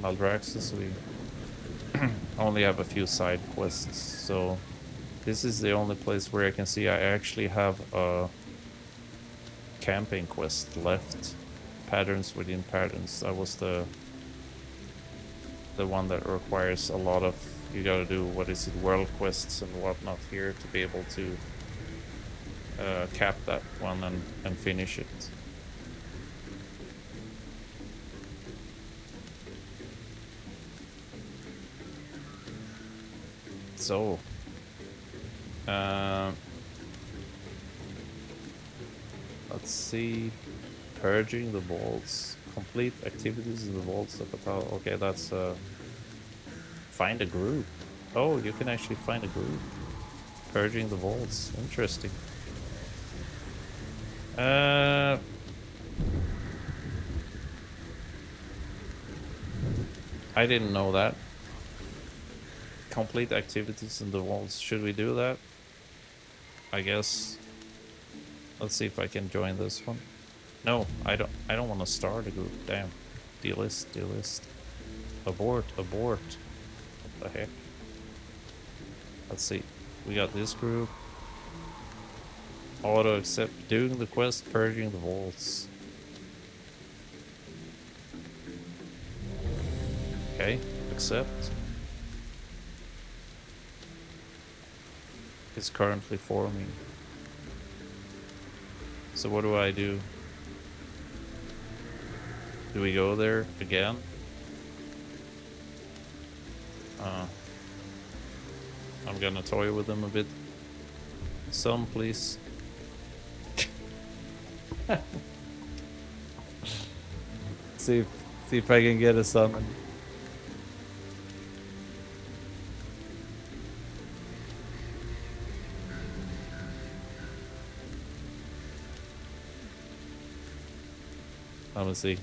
Maldraxxus, only have a few side quests, so this is the only place where I can see I actually have a camping quest left. Patterns within patterns. That was the one that requires a lot of, you gotta do, what is it, world quests and whatnot here to be able to cap that one and finish it. So let's see. Purging the vaults. Complete activities in the vaults of the tower. Okay, that's find a group. Oh, you can actually find a group. Purging the vaults. Interesting. I didn't know that. Complete activities in the vaults. Should we do that? I guess. Let's see if I can join this one. No, I don't want to start a group. Damn. Delist. Abort. What the heck? Let's see. We got this group. Auto accept. Doing the quest, purging the vaults. Okay, accept. It's currently forming. So what do I do? Do we go there again? I'm gonna toy with them a bit. Some, please. see if I can get a summon. Let me see.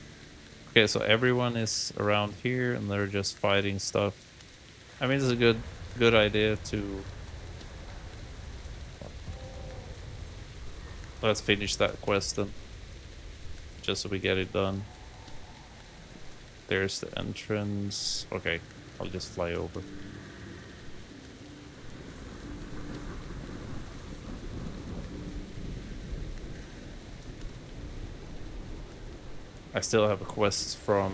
Okay, so everyone is around here and they're just fighting stuff. I mean, it's a good idea to... Let's finish that quest then. Just so we get it done. There's the entrance. Okay, I'll just fly over. I still have a quest from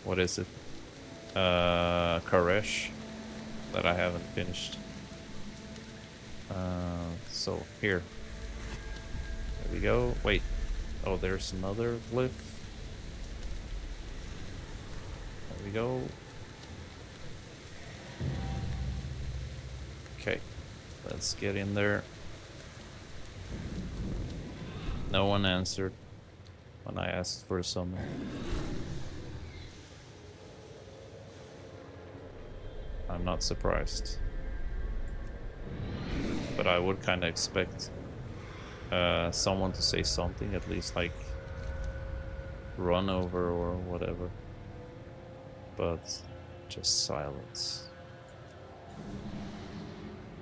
what is it? Koresh that I haven't finished. So here. There we go. Wait. Oh, there's another glyph. There we go. Okay. Let's get in there. No one answered when I asked for a summon. I'm not surprised. But I would kind of expect someone to say something, at least like run over or whatever. But just silence.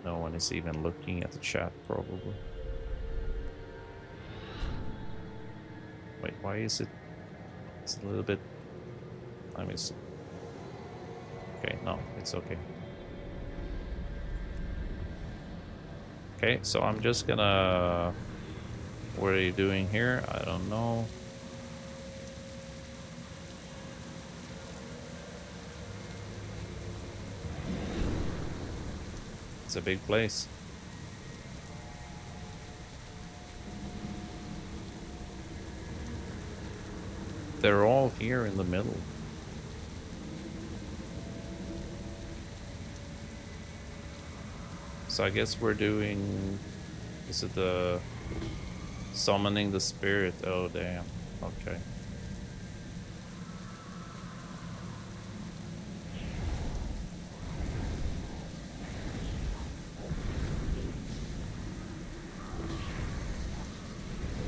No one is even looking at the chat, probably. Wait, why is it? It's a little bit. Let me see. Okay, no, it's okay. Okay, so I'm just gonna... What are you doing here? I don't know. It's a big place. They're all here in the middle. So I guess we're doing... Is it the... Summoning the spirit? Oh, damn. Okay.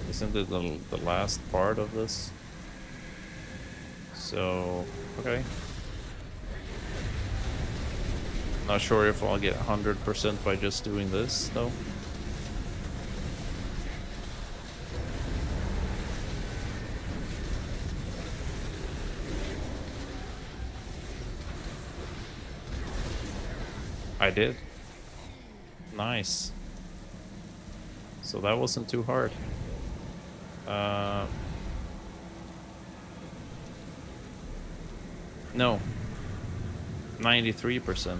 Isn't it the last part of this? So, okay. Not sure if I'll get 100% by just doing this, though. I did. Nice. So that wasn't too hard. No. 93%.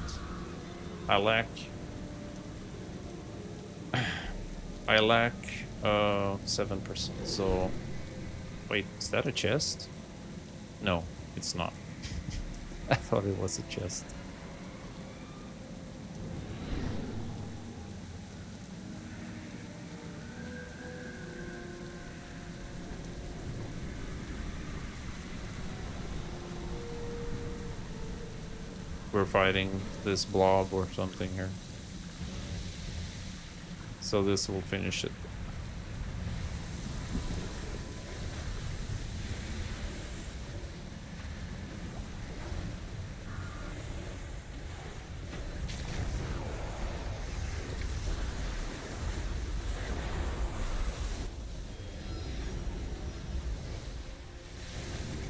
I lack 7%. So wait, is that a chest? No, it's not. I thought it was a chest. We're fighting this blob or something here. So this will finish it.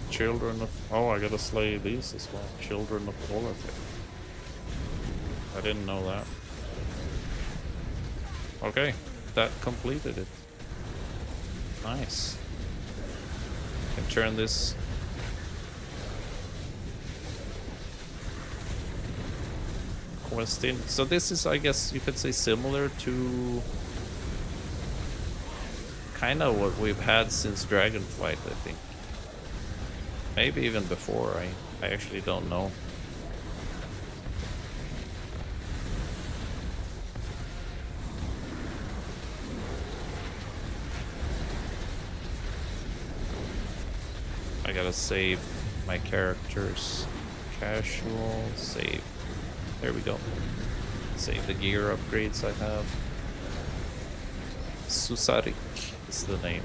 Children of... Oh, I gotta slay these as well. Children of Quality. I didn't know that. Okay, that completed it. Nice. Can turn this... quest in. So this is, I guess you could say, similar to... kind of what we've had since Dragonflight, I think. Maybe even before, I actually don't know. I gotta save my characters. Casual, save. There we go. Save the gear upgrades I have. Susarik is the name.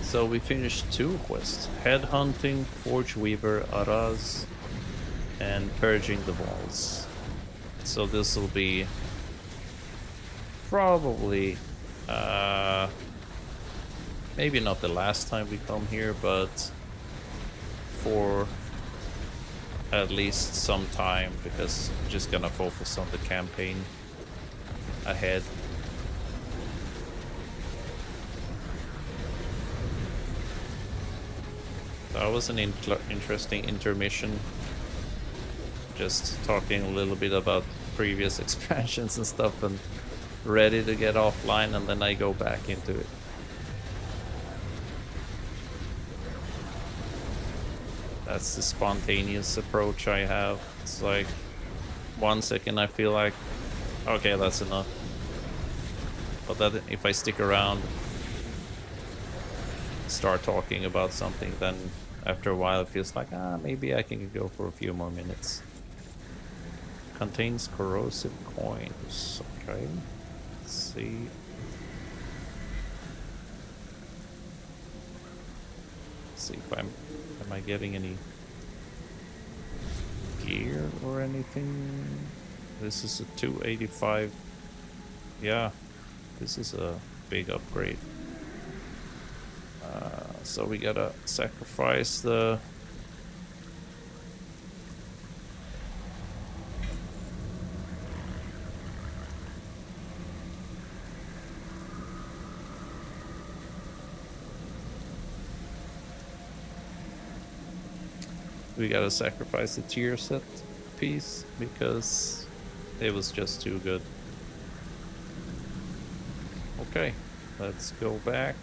So we finished 2 quests. Headhunting, Forge Weaver, Araz, and Purging the Walls. So this will be probably maybe not the last time we come here, but for at least some time, because I'm just gonna focus on the campaign ahead. That was an interesting intermission. Just talking a little bit about previous expansions and stuff, and ready to get offline, and then I go back into it. That's the spontaneous approach I have. It's like 1 second I feel like, okay, that's enough. But that if I stick around, start talking about something, then after a while it feels like, maybe I can go for a few more minutes. Contains corrosive coins. Okay, let's see. Let's see if am I getting any gear or anything? This is a 285. Yeah, this is a big upgrade. So we gotta sacrifice the... We gotta sacrifice the tier set piece because it was just too good. Okay, let's go back.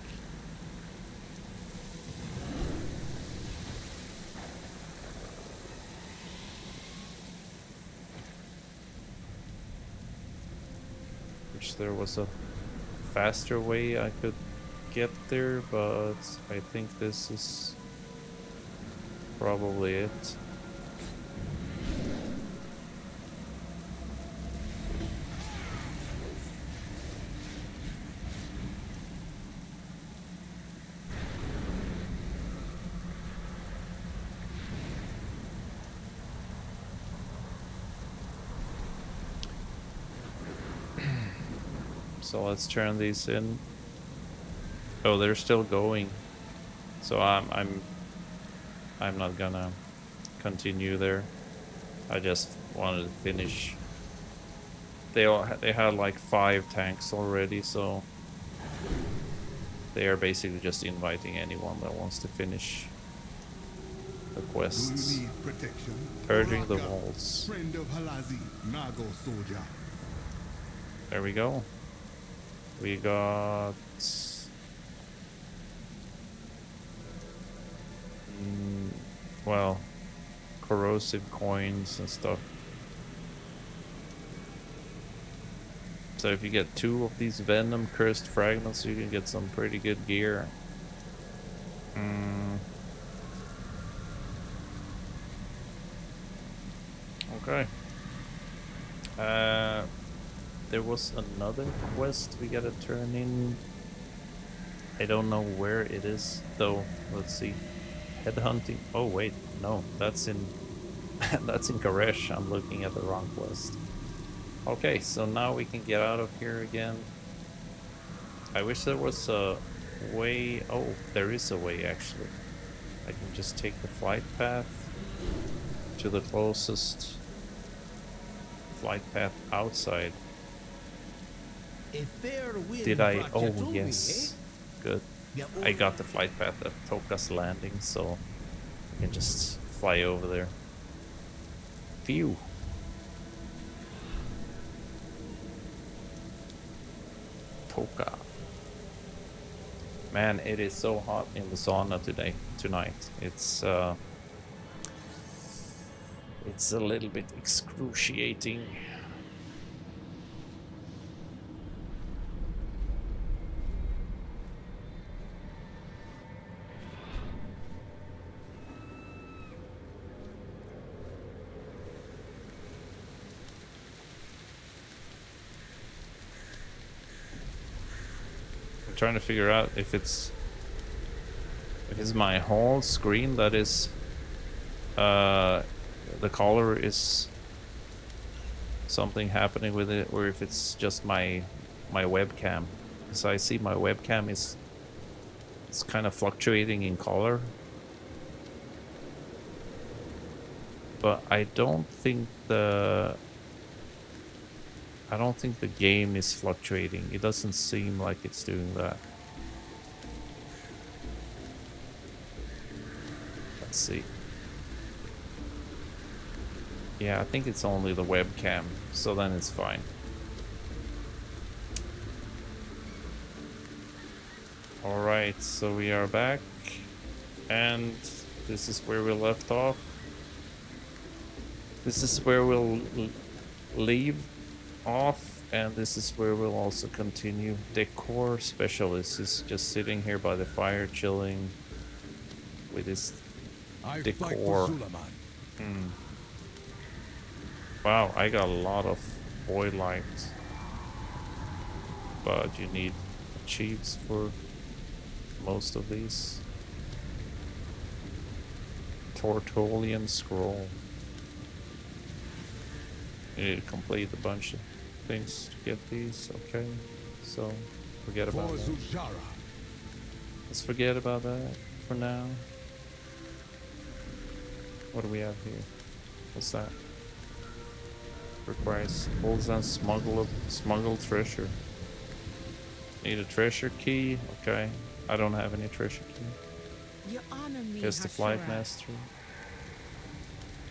Which there was a faster way I could get there, but I think this is probably it. So let's turn these in. Oh, they're still going. So I'm not gonna continue there. I just wanted to finish. They had like 5 tanks already, so they are basically just inviting anyone that wants to finish the quests. Do you need protection? Purging the Baraka, walls. friend of Halazi, Nago soldier. There we go. We got well, corrosive coins and stuff. So if you get 2 of these venom cursed fragments, you can get some pretty good gear. Okay. There was another quest we gotta turn in. I don't know where it is though. Let's see. Headhunting. Oh wait, no, that's in that's in Koresh. I'm looking at the wrong quest. Okay, so now we can get out of here again. I wish there was a way. Oh, there is a way actually. I can just take the flight path to the closest flight path outside. Did I? Oh, yes. Good. I got the flight path at Toka's Landing, so I can just fly over there. Phew. Toka. Man, it is so hot in the sauna tonight. It's a little bit excruciating. I'm trying to figure out if it's my whole screen that is the color is something happening with it, or if it's just my webcam. So I see my webcam it's kind of fluctuating in color, but I don't think the game is fluctuating. It doesn't seem like it's doing that. Let's see. Yeah, I think it's only the webcam, so then it's fine. Alright, so we are back, and this is where we left off. This is where we'll leave off, and this is where we'll also continue. Decor specialist is just sitting here by the fire, chilling with his decor. Wow, I got a lot of oil lights, but you need achieves for most of these. Tortolian scroll. You need to complete a bunch of things to get these. Okay, so forget about that. Let's forget about that for now. What do we have here? What's that? Requires Bolzan smuggle treasure. Need a treasure key? Okay. I don't have any treasure key. You honor me, Here's the flight Hashira. master.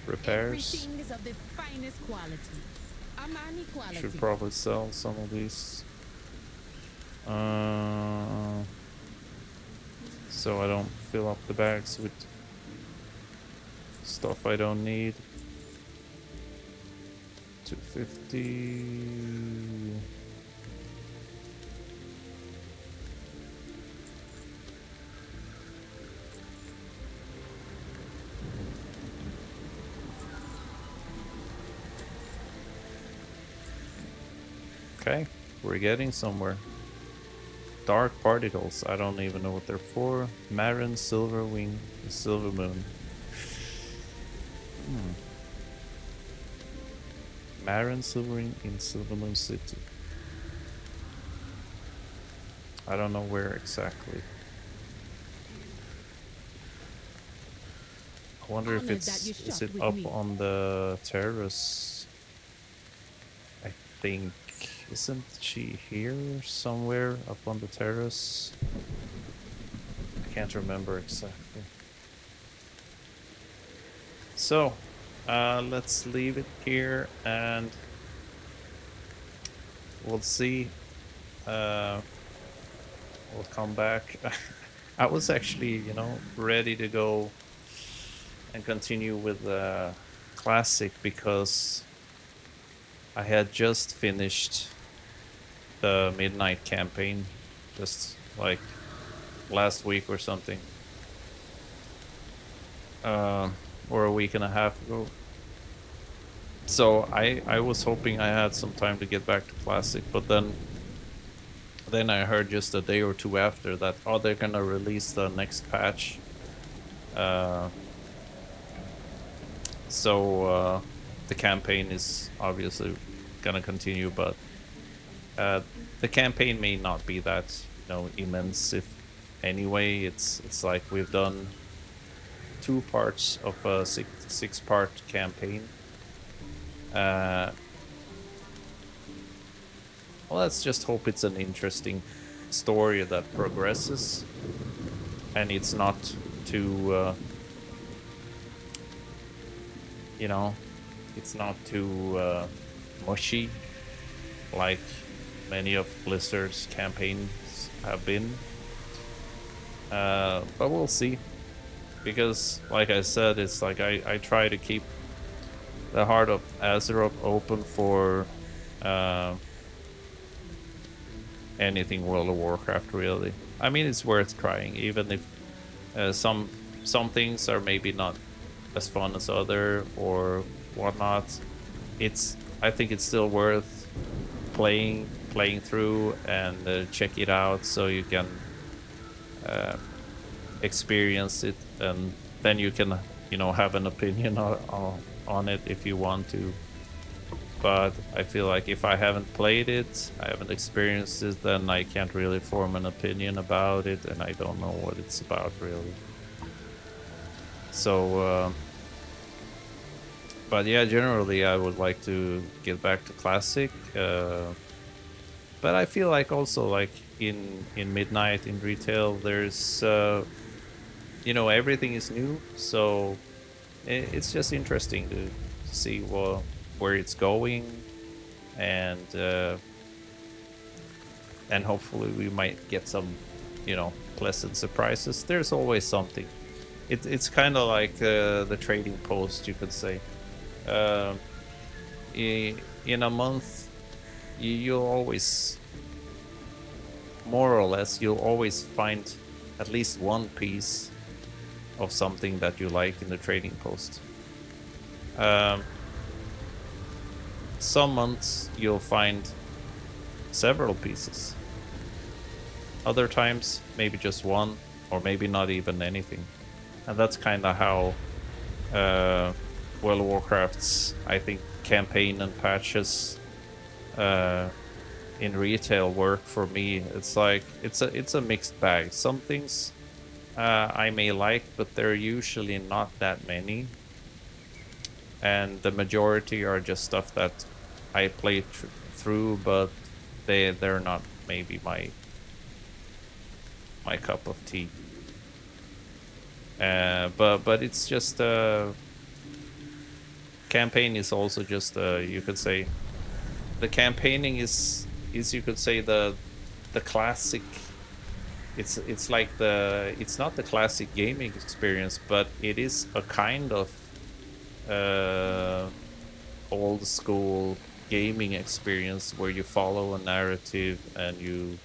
Repairs. Everything is of the finest quality. Amani quality. Should probably sell some of these. So I don't fill up the bags with stuff I don't need. 250. Okay, we're getting somewhere. Dark particles, I don't even know what they're for. Marin, Silver Wing, Silver Moon. Marin, Silver Wing in Silver Moon City. I don't know where exactly. I wonder if Honored that you is shot it with up me. on the terrace? I think, isn't she here somewhere up on the terrace? I can't remember exactly. So, let's leave it here and we'll see. We'll come back. I was actually, you know, ready to go and continue with the classic because I had just finished the midnight campaign just like last week or something. Or a week and a half ago. So I was hoping I had some time to get back to classic, but then I heard just a day or two after that, oh, they're gonna release the next patch. So the campaign is obviously gonna continue, but the campaign may not be that, you know, immense. If anyway, it's like we've done 2 parts of a six-part campaign. Well, let's just hope it's an interesting story that progresses, and it's not too, you know, it's not too mushy like many of Blizzard's campaigns have been. But we'll see, because like I said, it's like I try to keep the Heart of Azeroth open for anything World of Warcraft, really. I mean, it's worth trying, even if some things are maybe not as fun as other or whatnot. I think it's still worth playing through and check it out so you can experience it, and then you can, you know, have an opinion on it if you want to. But I feel like if I haven't played it, I haven't experienced it, then I can't really form an opinion about it, and I don't know what it's about, really. So, but yeah, generally I would like to get back to Classic. But I feel like also, like, in Midnight, in retail, there's, you know, everything is new, so it's just interesting to see where it's going, and hopefully we might get some, you know, pleasant surprises. There's always something. It's kind of like the trading post, you could say. In a month, you'll always, more or less, you'll always find at least one piece of something that you like in the trading post. Some months you'll find several pieces. Other times, maybe just one, or maybe not even anything. And that's kind of how World of Warcraft's, I think, campaign and patches in retail work for me. It's like it's a mixed bag. Some things I may like, but there are usually not that many, and the majority are just stuff that I play through, but they're not maybe my cup of tea. But it's just campaign is also just you could say the campaigning is you could say the classic. It's like it's not the classic gaming experience, but it is a kind of old school gaming experience where you follow a narrative and you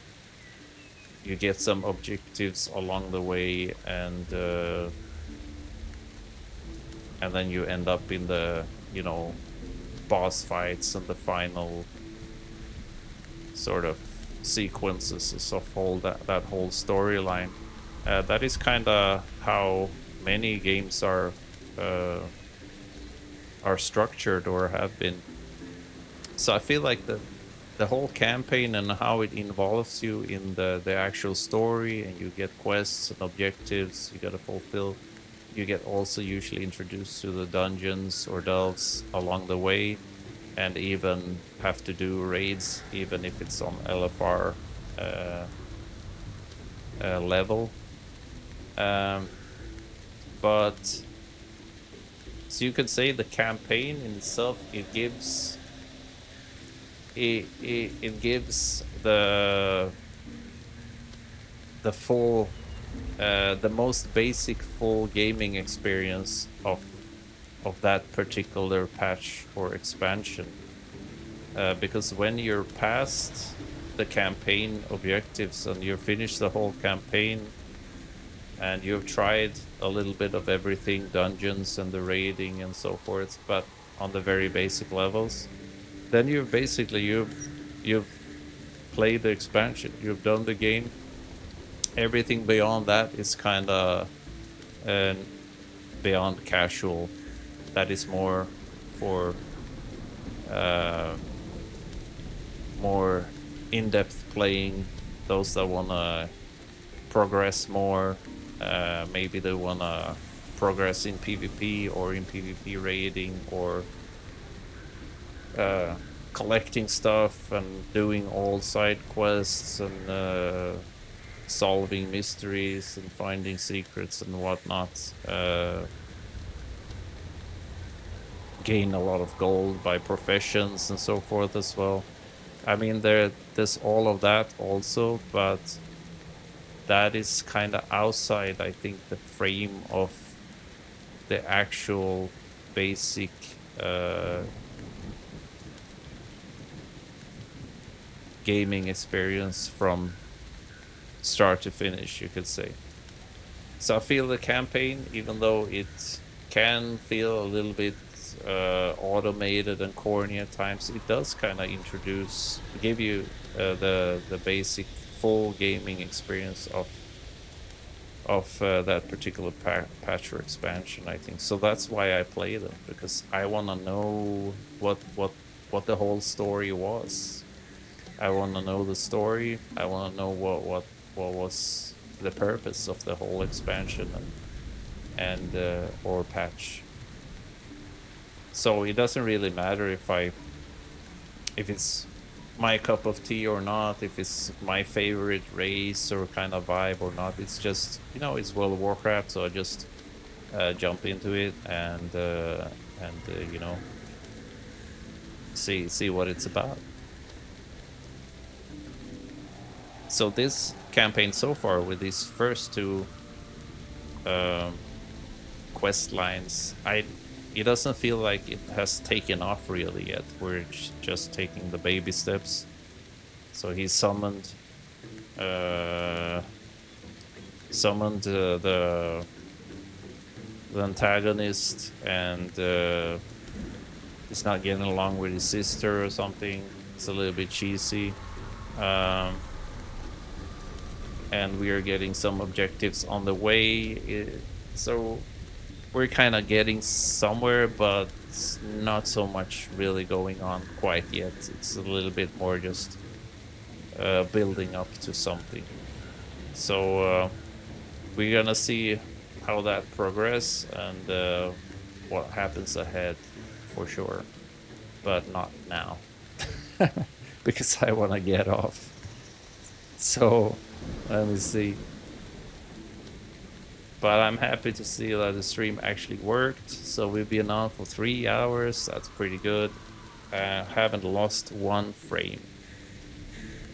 get some objectives along the way, and then you end up in the, you know, boss fights and the final sort of sequences of that whole storyline. That is kind of how many games are structured or have been. So I feel like the the whole campaign and how it involves you in the actual story, and you get quests and objectives you gotta fulfill. You get also usually introduced to the dungeons or delves along the way, and even have to do raids, even if it's on LFR level. But so you could say the campaign in itself, it gives the full the most basic full gaming experience of that particular patch or expansion, because when you're past the campaign objectives and you've finished the whole campaign and you've tried a little bit of everything, dungeons and the raiding and so forth, but on the very basic levels, then you've played the expansion, you've done the game. Everything beyond that is kind of beyond casual. That is more for more in-depth playing, those that want to progress more. Maybe they want to progress in PvP or in PvP raiding, or collecting stuff and doing all side quests and solving mysteries and finding secrets and whatnot. Gain a lot of gold by professions and so forth as well. I mean, there's all of that also, but that is kind of outside, I think, the frame of the actual basic gaming experience from start to finish, you could say. So I feel the campaign, even though it can feel a little bit automated and corny at times, it does kind of give you the basic full gaming experience of that particular patch or expansion, I think. So that's why I play them, because I want to know what the whole story was. I want to know the story. I want to know what was the purpose of the whole expansion and or patch. So it doesn't really matter if it's my cup of tea or not, if it's my favorite race or kind of vibe or not. It's just, it's World of Warcraft, so I just jump into it and see what it's about. So this campaign so far, with these first two quest lines, it doesn't feel like it has taken off really yet. We're just taking the baby steps. So he summoned the antagonist, and he's not getting along with his sister or something. It's a little bit cheesy. And we are getting some objectives on the way. So we're kind of getting somewhere, but not so much really going on quite yet. It's a little bit more just building up to something. So we're gonna see how that progress and what happens ahead for sure, but not now because I want to get off. So let me see. But I'm happy to see that the stream actually worked. So we've been on for 3 hours. That's pretty good. Haven't lost one frame.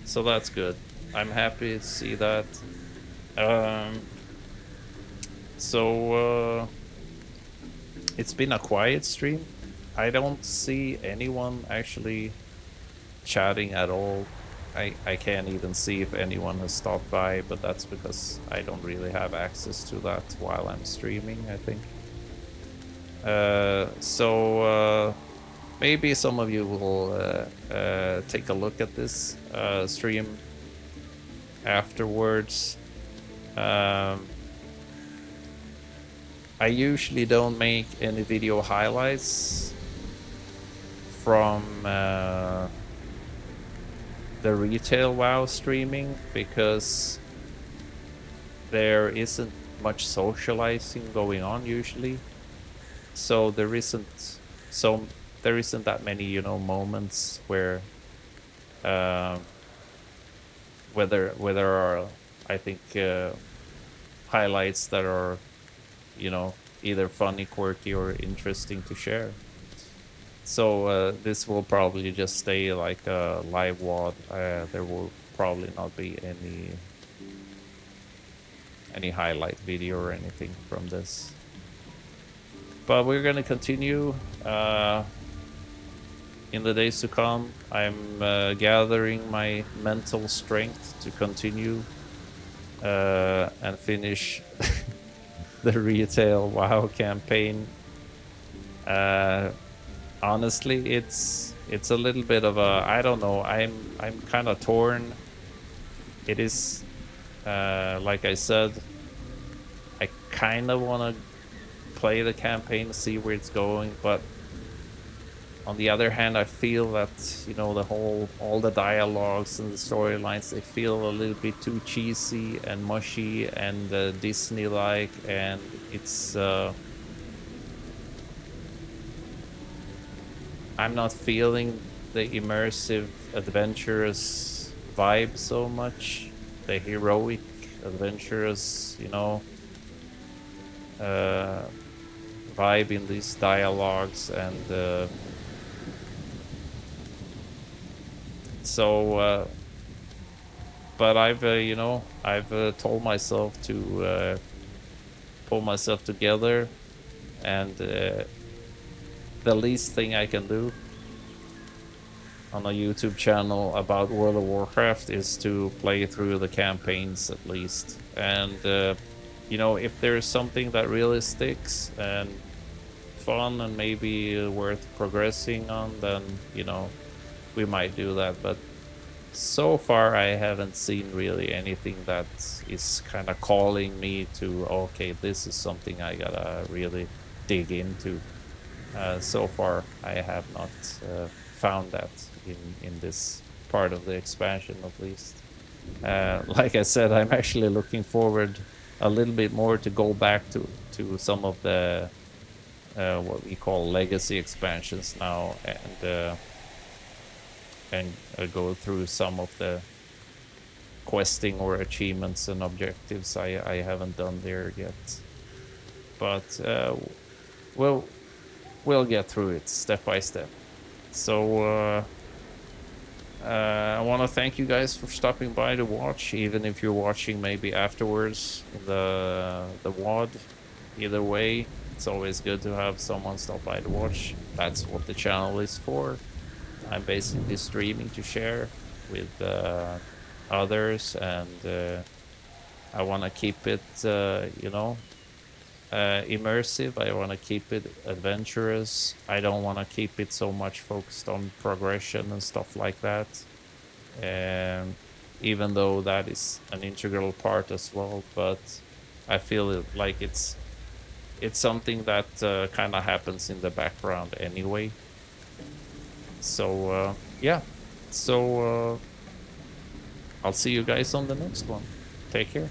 So that's good. I'm happy to see that. It's been a quiet stream. I don't see anyone actually chatting at all. I can't even see if anyone has stopped by, but that's because I don't really have access to that while I'm streaming, I think. Maybe some of you will take a look at this stream afterwards. I usually don't make any video highlights from the retail WoW streaming because there isn't much socializing going on usually. So there isn't that many, you know, moments where there are, I think, highlights that are, you know, either funny, quirky, or interesting to share. So this will probably just stay like a live WOD. There will probably not be any highlight video or anything from this. But we're gonna continue in the days to come. I'm gathering my mental strength to continue and finish the retail WoW campaign. Honestly, it's a little bit of a, I don't know, I'm kind of torn. It is like I said, I kind of want to play the campaign, see where it's going, but on the other hand, I feel that, you know, all the dialogues and the storylines, they feel a little bit too cheesy and mushy and Disney-like, and it's I'm not feeling the immersive, adventurous vibe so much. The heroic, adventurous, you know, vibe in these dialogues, and so. But I've, you know, I've told myself to pull myself together, and the least thing I can do on a YouTube channel about World of Warcraft is to play through the campaigns at least. And, you know, if there's something that really sticks and fun and maybe worth progressing on, then, you know, we might do that. But so far, I haven't seen really anything that is kind of calling me to, okay, this is something I gotta really dig into. So far, I have not found that in this part of the expansion, at least. Like I said, I'm actually looking forward a little bit more to go back to some of the what we call legacy expansions now, and go through some of the questing or achievements and objectives I haven't done there yet. But we'll get through it step by step. So I want to thank you guys for stopping by to watch, even if you're watching maybe afterwards in the WOD. Either way, it's always good to have someone stop by to watch. That's what the channel is for. I'm basically streaming to share with others, and I want to keep it, you know, immersive. I want to keep it adventurous. I don't want to keep it so much focused on progression and stuff like that. And even though that is an integral part as well, but I feel like it's something that kind of happens in the background anyway. So yeah, so I'll see you guys on the next one. Take care.